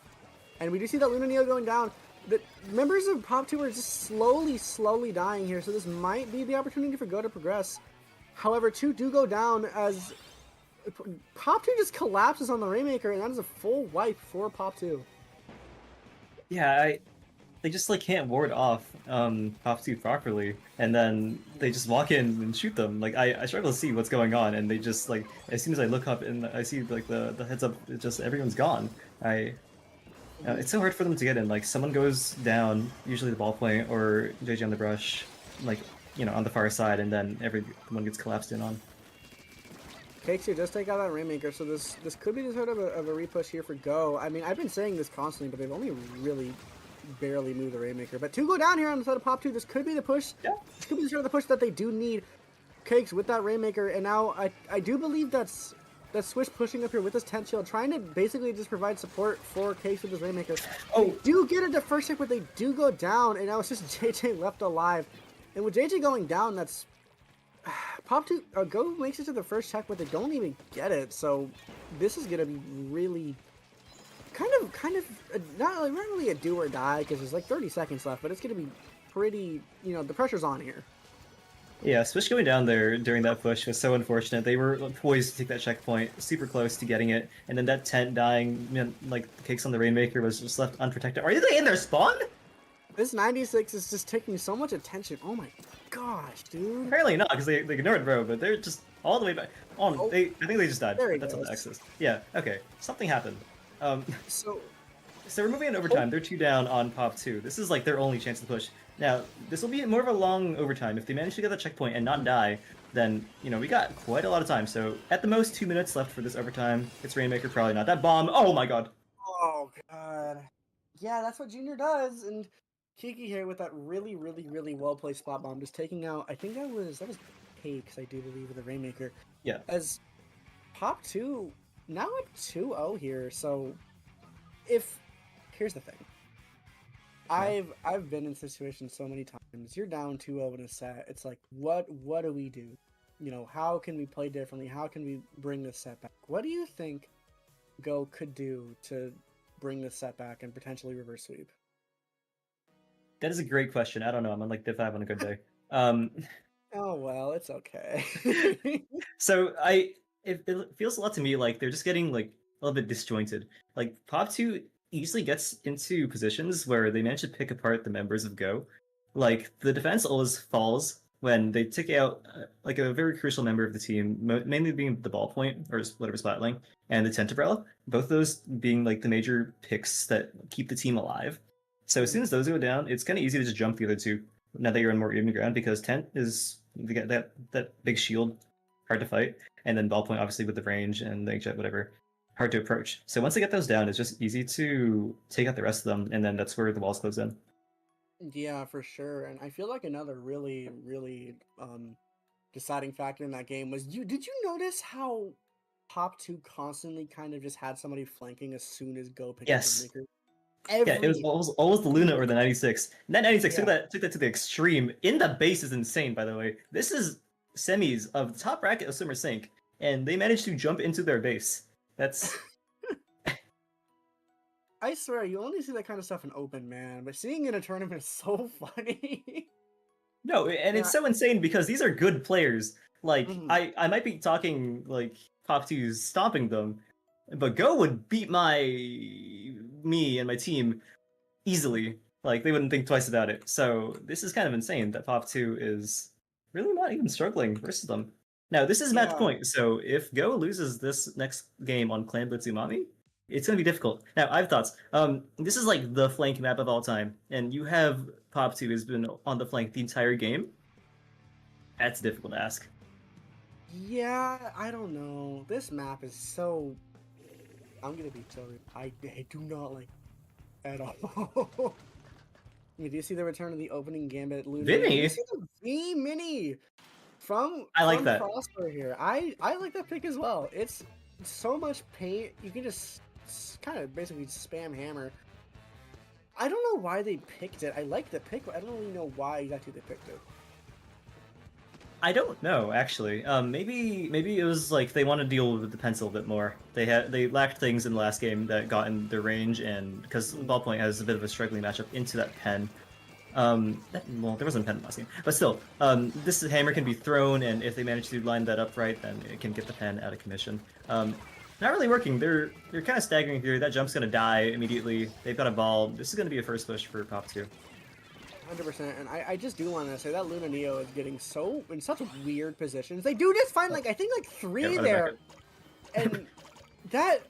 And we do see that Luna Neo going down. The members of Pop 2 are just slowly dying here, so this might be the opportunity for Go to progress. However, 2 do go down as Pop 2 just collapses on the Rainmaker, and that is a full wipe for Pop 2. Yeah, they just, like, can't ward off Pop 2 properly, and then they just walk in and shoot them. Like, I struggle to see what's going on, and they just, like, as soon as I look up and I see, like, the heads up, it just, everyone's gone. It's so hard for them to get in. Like, someone goes down, usually the ball point, or JJ on the brush, like, on the far side, and then everyone gets collapsed in on. Cakes here does take out that Rainmaker, so this could be sort of a repush here for Go. I mean, I've been saying this constantly, but they've only really barely moved the Rainmaker. But 2 go down here on the side of Pop 2. This could be the push. Yeah. This could be the sort of the push that they do need. Cakes with that Rainmaker, and now I do believe that Swish pushing up here with this tent shield, trying to basically just provide support for Cakes with this Rainmaker. Oh, they do get it the first hit, but they do go down, and now it's just JJ left alive. And with JJ going down, that's Pop 2 Go makes it to the first check, but they don't even get it. So this is gonna be really kind of not really a do or die, because there's like 30 seconds left, but it's gonna be pretty, the pressure's on here. Yeah, Swish going down there during that push was so unfortunate. They were poised to take that checkpoint, super close to getting it, and then that tent dying, like, the Cakes on the Rainmaker was just left unprotected. Are they in their spawn? This 96 is just taking so much attention. Oh my gosh, dude. Apparently not, because they ignored Bro, but they're just all the way back. I think they just died. That's on the X's. Yeah, okay. Something happened. So we're moving in overtime. They're 2 down on Pop 2. This is like their only chance to push. Now, this will be more of a long overtime. If they manage to get that checkpoint and not die, then, we got quite a lot of time. So, at the most, 2 minutes left for this overtime. It's Rainmaker, probably not. That bomb, oh my god. Oh god. Yeah, that's what Junior does, and Kiki here with that really well-placed spot bomb, just taking out, I think that was Cakes, I do believe, with the Rainmaker. Yeah. As Pop 2, now up 2-0 here, so here's the thing. I've been in situations so many times. You're down 2-0 in a set. It's like, what do we do? How can we play differently? How can we bring this set back? What do you think Go could do to bring this set back and potentially reverse sweep? That is a great question. I don't know. I'm on like Div 5 on a good day. Oh well, it's okay. So it feels a lot to me like they're just getting like a little bit disjointed. Like Pop 2 easily gets into positions where they manage to pick apart the members of Go. Like the defense always falls when they take out like a very crucial member of the team, mainly being the ball point or whatever splatling, and the tent umbrella. Both those being like the major picks that keep the team alive. So as soon as those go down, it's kind of easy to just jump the other two. Now that you're on more even ground, because tent is that big shield hard to fight, and then Ballpoint obviously with the range and the inkjet, whatever, hard to approach. So once they get those down, it's just easy to take out the rest of them, and then that's where the walls close in. Yeah, for sure. And I feel like another really, really deciding factor in that game was did you notice how Top 2 constantly kind of just had somebody flanking as soon as Go picked up Yes. the maker? Yeah, it was always the Luna or the 96. And that 96 Yeah. took that to the extreme. In the base is insane, by the way. This is semis of the top bracket of Swimmer Sync, and they managed to jump into their base. That's I swear, you only see that kind of stuff in open, man. But seeing it in a tournament is so funny. no, and it's so insane because these are good players. Like Mhm. I might be talking like Pop 2's stomping them, but Go would beat me and my team easily. Like they wouldn't think twice about it. So this is kind of insane that Pop 2 is really not even struggling versus them. Now this is match Yeah. point, so if Go loses this next game on Clan Blitzumami, it's gonna be difficult. Now I have thoughts. This is like the flank map of all time, and you have Pop 2 has been on the flank the entire game. That's difficult to ask. Yeah, I don't know. This map is so. I'm gonna be sorry. I do not like at all. You do see the return of the opening gambit, Luna. Vinny? You see the V Mini from I like from that. Prosper here. I like that pick as well. It's so much paint. You can just kind of basically spam hammer. I don't know why they picked it. I like the pick, but I don't really know why exactly they picked it. I don't know actually. Maybe it was like they want to deal with the pencil a bit more. They lacked things in the last game that got in their range, and because Ballpoint has a bit of a struggling matchup into that pen. Well, there wasn't a pen in the last game, but still, this hammer can be thrown, and if they manage to line that up right, then it can get the pen out of commission. Not really working. They're kind of staggering here. That jump's gonna die immediately. They've got a ball. This is gonna be a first push for Pop 2. 100%, and I just do want to say that Luna Neo is getting in such weird positions. They do just find I think 3 Yeah, there, and that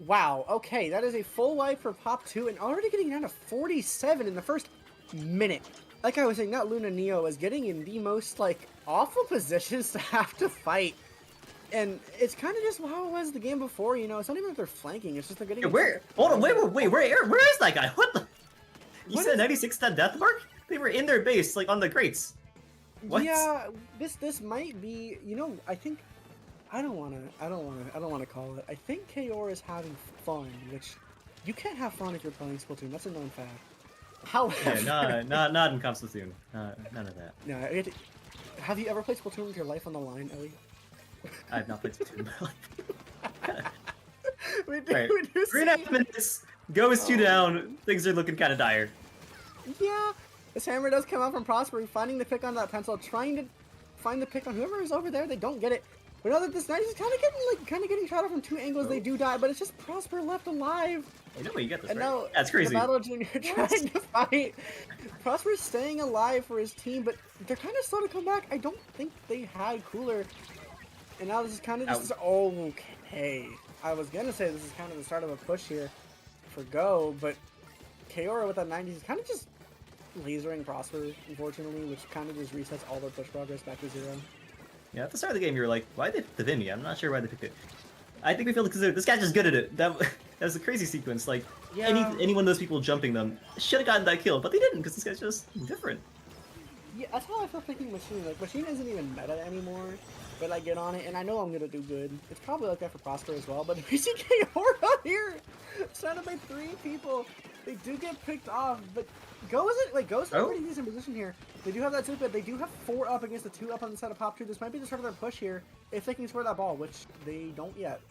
wow, okay, that is a full wipe for Pop 2, and already getting down to 47 in the first minute. Like I was saying, that Luna Neo is getting in the most awful positions to have to fight. And it's kind of just how it was the game before, you know. It's not even that they're flanking; it's just they're getting. Where? Hold on, wait, where is that guy? What the? You What said is- 96 that death mark? They were in their base, like on the crates. What? Yeah, this might be. You know, I think I don't wanna call it. I think Kaor is having fun, which you can't have fun if you're playing Splatoon. That's a known fact. However, Yeah, not in Splatoon. None of that. no, have you ever played Splatoon with your life on the line, Ellie? I have not played Splatoon in my life. we do, Right. we do 3.5 see- minutes. Go is 2 down. Things are looking kind of dire. Yeah, this hammer does come out from Prosper, finding the pick on that pencil, trying to find the pick on whoever is over there. They don't get it. We know that this knight is kind of getting shot at from 2 angles. They do die, but it's just Prosper left alive. You know what? You get this And right. now That's crazy. the Battle Junior trying to fight. Prosper's staying alive for his team, but they're kind of slow to come back. I don't think they had cooler. And now this is kind of just okay. I was gonna say this is kind of the start of a push here for Go, but Kaora with that 90s is kind of just lasering Prosper, unfortunately, which kind of just resets all their push progress back to 0. Yeah, at the start of the game, you were like, why they picked the Vimy? I'm not sure why they picked it. I think we feel because this guy's just good at it. That was a crazy sequence. Like, Yeah. any one of those people jumping them should have gotten that kill, but they didn't because this guy's just different. Yeah, that's how I feel thinking Machine. Like, Machine isn't even meta anymore, but I get on it, and I know I'm gonna do good. It's probably like that for Prosper as well, but we see Kaora here! Surrounded by 3 people. They do get picked off, but Go's in a pretty decent position here. They do have that 2, but they do have 4 up against the 2 up on the side of Pop 2. This might be the start of their push here, if they can score that ball, which they don't yet.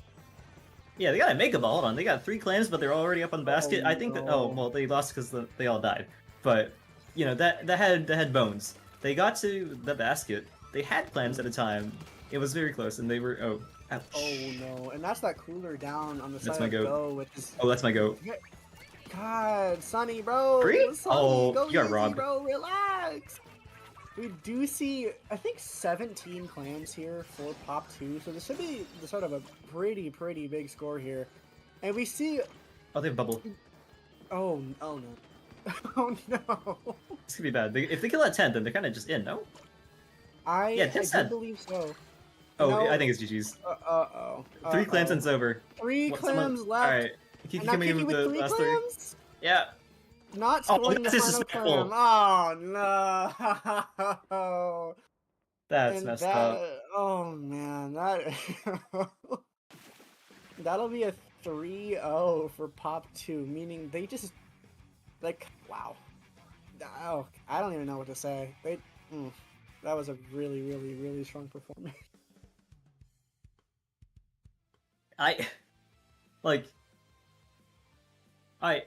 Yeah, they gotta make a ball. Hold on, they got 3 clams, but they're already up on the basket. Oh, I think that. no. Oh well, they lost because they all died. But you know that had bones. They got to the basket. They had clams at a time. It was very close, and they were ouch. Oh no, and that's that cooler down on the That's side my of goat. Go, which is... Oh, that's my goat. God, Sonny, bro. Free? Sonny, Oh, go you got easy, robbed. bro. Relax. We do see, I think, 17 clams here for Pop 2, so this should be the start of a pretty big score here. And we see, Oh, they have a bubble. oh no, oh no. This could be bad. If they kill that 10, then they're kind of just in. No. I Yeah, do 10 said. believe so. Oh, No. I think it's GG's. Uh-oh. 3 clams and it's over. Three What, clams All left. right, Kiki, And now can we Kiki move with the 3 last 3? clams? Yeah. Not Oh, scoring the that's final disrespectful. clam. Oh no. That's And messed up. that, oh man, that that'll be a 3-0 for Pop 2, meaning they just, like, wow. Oh, I don't even know what to say. That was a really, really, really strong performance. I like I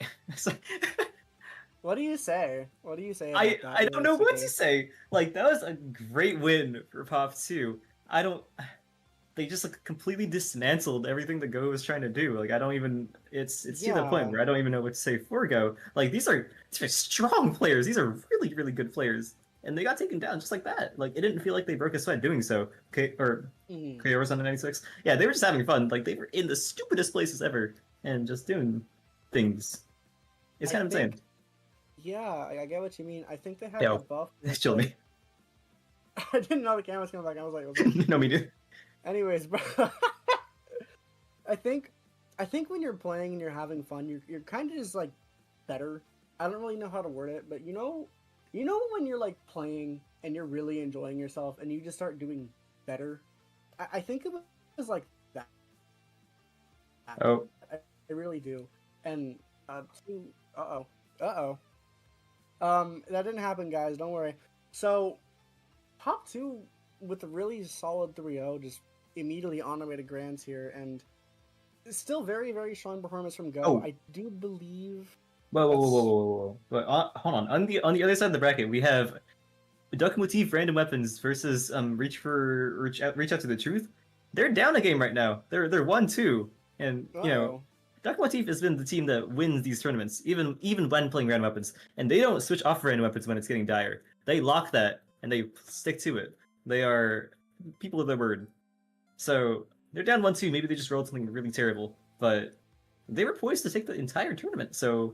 What do you say? What do you say I about that? don't know what to realistically? say. Like that was a great win for Pop 2. I don't they just like completely dismantled everything that Go was trying to do. Like I don't even it's to the point Yeah. where I don't even know what to say for Go. Like these are strong players. These are really, really good players. And they got taken down just like that. Like it didn't feel like they broke a sweat doing so. Okay, or Mhm. KO was on the 96. Yeah, they were just having fun. Like they were in the stupidest places ever and just doing things. It's I kind of insane. think, yeah, I get what you mean. I think they had Yo, that buff. With chill the- me. I didn't know the camera's coming back. I was like, what's up? No, me too. Anyways, bro. I think when you're playing and you're having fun, you're kind of just like better. I don't really know how to word it, but you know when you're like playing and you're really enjoying yourself and you just start doing better. I think it was like that. Oh, I really do. And that didn't happen, guys. Don't worry. So, Pop 2 with a really solid 3-0, just immediately on our way to Grands here, and still very, very strong performance from Go. Oh. I do believe. whoa. But hold on. On the other side of the bracket, we have Duck Motif Random Weapons versus reach out to the truth. They're down a game right now. They're 1-2, and you know Uh-oh. Duck Motif has been the team that wins these tournaments, even when playing random weapons, and they don't switch off random weapons when it's getting dire. They lock that and they stick to it. They are people of their word. So they're down 1-2. Maybe they just rolled something really terrible, but they were poised to take the entire tournament. So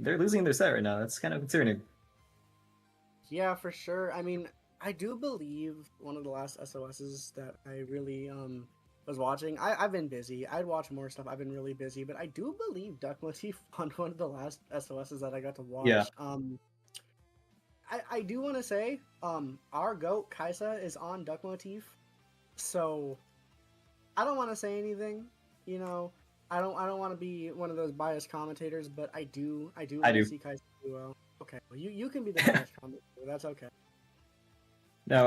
they're losing their set right now. That's kind of concerning. Yeah, for sure. I mean, I do believe one of the last SOSs that I really was watching. I've been busy. I'd watch more stuff. I've been really busy, but I do believe Duck Motif on one of the last SOSs that I got to watch. Yeah. I do want to say, our goat Kaisa is on Duck Motif, so I don't want to say anything. You know, I don't want to be one of those biased commentators, but I do want to see Kaisa do well. Okay, well, you can be the biased commentator. That's okay. No,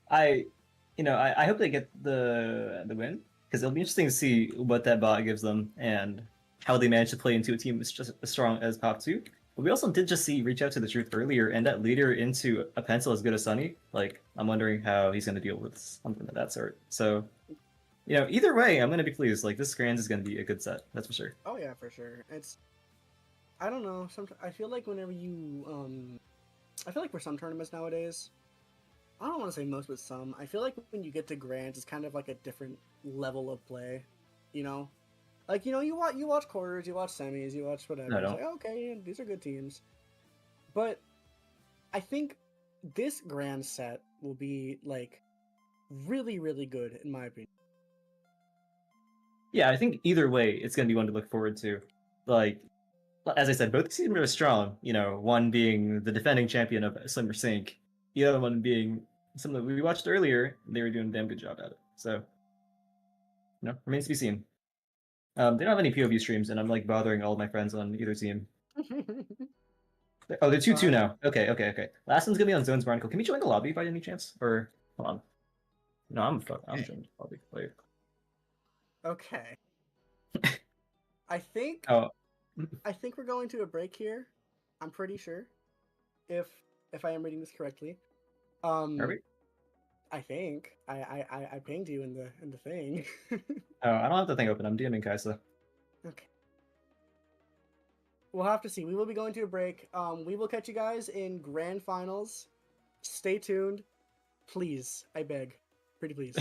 I hope they get the win because it'll be interesting to see what that bot gives them and how they manage to play into a team that's just as strong as Pop 2. But we also did just see Reach Out to the Truth earlier, and that leader into a pencil as good as Sunny. Like, I'm wondering how he's going to deal with something of that sort. So, either way, I'm going to be pleased. Like, this Grands is going to be a good set. That's for sure. Oh yeah, for sure. I don't know. I feel like whenever you I feel like for some tournaments nowadays, I don't want to say most, but some. I feel like when you get to Grands, it's kind of like a different level of play. You know, like you watch quarters, you watch semis, you watch whatever. No, It's don't. like, okay, yeah, these are good teams. But I think this Grand set will be like really, really good in my opinion. Yeah, I think either way, it's going to be one to look forward to. Like, as I said, both teams are strong. One being the defending champion of Summer Sync, the other one being something that we watched earlier. They were doing a damn good job at it. So, remains to be seen. They don't have any POV streams, and I'm like bothering all of my friends on either team. Oh, they're 2-2 now. Okay. Last one's gonna be on Zones Barnacle. Can we join the lobby by any chance? Or hold on. No, I'm joining the lobby. Wait. Okay. I think Oh. we're going to a break here. I'm pretty sure, if I am reading this correctly. Are we? I think I pinged you in the thing. Oh, I don't have the thing open. I'm DMing Kaisa. Okay. We'll have to see. We will be going to a break. We will catch you guys in grand finals. Stay tuned, please. I beg, pretty please.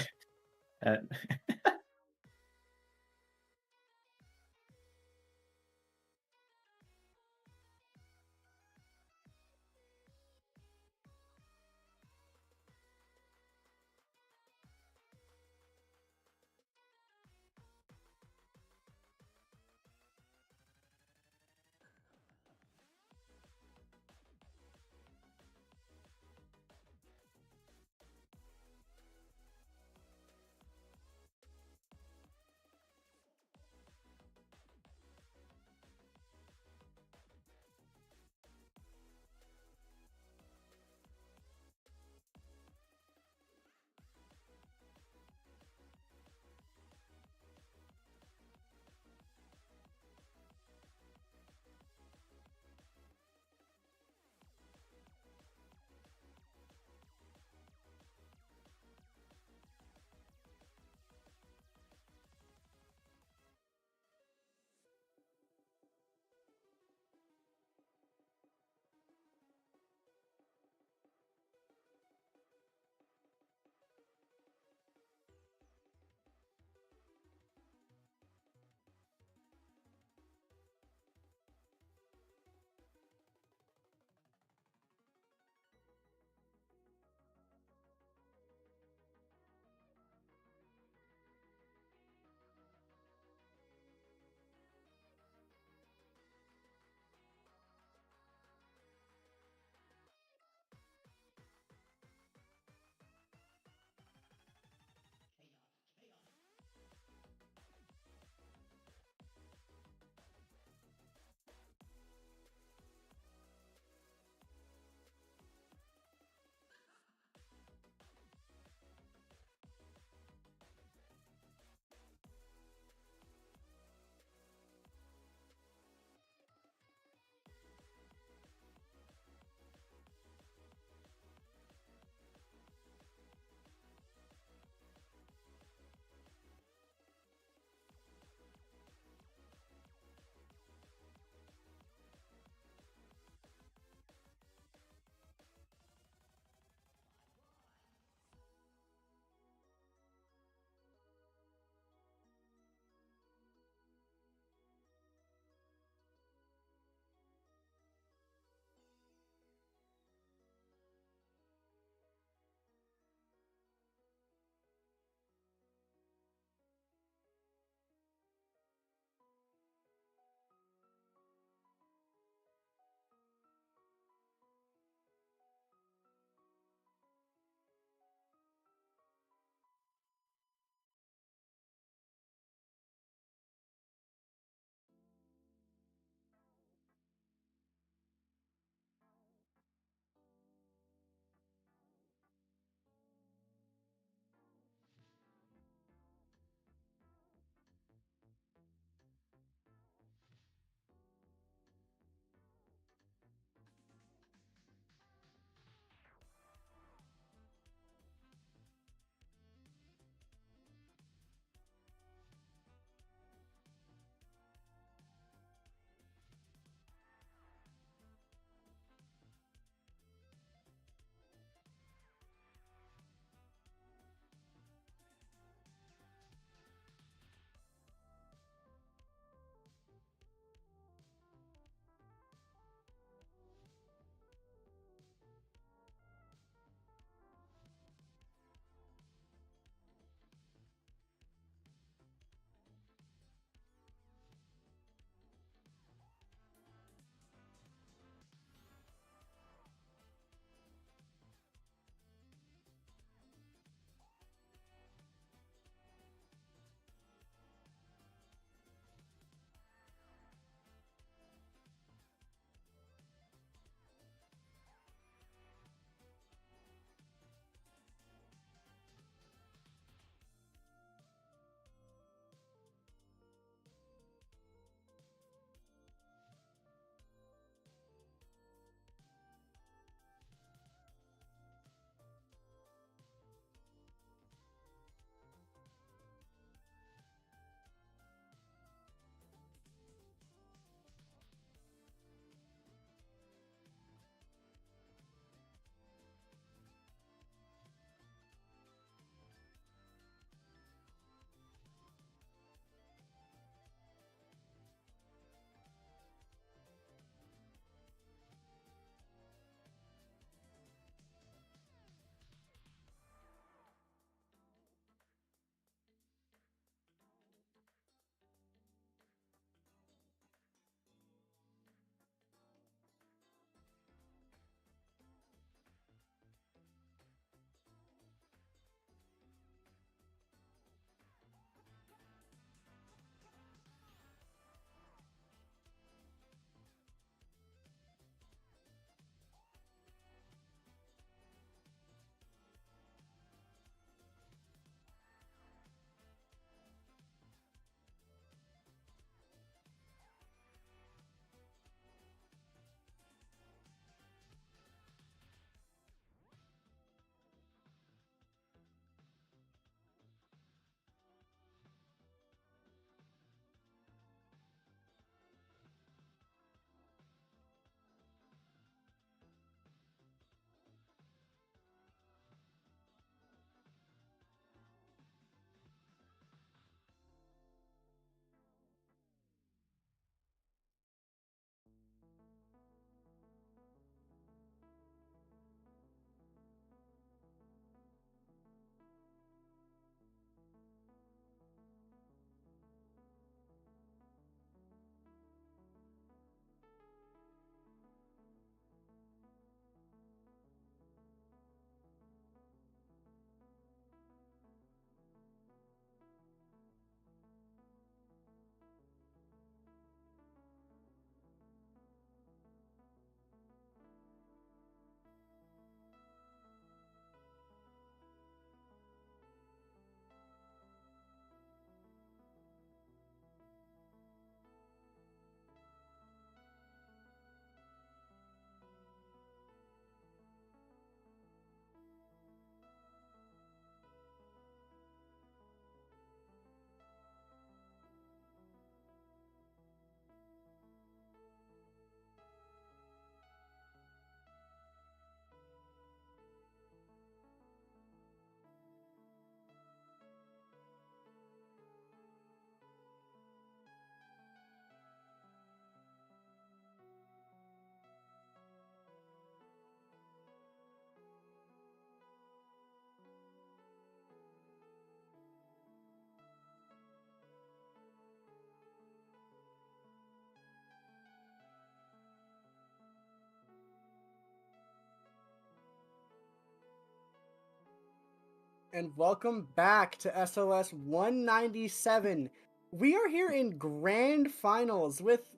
And welcome back to SOS 197. We are here in grand finals with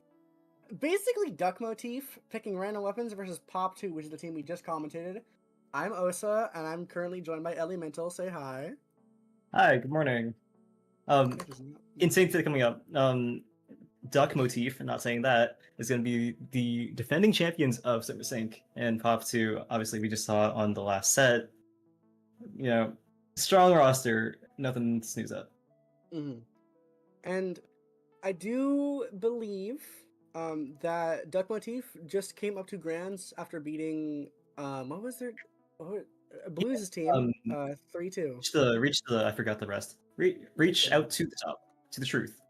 basically Duck Motif picking random weapons versus Pop 2, which is the team we just commentated. I'm Osa, and I'm currently joined by Elemental. Say hi. Hi, good morning. Insane thing coming up. Duck Motif, not saying that, is going to be the defending champions of Super Sync, and Pop 2, obviously, we just saw on the last set. You know, strong roster, nothing to snooze at. Mm-hmm. And I do believe that Duck Motif just came up to Grands after beating what was their Blues' team 3-2. Reach the I forgot the rest. Reach out to the top, to the truth.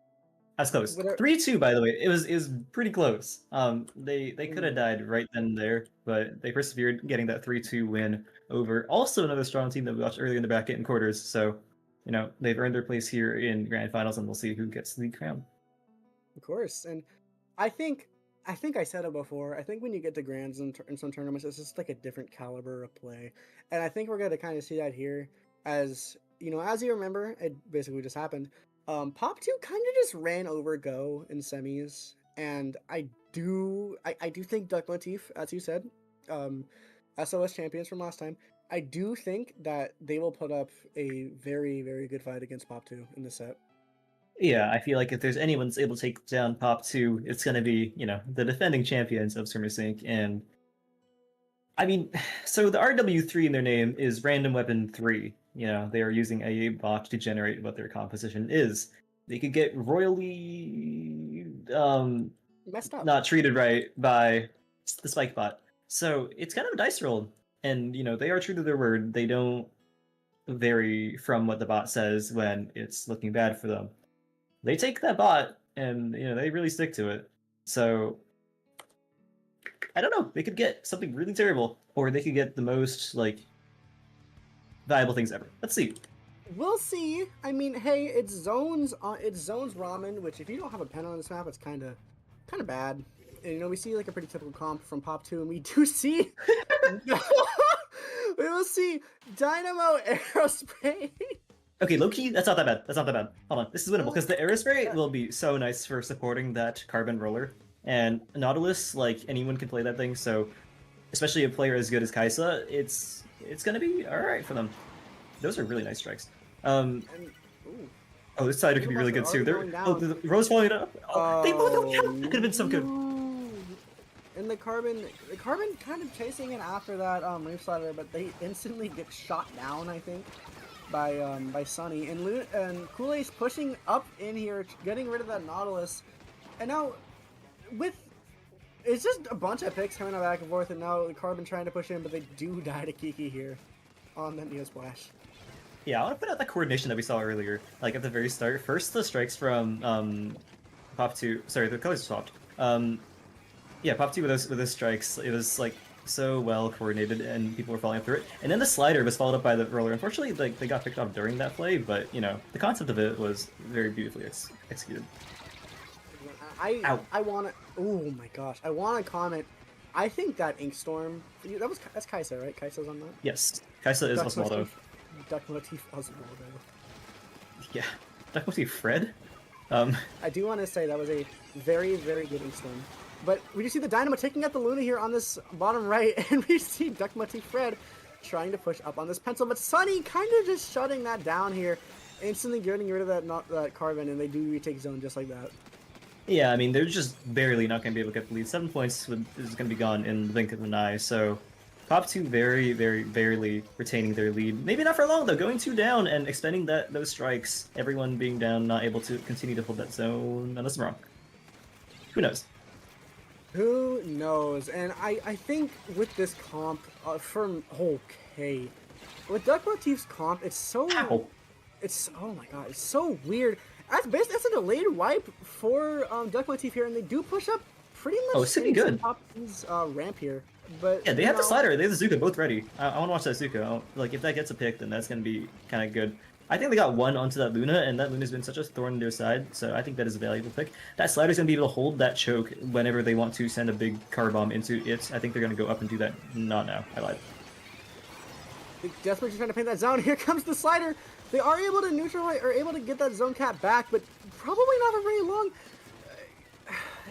That's close. 3-2, by the way. It was pretty close. They could have died right then and there, but they persevered, getting that 3-2 win over also another strong team that we watched earlier in the bracket in quarters. So, you know, they've earned their place here in grand finals, and we'll see who gets the crown. Of course, and I think I said it before. I think when you get to grands in some tournaments, it's just like a different caliber of play, and I think we're going to kind of see that here. As you know, as you remember, it basically just happened. Pop 2 kind of just ran over Go in semis, and I do think Duck Motif, as you said, SOS champions from last time, I do think that they will put up a very, very good fight against Pop 2 in this set. Yeah, I feel like if there's anyone that's able to take down Pop 2, it's going to be, you know, the defending champions of Summer Sync. And I mean, so the RW3 in their name is Random Weapon 3. You know, they are using a bot to generate what their composition is. They could get royally messed up, not treated right by the spike bot. So it's kind of a dice roll. And, you know, they are true to their word. They don't vary from what the bot says when it's looking bad for them. They take that bot and, you know, they really stick to it. So I don't know. They could get something really terrible, or they could get the most like valuable things ever. Let's see. We'll see. I mean, hey, it's zones ramen, which if you don't have a pen on this map, it's kind of bad. And, you know, we see like a pretty typical comp from Pop 2, and we do see we will see Dynamo Aerospray. Okay, low-key, that's not that bad. That's not that bad. Hold on, this is winnable, because the Aerospray will be so nice for supporting that carbon roller. And Nautilus, like, anyone can play that thing, so especially a player as good as Kaisa, it's gonna be alright for them. Those are really nice strikes. Oh, this side could be really good too. The Rose falling up. Oh, they both that could have been so good. And the carbon kind of chasing it after that reef slider, but they instantly get shot down, I think, by Sunny. And Kool-Aid's pushing up in here, getting rid of that Nautilus. And now it's just a bunch of picks coming back and forth, and now the Carbon trying to push in, but they do die to Kiki here on that Neo Splash. Yeah, I want to put out that coordination that we saw earlier, like at the very start. First, the strikes from Pop 2. Sorry, the colors swapped. Yeah, Pop 2 with those strikes, it was like so well coordinated, and people were falling through it. And then the slider was followed up by the roller. Unfortunately, like they got picked off during that play, but you know the concept of it was very beautifully executed. I want to. Oh my gosh! I want to comment. I think that Inkstorm. That's Kaisa, right? Kaisa's on that. Yes, Kaisa is Oswaldo. Duck Motif Oswaldo. Yeah, Duck Motif Fred. I do want to say that was a very, very good Inkstorm. But we just see the Dynamo taking out the Luna here on this bottom right, and we see Duck Motif Fred trying to push up on this pencil, but Sunny kind of just shutting that down here, instantly getting rid of that Carbon, and they do retake zone just like that. Yeah, I mean, they're just barely not going to be able to get the lead. 7 points is going to be gone in the blink of an eye, so Pop 2 very, very, barely retaining their lead. Maybe not for long, though. Going 2 down and expending those strikes, everyone being down, not able to continue to hold that zone, unless I'm wrong. Who knows? Who knows? And I think with this comp, okay. With Duck Motif's comp, it's so... Ow. Oh my god, it's so weird. That's a delayed wipe for Duck Motif here, and they do push up pretty much. Oh, it's gonna be good. Pop's ramp here, but yeah, they have the slider, they have the Zuka both ready. I want to watch that Zuka. Like if that gets a pick, then that's gonna be kind of good. I think they got one onto that Luna, and that Luna's been such a thorn in their side, so I think that is a valuable pick. That slider's gonna be able to hold that choke whenever they want to send a big car bomb into it. I think they're gonna go up and do that. Not now. I lied. Desperately trying to paint that zone. Here comes the slider. They are able to neutralize, or able to get that zone cap back, but probably not for very long.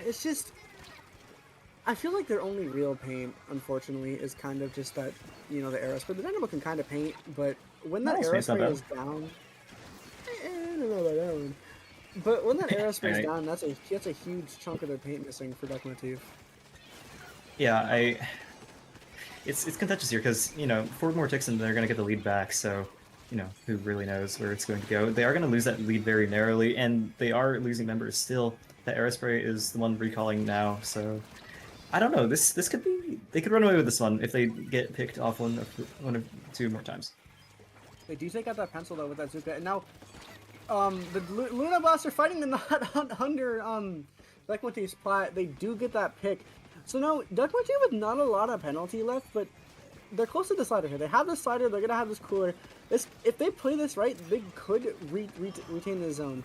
It's just, I feel like their only real paint, unfortunately, is kind of just that, the aerospray. The Dynamo can kind of paint, but when that aerospray is down, I don't know about that one. But when that aerospray is down, that's a huge chunk of their paint missing for Duck Motif. Yeah, it's contentious here because 4 more ticks and they're gonna get the lead back. So, who really knows where it's going to go? They are gonna lose that lead very narrowly, and they are losing members still. That aerospray is the one recalling now, so I don't know. This could be, they could run away with this one if they get picked off one or 2 more times. They do take out that pencil though with that Zuka, and now the Luna Boss are fighting the not under Duck Motif's plat. They do get that pick. So now Duck Motif with not a lot of penalty left, but they're close to the slider here. They have the slider. They're gonna have this cooler. If they play this right, they could retain the zone.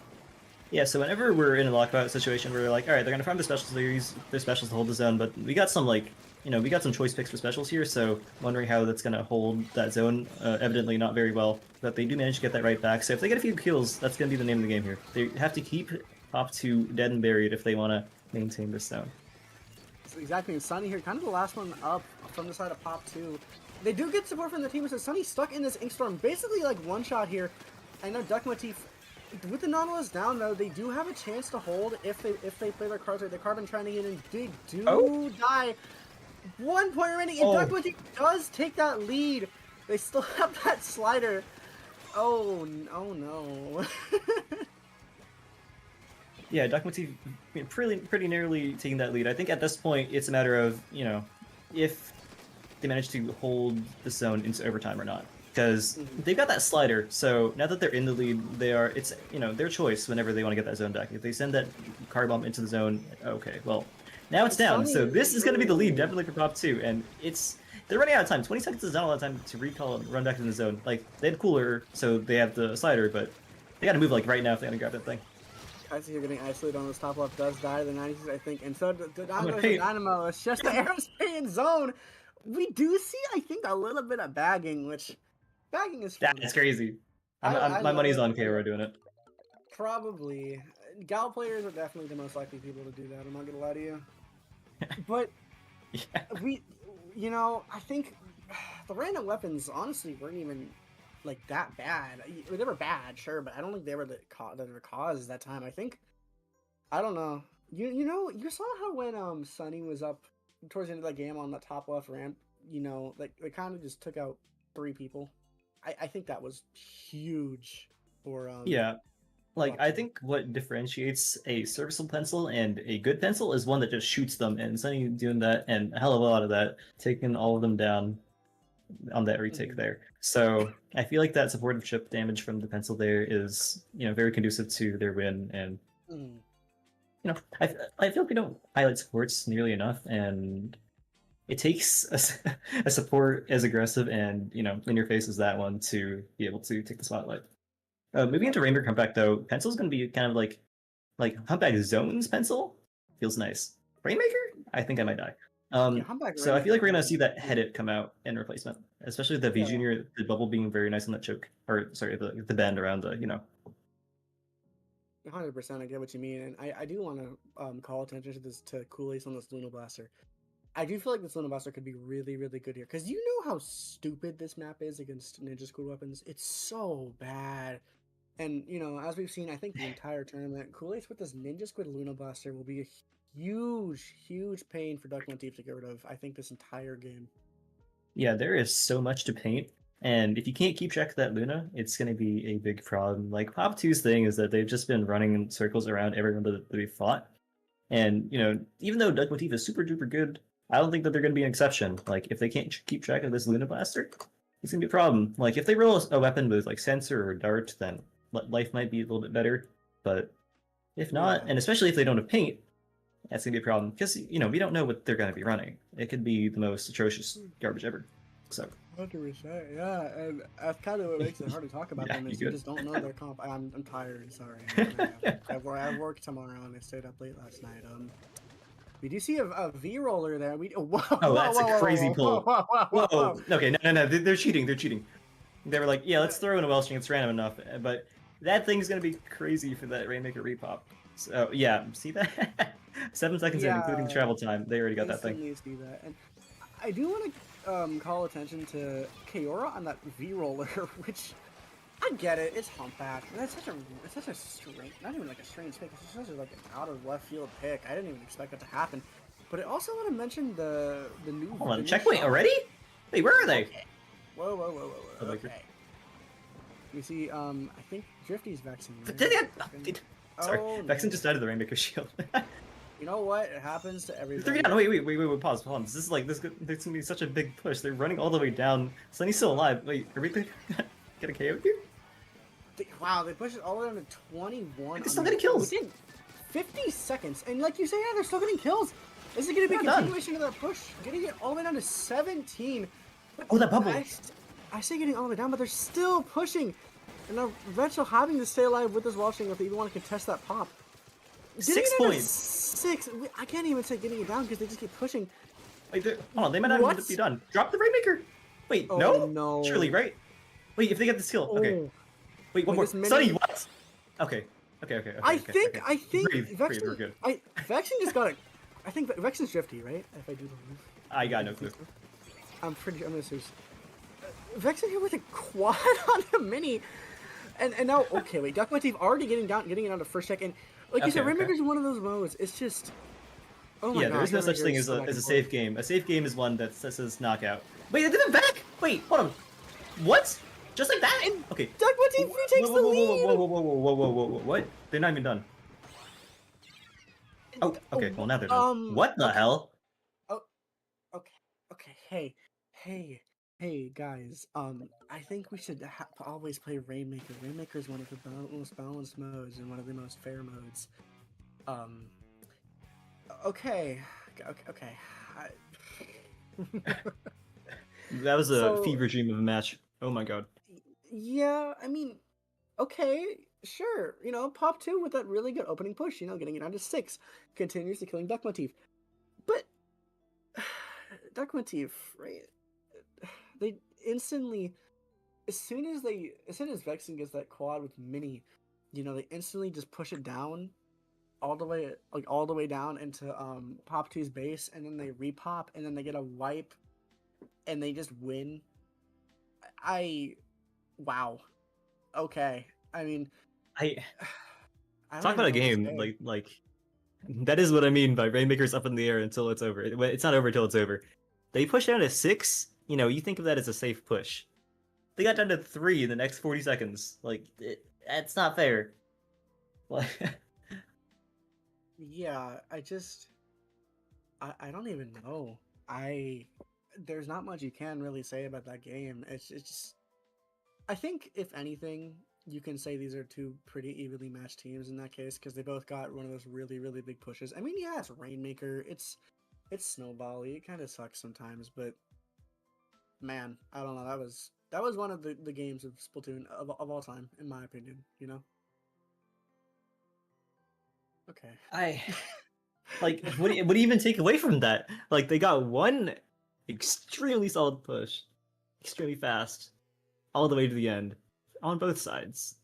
Yeah, so whenever we're in a lockout situation, we're like, all right, they're gonna farm the specials. They use their specials to hold the zone, but we got some we got some choice picks for specials here. So wondering how that's gonna hold that zone. Evidently not very well, but they do manage to get that right back. So if they get a few kills, that's gonna be the name of the game here. They have to keep Pop 2 dead and buried if they want to maintain this zone. So exactly, and Sunny here, kind of the last one up from the side of Pop 2. They do get support from the team, so Sunny's stuck in this Ink Storm, basically like one shot here. I know Duck Motif, with the Nautilus down though, they do have a chance to hold if they play their cards right. The Carbon trying to get in, they do die. 1 point remaining, and Duck Motif does take that lead. They still have that slider. Oh no. Yeah, Duck Motif pretty nearly taking that lead. I think at this point it's a matter of, if they manage to hold the zone into overtime or not. Because they've got that slider, so now that they're in the lead, it's their choice whenever they want to get that zone back. If they send that car bomb into the zone, okay, well, now it's down. So this is going to be the lead, definitely for Pop 2, and they're running out of time. 20 seconds is not a lot of time to recall and run back in the zone. Like, they had cooler, so they have the slider, but they got to move like right now if they want to grab that thing. I see you're getting isolated on this top left, does die the 90s, I think, and so the Dynamo, it's just the aerospace in zone. We do see, I think, a little bit of bagging, which bagging is fun. That's crazy. My money's on KRO doing it. Probably. Gal players are definitely the most likely people to do that, I'm not gonna lie to you. But I think the random weapons honestly weren't even like that bad. They were bad, sure, but I don't think they were the cause that time. I don't know. You saw how when Sunny was up towards the end of that game on the top left ramp, like they kind of just took out 3 people. I think that was huge for yeah. Like, I think what differentiates a serviceable pencil and a good pencil is one that just shoots them, and Sunny doing that, and a hell of a lot of that, taking all of them down on that retake there. So I feel like that supportive chip damage from the pencil there is, very conducive to their win, and I feel like we don't highlight supports nearly enough, and it takes a support as aggressive and in your face as that one to be able to take the spotlight. Moving into Rainbow Comeback though, pencil's gonna be kind of like Humpback Zone's pencil feels nice. Rainmaker, I think I might die. So I feel like we're gonna see that Headit come out in replacement, especially the V Junior, the bubble being very nice on that choke, or sorry, the bend around the 100%, I get what you mean, and I do want to call attention to this Kool Ace on this Luna Blaster. I do feel like this Luna Blaster could be really, really good here, because you know how stupid this map is against Ninja School weapons. It's so bad. And, as we've seen, I think the entire tournament, Kool Ace with this Ninja Squid Luna Blaster will be a huge, huge pain for Duck Motif to get rid of, I think, this entire game. Yeah, there is so much to paint, and if you can't keep track of that Luna, it's going to be a big problem. Like, Pop 2's thing is that they've just been running in circles around everyone that we've fought. And, even though Duck Motif is super duper good, I don't think that they're going to be an exception. Like, if they can't keep track of this Luna Blaster, it's going to be a problem. Like, if they roll a weapon with, like, Sensor or Dart, then life might be a little bit better. But if not, and especially if they don't have paint, that's going to be a problem. Because, we don't know what they're going to be running. It could be the most atrocious garbage ever. So 100%, yeah, and that's kind of what makes it hard to talk about them, is you just don't know their comp. I'm tired, sorry. I have work tomorrow, and I stayed up late last night. We do see a V roller there. That's a crazy pull. Whoa. Okay, no, they're cheating. They were like, yeah, let's throw in a Wellstring, it's random enough, but that thing's gonna be crazy for that Rainmaker repop. So, yeah, see that? 7 seconds in, including travel time, they already got that thing. See that. And I do want to call attention to Kaora on that V-roller, which I get it. It's humpback. It's such a strange, not even like a strange pick. It's such a, like an out of left field pick. I didn't even expect that to happen. But I also want to mention the new. Hold on, checkpoint already? Wait, where are they? Okay. Whoa. Okay. You see, I think Drifty's Vexen. Right? Sorry, Oh, Vexen just died of the Rainmaker shield. You know what? It happens to everybody. 3 down. Wait, pause. Hold on. This is like this. There's gonna be such a big push. They're running all the way down. Sunny's still alive. Wait, are we gonna get a KO here? Wow, they pushed it all the way down to 21. They're still getting kills. Within 50 seconds, and like you say, yeah, they're still getting kills. This is gonna be a continuation of that push, getting it all the way down to 17. Oh, that bubble! I say getting all the way down, but they're still pushing. And now Retro having to stay alive with this Wellstring if they even want to contest that pop. 6 points. 6. I can't even say getting it down because they just keep pushing. Wait, hold on. They might not even be done. Drop the Rainmaker. Wait, no. No. Surely, right? Wait, if they get the skill. Okay. Wait, one more. Sunny, what? Okay. I think Breathe, we're good. Vexen just got it. I think Vexen's Drifty, right? If I do believe. I got no clue. I'm gonna assume. Vexen here with a quad on a mini, and now okay, wait, Duck Motif already getting it down to first check, and like you said, Rainmaker's one of those modes. It's just, oh my god. There is no such thing as a safe game. A safe game is one that says knockout. Wait, they did it back. Wait, hold on. What? Just like that? Okay. Duck Motif takes the lead. Whoa! What? They're not even done. Oh, okay. Well, now they're done. What the hell? Oh, okay. Hey, guys. I think we should always play Rainmaker. Rainmaker is one of the most balanced modes and one of the most fair modes. Okay. That was a fever dream of a match. Oh my god. Yeah, I mean, okay, sure. You know, Pop 2 with that really good opening push, you know, getting it down to 6, continues to killing Duck Motif. But Duck Motif, right? They instantly, as soon as Vexen gets that quad with Mini, you know, they instantly just push it down, all the way down into Pop 2's base, and then they repop, and then they get a wipe, and they just win. Wow. Okay. I mean, I talk about a game like that is what I mean by Rainmaker's up in the air until it's over. It's not over until it's over. They push down to 6. You know, you think of that as a safe push. They got down to 3 in the next 40 seconds. Like, that's not fair. Like, yeah, I don't even know. There's not much you can really say about that game. It's just, I think if anything, you can say these are two pretty evenly matched teams in that case because they both got one of those really, really big pushes. I mean, yeah, it's Rainmaker, it's snowbally. It kind of sucks sometimes, but man, I don't know. That was one of the games of Splatoon of all time, in my opinion. You know. Okay. Like, what do you even take away from that? Like, they got one extremely solid push, extremely fast, all the way to the end, on both sides.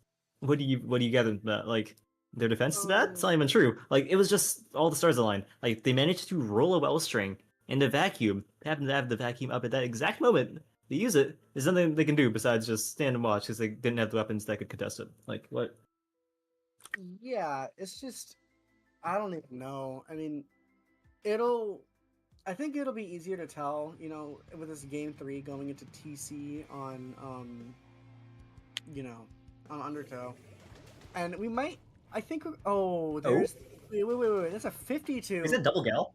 What do you gather from that? Like, their defense is bad? It's not even true. Like, it was just all the stars aligned. Like, they managed to roll a Wellstring in a vacuum. They happened to have the vacuum up at that exact moment. They use it. There's nothing they can do besides just stand and watch because they didn't have the weapons that could contest it. Like, what? Yeah, it's just, I don't even know. I mean, I think it'll be easier to tell, you know, with this game 3 going into TC on, on Undertow. And we might, I think, there's, wait, that's a 52. Is it double gal?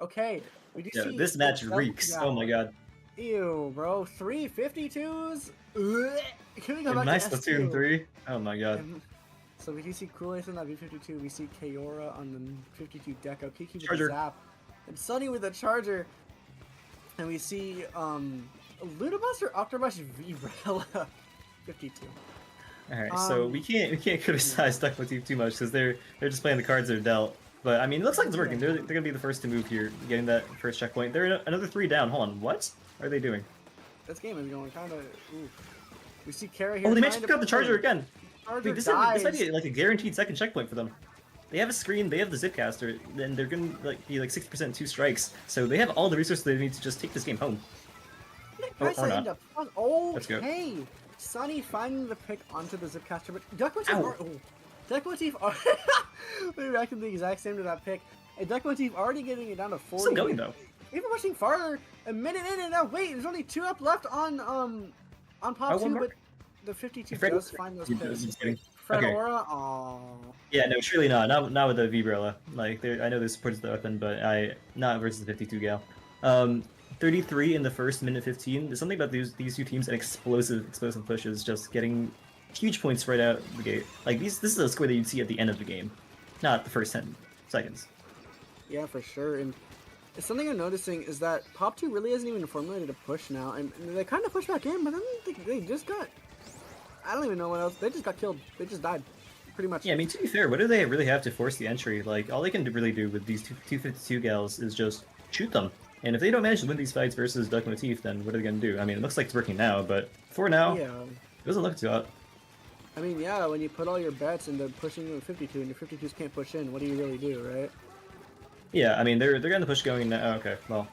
Okay. We do see this match reeks. Oh my god. Ew, bro. 3 52s? Can we go In back my to Splatoon S2? 3? Oh my god. So we do see Kool-Aid on that V52. We see Kaora on the 52 Deco. Kiki with Charger. the Zap. And Sunny with the Charger. And we see Ludibus or Octobus V-Rella 52. Alright, so we can't criticize Duck Motif too much because they're just playing the cards they're dealt. But I mean, it looks like it's working. They're gonna be the first to move here, getting that first checkpoint. They're another 3 down. Hold on, what are they doing? this game is going kind of. We see Kara here. Oh, they trying managed to pick up the charger again. Charger Dude, this might be like a guaranteed second checkpoint for them. They have a screen, they have the zipcaster, and they're gonna be like 60% 2 strikes. So they have all the resources they need to just take this game home. Or not. Okay. Sunny finding the pick onto the zipcaster, but Duck Motif we reacted the exact same to that pick. And Duck Motif already getting it down to 40. Still going though. Even pushing farther, a minute in and now wait, there's only 2 up left on Pop 2, but the 52 does find those picks. Fred Okay. Aura, aww. Yeah, no, surely not. Not with the Vibrella. Like, I know this supports the weapon, but not versus the 52 gal. 33 in the first minute 15. There's something about these two teams and explosive pushes, just getting huge points right out the gate. Like this is a score that you'd see at the end of the game, not the first 10 seconds. Yeah, for sure. And something I'm noticing is that Pop 2 really hasn't even formulated a push now, and they kind of push back in, but then they just got. I don't even know what else. They just got killed. They just died, pretty much. Yeah, I mean, to be fair, what do they really have to force the entry? Like, all they can really do with these 252 gals is just shoot them. And if they don't manage to win these fights versus Duck Motif, then what are they going to do? I mean, it looks like it's working now, but for now, yeah. It doesn't look too hot. I mean, yeah, when you put all your bets into pushing the 52 and your 52s can't push in, what do you really do, right? Yeah, I mean, they're getting the push going now. Okay, well.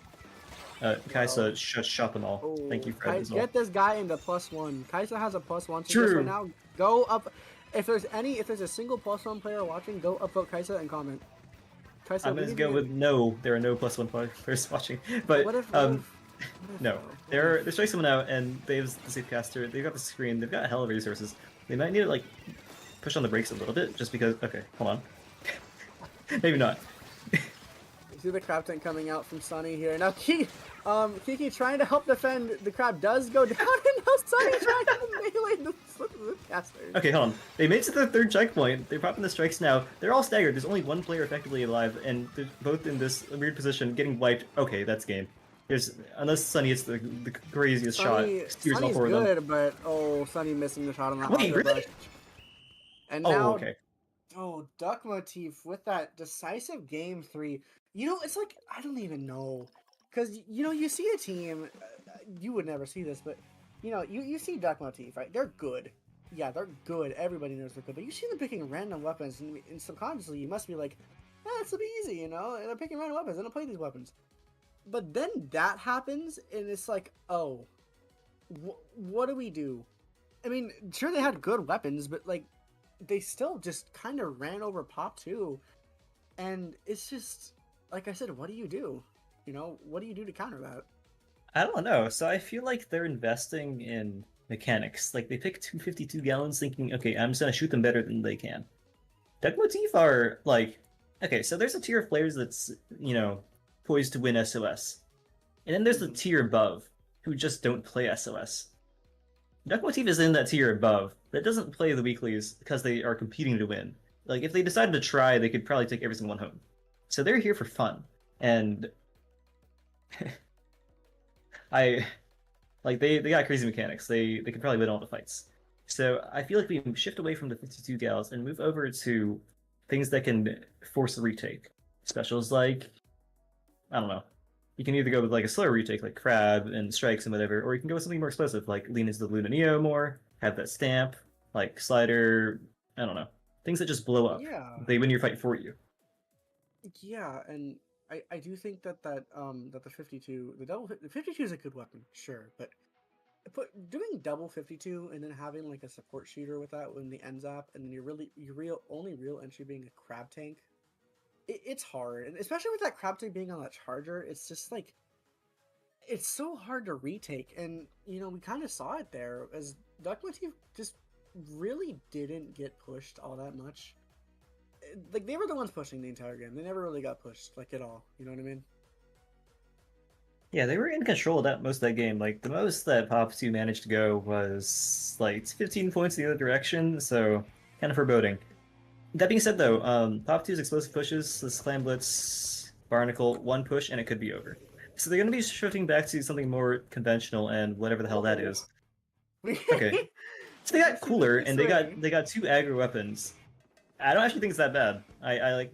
Kaisa shot them all. Thank you, Fred. Get this guy into +1. Kaisa has a +1 to True. this right now. Go up. If there's a single +1 player watching, go upvote Kaisa and comment. Kaisa, I'm gonna go with no. There are no +1 players watching, but no. They're striking someone out, and they have the safecaster. They've got the screen. They've got a hell of resources. They might need to like push on the brakes a little bit, just because. Okay, hold on. Maybe not. You see the crab tank coming out from Sunny here. Now Kiki trying to help defend. The crab does go down, and now Sunny trying to melee the caster. Okay, hold on. They made it to the 3rd checkpoint. They're popping the strikes now. They're all staggered. There's only one player effectively alive, and they're both in this weird position, getting wiped. Okay, that's game. Unless Sunny hits the craziest shot. Sunny's good, but Sunny missing the shot on that. Wait, really? And now, okay. Duck Motif with that decisive game 3. You know, it's like, I don't even know. Because, you see a team, you would never see this, but, you see Duck Motif, right? They're good. Yeah, they're good. Everybody knows they're good. But you see them picking random weapons, and subconsciously you must be like, this will be easy, They're picking random weapons. They don't play these weapons. But then that happens, and it's like, what do we do? I mean, sure, they had good weapons, but, like, they still just kind of ran over Pop 2. And it's just, like I said, what do you do? What do you do to counter that? I don't know. So I feel like they're investing in mechanics. Like, they pick 252 gallons thinking, okay, I'm just going to shoot them better than they can. Duck Motif are, like, okay, so there's a tier of players that's, poised to win SOS. And then there's the tier above, who just don't play SOS. Duck Motif is in that tier above that doesn't play the weeklies because they are competing to win. Like, if they decided to try, they could probably take every single one home. So they're here for fun. And they got crazy mechanics. They could probably win all the fights. So I feel like we can shift away from the 52 gals and move over to things that can force a retake. Specials like, I don't know. You can either go with like a slower retake like Crab and Strikes and whatever, or you can go with something more explosive like lean into the Luna Neo more, have that stamp, like Slider, I don't know. Things that just blow up. Yeah. They win your fight for you. Yeah, and I do think that the 52, the 52 is a good weapon, sure, but doing double 52 and then having like a support shooter with that when the ends up, and then your only real entry being a crab tank, it's hard, and especially with that crab tank being on that charger, it's just like it's so hard to retake, and we kind of saw it there as Duck Motif just really didn't get pushed all that much. Like, they were the ones pushing the entire game. They never really got pushed, like, at all. You know what I mean? Yeah, they were in control of that most of that game. Like, the most that Pop 2 managed to go was, like, 15 points the other direction, so kind of foreboding. That being said, though, Pop 2's explosive pushes, the Slam Blitz, Barnacle, one push, and it could be over. So they're going to be shifting back to something more conventional and whatever the hell that is. Okay. So they got cooler, and they got 2 aggro weapons. I don't actually think it's that bad. I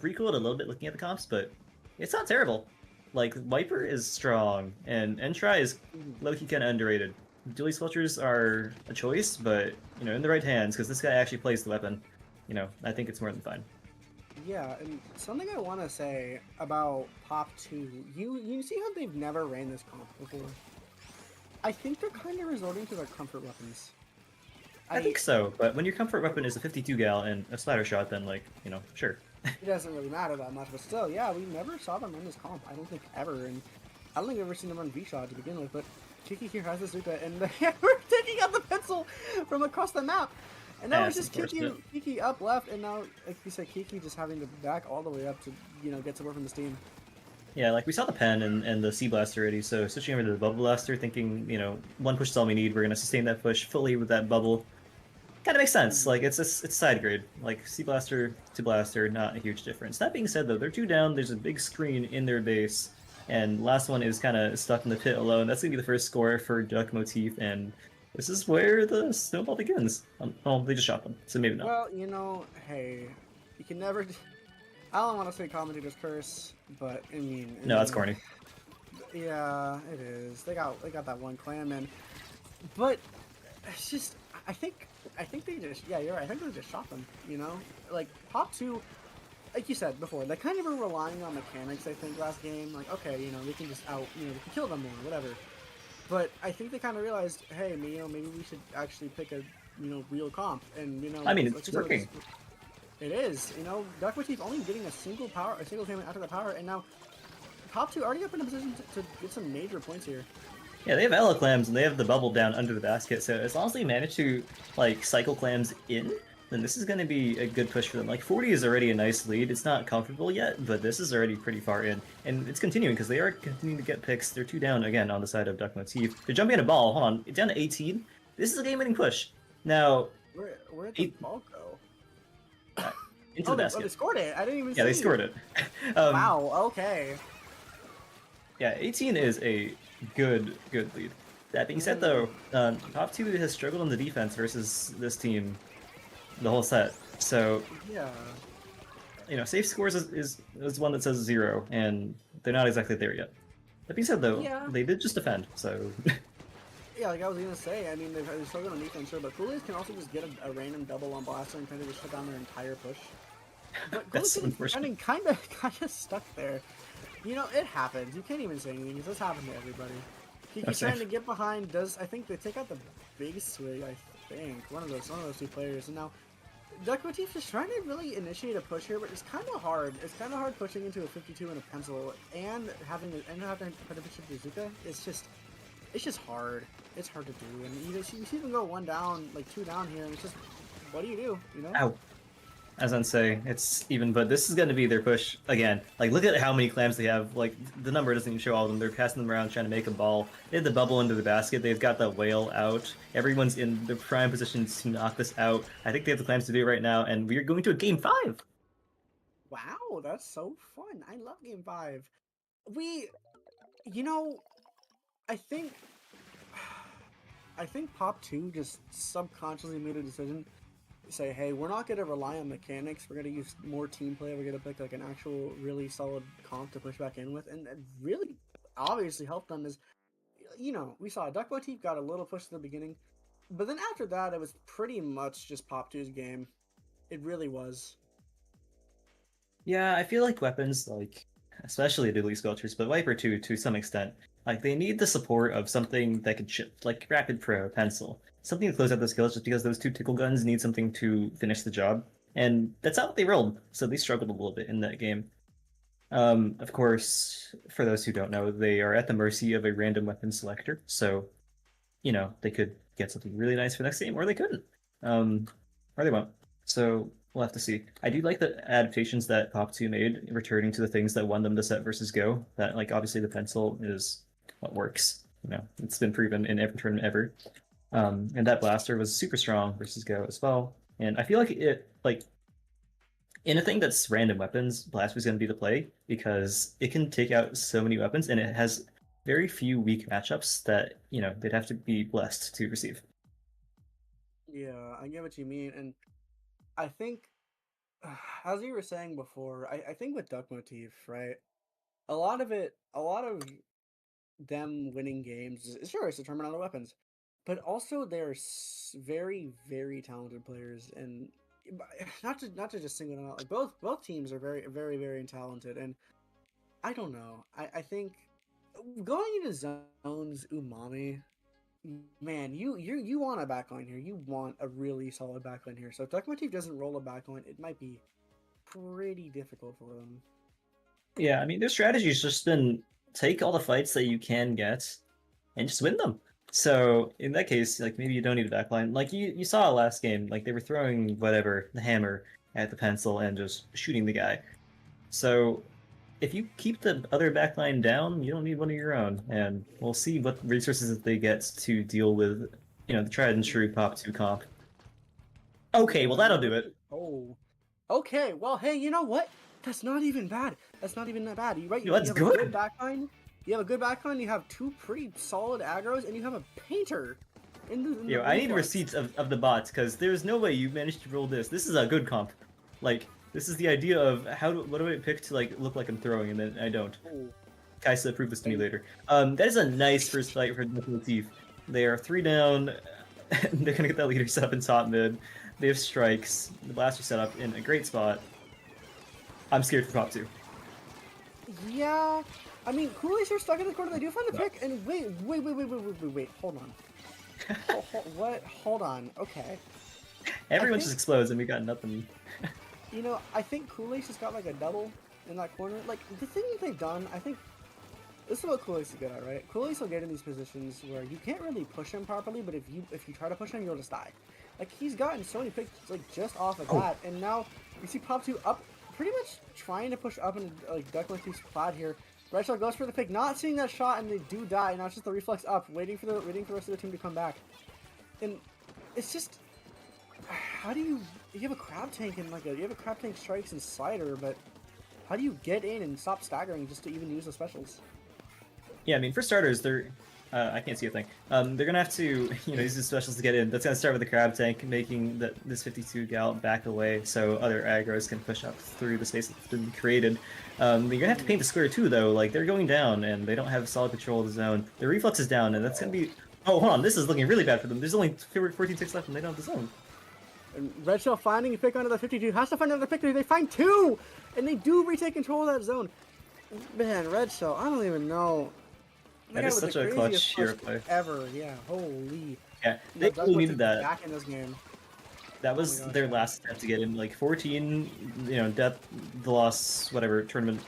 recoil it a little bit looking at the comps, but it's not terrible. Like Viper is strong, and Entry is low-key kind of underrated. Dually Sculptures are a choice, but in the right hands, because this guy actually plays the weapon. I think it's more than fine. Yeah, and something I want to say about Pop 2, you see how they've never ran this comp before? I think they're kind of resorting to their comfort weapons. I think so, but when your comfort weapon is a 52 gal and a splatter shot, then sure. It doesn't really matter that much, but still, yeah, we never saw them run this comp. I don't think ever, and I don't think I've ever seen them run V-Shot to begin with, but Kiki here has the Zuka, and we're taking out the pencil from across the map. And now it's just Kiki up left, and now, like you said, Kiki just having to back all the way up to, get support from the Steam. Yeah, like we saw the pen and the Sea Blaster already, so switching over to the Bubble Blaster, thinking, one push is all we need, we're going to sustain that push fully with that bubble. Kind of makes sense. Like, it's side grade. Like, Sea Blaster to Blaster, not a huge difference. That being said, though, they're 2 down, there's a big screen in their base, and last one is kind of stuck in the pit alone. That's going to be the first score for Duck Motif, and this is where the snowball begins. Oh, they just shot them, so maybe not. Well, hey, you can never... I don't want to say Commentators curse, but I mean... No, that's corny. Yeah, it is. They got that one clan, but it's just... I think they just... Yeah, you're right. I think they just shot them, Like, Pop 2... Like you said before, they kind of were relying on mechanics, I think, last game. Like, okay, we can just we can kill them more, whatever. But I think they kind of realized, hey, maybe we should actually pick a, real comp. And, I mean, it's working. It is. Duck Motif only getting a single payment after the power, and now Top 2 already up in a position to get some major points here. Yeah, they have Ella Clams, and they have the bubble down under the basket, so as long as they manage to, cycle Clams in, then this is going to be a good push for them. Like, 40 is already a nice lead. It's not comfortable yet, but this is already pretty far in. And it's continuing, because they are continuing to get picks. They're 2 down, again, on the side of Duck Motif. They're jumping at a ball. Hold on. Down to 18. This is a game-winning push. Now... Where did the ball go? Into the basket. They scored it. I didn't even see. Yeah, they scored it. Wow, okay. Yeah, 18 is a good lead. That being said, though, Top 2 has struggled on the defense versus this team the whole set. So, yeah, safe scores is one that says 0, and they're not exactly there yet. That being said, though, they did just defend, so... Yeah, like I was gonna say, I mean, they're struggling on defense, sure, but Coolies can also just get a random double on Blaster and kind of just shut down their entire push. But That's Coolies is kind of stuck there. It happens. You can't even say anything, because this happened to everybody. Kiki's trying to get behind, I think they take out the big swig, I think. One of those 2 players, and now Duck Motif is trying to really initiate a push here, but it's kind of hard. It's kind of hard pushing into a 52 and a pencil, and having to put a push with Zuka. It's just hard. It's hard to do, and you see them go 1 down, like 2 down here, and it's just, what do you do? Ow. As I say, it's even, but this is going to be their push again. Like, look at how many clams they have. Like, the number doesn't even show all of them. They're passing them around, trying to make a ball. They had the bubble into the basket. They've got the whale out. Everyone's in the prime position to knock this out. I think they have the clams to do it right now, and we are going to a game 5. Wow, that's so fun. I love game 5. I think Pop 2 just subconsciously made a decision to say, hey, we're not going to rely on mechanics, we're going to use more team play, we're going to pick like an actual really solid comp to push back in with, and it really obviously helped them is, we saw Duck Motif got a little push at the beginning, but then after that, it was pretty much just Pop 2's game. It really was. Yeah, I feel like weapons, especially Dually Sculptures, but Viper too, to some extent, they need the support of something that could chip, like Rapid Pro, Pencil. Something to close out the skills, just because those 2 tickle guns need something to finish the job. And that's not what they rolled, so they struggled a little bit in that game. Of course, for those who don't know, they are at the mercy of a random weapon selector, so, they could get something really nice for next game, or they couldn't. Or they won't. So, we'll have to see. I do like the adaptations that Pop 2 made, returning to the things that won them the set versus Go. That, obviously the pencil is what works. It's been proven in every tournament ever. And that Blaster was super strong versus Go as well. And I feel like in a thing that's random weapons, Blaster is going to be the play, because it can take out so many weapons, and it has very few weak matchups that, they'd have to be blessed to receive. Yeah, I get what you mean, and I think, as you were saying before, I think with Duck Motif, right? a lot of them winning games sure it's determined on their weapons, but also they're very very talented players, and not to just single them out. Like both teams are very very very talented, and I don't know. I think going into zones, Umami, man, you want a backline here. You want a really solid backline here. So if Duck Motif doesn't roll a backline, it might be pretty difficult for them. Yeah, I mean, their strategy has just been take all the fights that you can get and just win them. So in that case, like maybe you don't need a backline. Like you saw last game, like they were throwing whatever, the hammer at the pencil and just shooting the guy. So if you keep the other backline down, you don't need one of your own. And we'll see what resources that they get to deal with, the tried and true Pop 2 comp. Okay, well that'll do it. Oh. Okay, well hey, you know what? That's not even bad. That's not even that bad. You right? You That's have good. a good backline. You have a good backline. You have two pretty solid agros, and you have a painter. I need receipts of the bots because there's no way you managed to roll this. This is a good comp. Like this is the idea of what do I pick to like look like I'm throwing and then I don't. Oh. Kaisa, prove this to me later. That is a nice first fight for Motif. They are 3 down. They're gonna get that leader set up in top mid. They have strikes. The blaster set up in a great spot. I'm scared for Pop 2. Yeah, I mean, Kool-Aid's are stuck in the corner. They do find the pick, and wait, hold on. What? Hold on. Okay. Everyone just explodes, and we got nothing. You know, I think Kool-Aid's just got like a double in that corner. Like the thing that they've done, I think this is what Kool-Aid's good at, right? Kool-Aid's will get in these positions where you can't really push him properly, but if you try to push him, you'll just die. Like he's gotten so many picks like just off of that, and now you see Pop 2 up. Pretty much trying to push up and like Duck Motif's plat here. Red Shell goes for the pick, not seeing that shot, and they do die. Now it's just the reflex up, waiting for the rest of the team to come back. And it's just, how do you have a crab tank and you have a crab tank strikes and slider, but how do you get in and stop staggering just to even use the specials? Yeah, I mean for starters, they're I can't see a thing. They're gonna have to, use the specials to get in. That's gonna start with the crab tank, making this 52 gal back away so other aggros can push up through the space that's been created. You're gonna have to paint the square too, though. Like they're going down and they don't have solid control of the zone. The reflex is down, and that's gonna be. Oh, hold on, this is looking really bad for them. There's only 14 ticks left, and they don't have the zone. And Red Shell finding a pick onto the 52 has to find another pick there. They find 2, and they do retake control of that zone. Man, Red Shell, I don't even know. That is such a clutch hero play. Ever, yeah. Holy. Yeah, they really needed that. Back in this game. That was their last attempt to get in, like 14, death, the loss, whatever, tournament,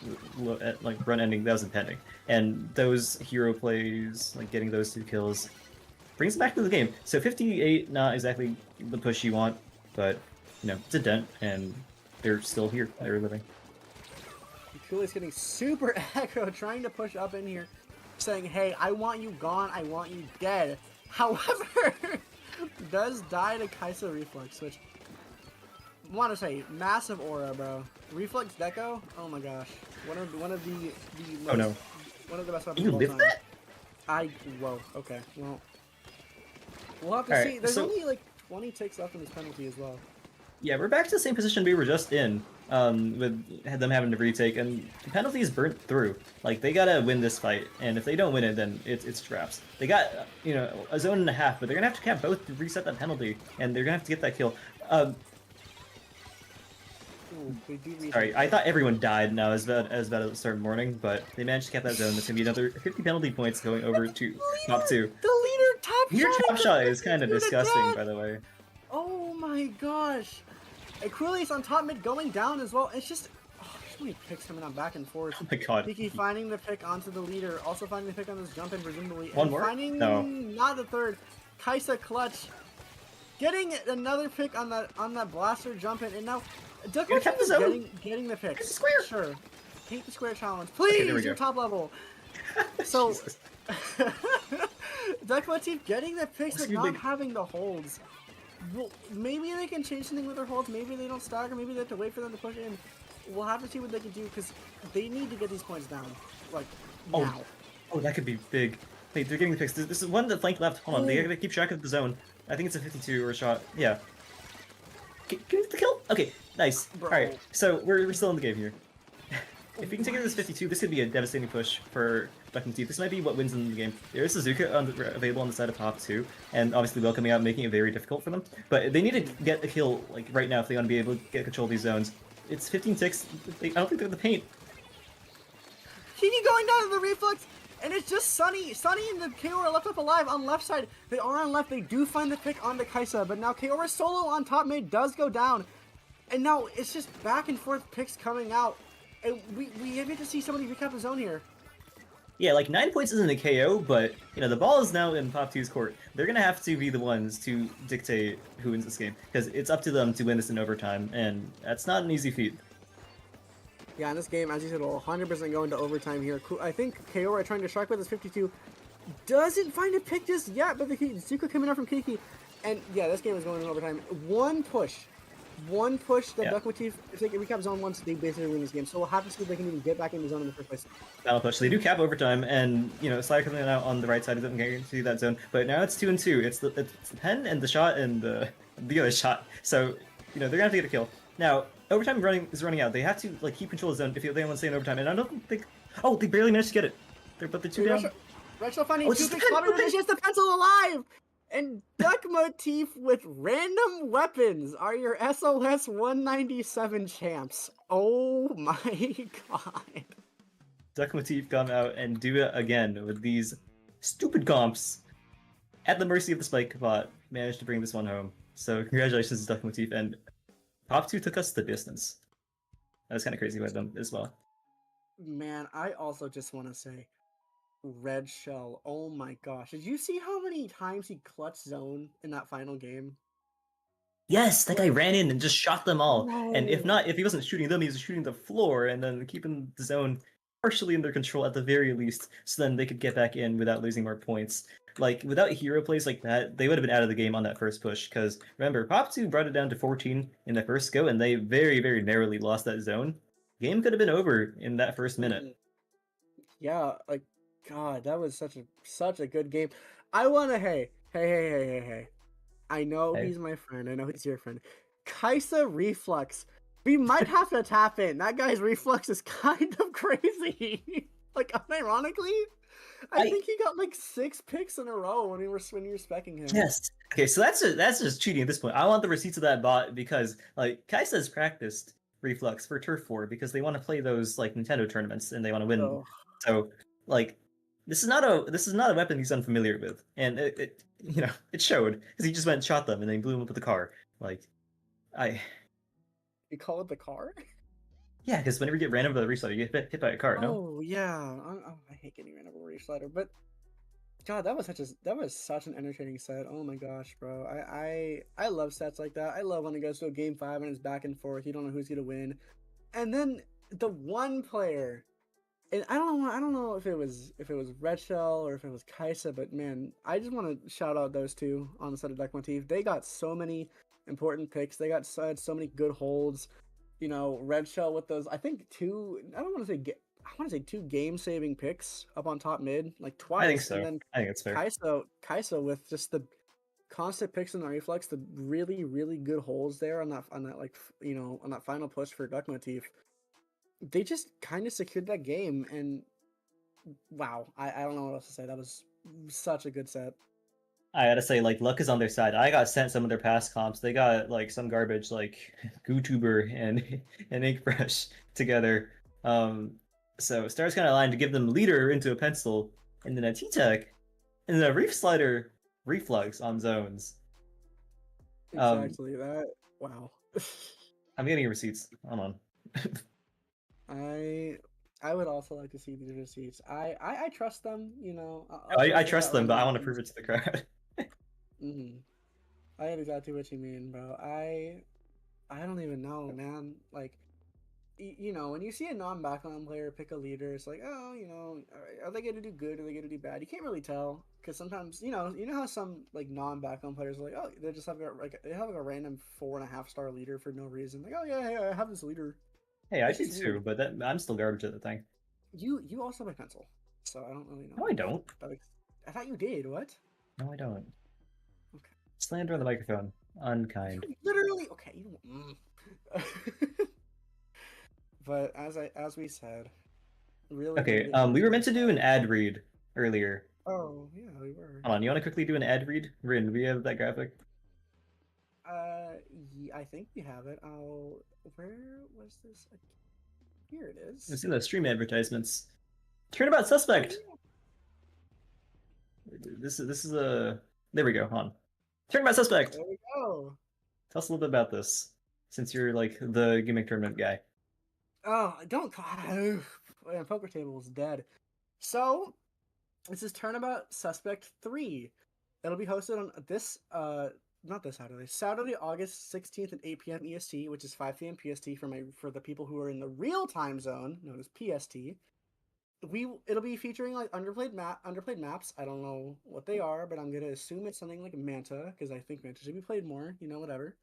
like run ending, that was impending. And those hero plays, like getting those 2 kills, brings them back to the game. So 58, not exactly the push you want, but, it's a dent, and they're still here. They're living. Kool-Aid's getting super aggro, trying to push up in here, saying, hey, I want you gone, I want you dead. However, does die to Kaisa Reflex, which, want to say, massive aura, bro. Reflex Deco, oh my gosh. One of the most, one of the best weapons You of all live time. that? Whoa, okay, well, we'll have to All see. right, There's so- only like 20 ticks left in this penalty as well. Yeah, we're back to the same position we were just in, with them having to retake, and the penalty is burnt through. Like, they gotta win this fight, and if they don't win it, then it's traps. They got, a zone and a half, but they're gonna have to both reset that penalty, and they're gonna have to get that kill. Ooh, they do Sorry, I thought everyone died now as bad at the start of the morning, but they managed to keep that zone. There's gonna be another 50 penalty points going over to top 2. The leader top Your shot! top shot is kind of disgusting, by the way. Oh my gosh! And Kool-Aid's on top mid going down as well. It's just, there's so many picks coming out back and forth. Oh my god. Kiki finding the pick onto the leader, also finding the pick on this jump in presumably. One and more? Finding No. not the third. Kaisa clutch. Getting another pick on that blaster jump in, and now Duck You kept the zone? getting the pick. Paint the square. Sure. Paint the square challenge. Okay, there Please, we you're go. top level. So Jesus. Duck Motif getting the picks but Excuse not me. having the holds. Well, maybe they can change something with their holds. Maybe they don't stagger. Maybe they have to wait for them to push in. We'll have to see what they can do because they need to get these points down, like now. Oh, that could be big. Wait, they're getting the picks. This is one that flank left. Hold on, they Oh. gotta keep track of the zone. I think it's a 52 or a shot. Yeah. Can we get the kill? Okay, nice. Bro. Alright, so we're still in the game here. If we can take it to this 52, this could be a devastating push for Duck MOTIF. This might be what wins in the game. There is Suzuka available on the side of top 2, and obviously Will coming out, making it very difficult for them. But they need to get a kill like right now if they want to be able to get control of these zones. It's 15 ticks. I don't think they're in the paint. Kiki going down to the reflex, and it's just Sunny. Sunny and the Kaora are left up alive on left side. They are on left. They do find the pick onto Kaisa, but now Kaora solo on top mid does go down. And now it's just back and forth picks coming out. And we have yet to see somebody recap the zone here. Yeah, like 9 points isn't a KO, but you know the ball is now in Pop 2's court. They're gonna have to be the ones to dictate who wins this game because it's up to them to win this in overtime, and that's not an easy feat. Yeah, in this game, as you said, will 100% go into overtime here. I think Kaora trying to strike with his 52 doesn't find a pick just yet, but the Zuko coming out from Kiki, and yeah, this game is going in overtime. One push that Duck MOTIF take a recap zone once, they basically win this game. So we'll have to see if they can even get back in the zone in the first place. Battle push. They do cap overtime, and you know Slider coming out on the right side doesn't guarantee that zone. But now it's 2-2. It's the pen and the shot and the other shot. So you know they're gonna have to get a kill. Now overtime is running out. They have to like keep control of the zone if they want to stay in overtime. And I don't think. Oh, they barely managed to get it. They're but they're two down. Red Shell finding two big spot and just the pencil alive. And Duck MOTIF with random weapons are your SOS 197 champs. Oh my god. Duck MOTIF come out and do it again with these stupid comps. At the mercy of the spike bot, managed to bring this one home. So congratulations, Duck MOTIF, and Pop 2 took us the distance. That was kind of crazy by them as well. Man, I also just want to say, Red Shell, oh my gosh. Did you see how many times he clutched zone in that final game? Yes, that guy ran in and just shot them all. Whoa. And if he wasn't shooting them, he was shooting the floor and then keeping the zone partially under control at the very least, so then they could get back in without losing more points. Like, without hero plays like that, they would have been out of the game on that first push, because remember, Pop 2 brought it down to 14 in the first go, and they very, very narrowly lost that zone. Game could have been over in that first minute. Yeah, like, God, that was such a good game. I want to, hey. I know he's my friend. I know he's your friend. Kaisa Reflux. We might have to tap in. That guy's reflux is kind of crazy. Like, unironically, I think he got like 6 picks in a row when you were specking him. Yes. Okay, so that's just cheating at this point. I want the receipts of that bot because like Kaisa's practiced reflux for Turf 4 because they want to play those like Nintendo tournaments and they want to win. Oh. So like this is not a weapon he's unfamiliar with, and it showed because he just went and shot them and then blew them up with the car. Like You call it the car? Yeah, because whenever you get ran over the reslider, you get hit by a car. No. Oh yeah, I hate getting ran over the reslider, but God, that was such an entertaining set. Oh my gosh, bro, I love sets like that. I love when it goes to a game 5 and it's back and forth. You don't know who's gonna win, and then the one player, and I don't know if it was Red Shell or if it was Kaisa, but man, I just want to shout out those two on the set of Duck MOTIF. They got so many important picks. They had so many good holds. You know, Red Shell with those, I think two two game-saving picks up on top mid, like twice. I think so. And then I think it's fair. Kaisa with just the constant picks in the reflex, the really, really good holes there on that like on that final push for Duck MOTIF. They just kind of secured that game, and wow, I don't know what else to say. That was such a good set. I gotta say, like, luck is on their side. I got sent some of their past comps. They got like some garbage, like GooTuber and Inkbrush together. So stars kind of aligned to give them leader into a pencil, and then a T-Tech, and then a Reef Slider reflux on zones. Exactly that. Wow. I'm getting your receipts. Hold on. I would also like to see these receipts. I trust them. I trust them, but I want to prove it to the crowd. I get exactly what you mean, bro. I don't even know, man. Like, when you see a non-backline player pick a leader, it's like, oh, are they going to do good? Are they going to do bad? You can't really tell, because sometimes, you know how some like non-backline players are like, oh, they just have a random 4.5-star leader for no reason. Like, oh yeah, I have this leader. Hey, I do too, but I'm still garbage at the thing. You also have a pencil, so I don't really know. No, I don't. I thought you did. What? No, I don't. Okay. Slander on the microphone. Unkind. Literally. Okay. But as we said, really Okay, gonna get we were into meant to do an ad read earlier. Oh yeah, we were. Hold on, you want to quickly do an ad read? Rin, do we have that graphic? I think we have it. Where was this? Here it is. I've seen the stream advertisements. Turnabout Oh, suspect. yeah. This is a. There we go. On. Turnabout suspect. There we go. Tell us a little bit about this, since you're like the gimmick tournament guy. Oh, don't. Man, poker table is dead. So, this is Turnabout Suspect 3. It'll be hosted on this, not this Saturday, Saturday, August 16th at 8 p.m. EST, which is 5 p.m. PST for the people who are in the real time zone, known as PST. It'll be featuring like underplayed maps. I don't know what they are, but I'm gonna assume it's something like Manta, because I think Manta should be played more, whatever.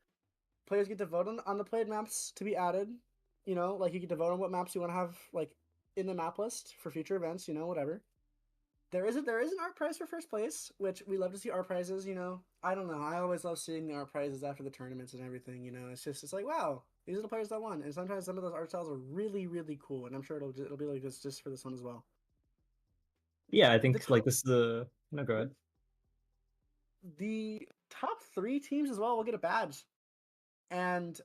Players get to vote on the played maps to be added. Like you get to vote on what maps you want to have like in the map list for future events, whatever. There is an art prize for first place, which we love to see art prizes. I don't know. I always love seeing the art prizes after the tournaments and everything. It's like, wow, these are the players that won. And sometimes some of those art styles are really, really cool. And I'm sure it'll be like this just for this one as well. Yeah, I think like this is the. No, go ahead. The top 3 teams as well will get a badge, and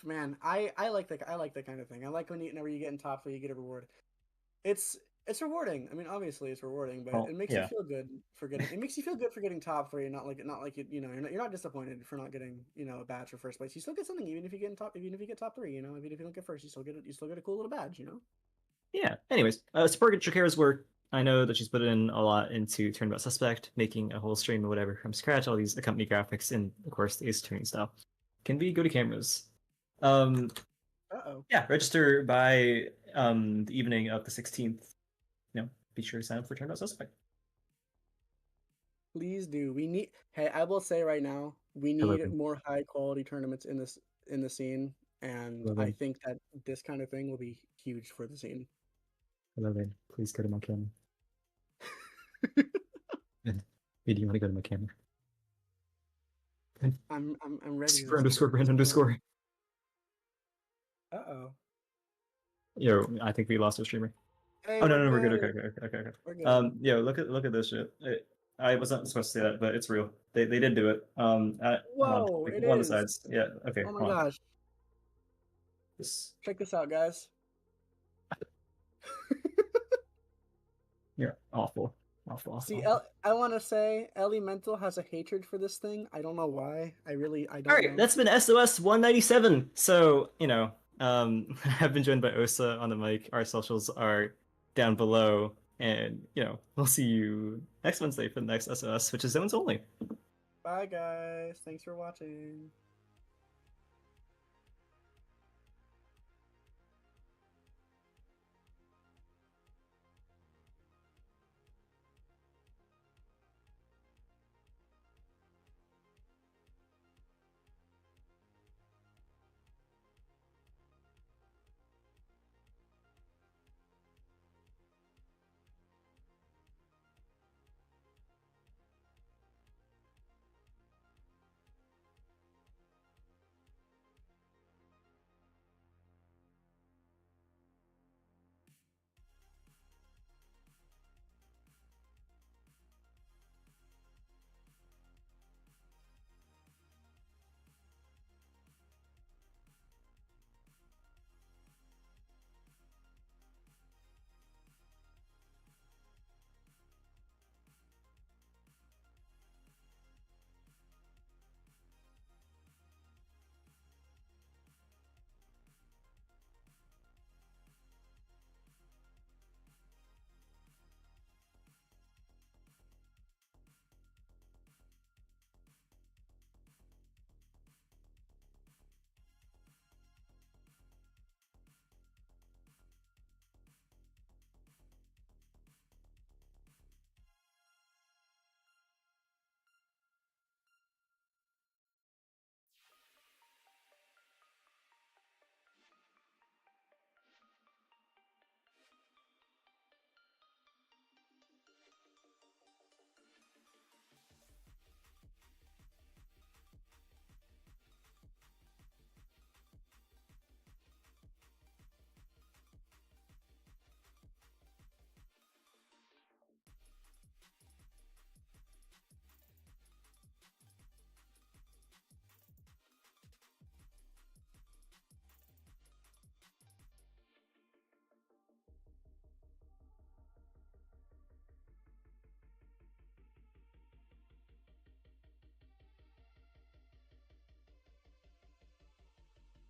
man, I like that. I like that kind of thing. I like whenever you get in top 3, you get a reward. It's rewarding. I mean, obviously it's rewarding, but it makes you feel good for getting. It makes you feel good for getting top 3, not like you're not disappointed for not getting a badge for first place. You still get something even if you get top 3. Even if you don't get first, you still get a cool little badge. Yeah. Anyways, support Shakira's work. I know that she's put in a lot into Turnabout Suspect, making a whole stream or whatever from scratch. All these accompany graphics and of course the Ace Attorney style. Can be go to cameras. Yeah, register by the evening of the 16th. Be sure to sign up for Turnabout Suspect. Please do. Hey, I will say right now, we need more high quality tournaments in the scene, and I think that this kind of thing will be huge for the scene. Hello, Vin. Please go to my camera. Vin, do you want to go to my camera? I'm ready. Super underscore brand underscore. Uh-oh. Yo, I think we lost our streamer. Hey, oh no, we're good. Okay. We're good. Yo, look at this shit. I wasn't supposed to say that, but it's real. They did do it. Whoa, like, it one of is. the sides. Yeah. Okay. Oh my gosh. Check this out, guys. You're awful. See, I want to say Elemental has a hatred for this thing. I don't know why. I don't All right, know. that's been SOS 197. So, I've been joined by Osa on the mic. Our socials are down below. And, we'll see you next Wednesday for the next SOS, which is zones only. Bye, guys. Thanks for watching.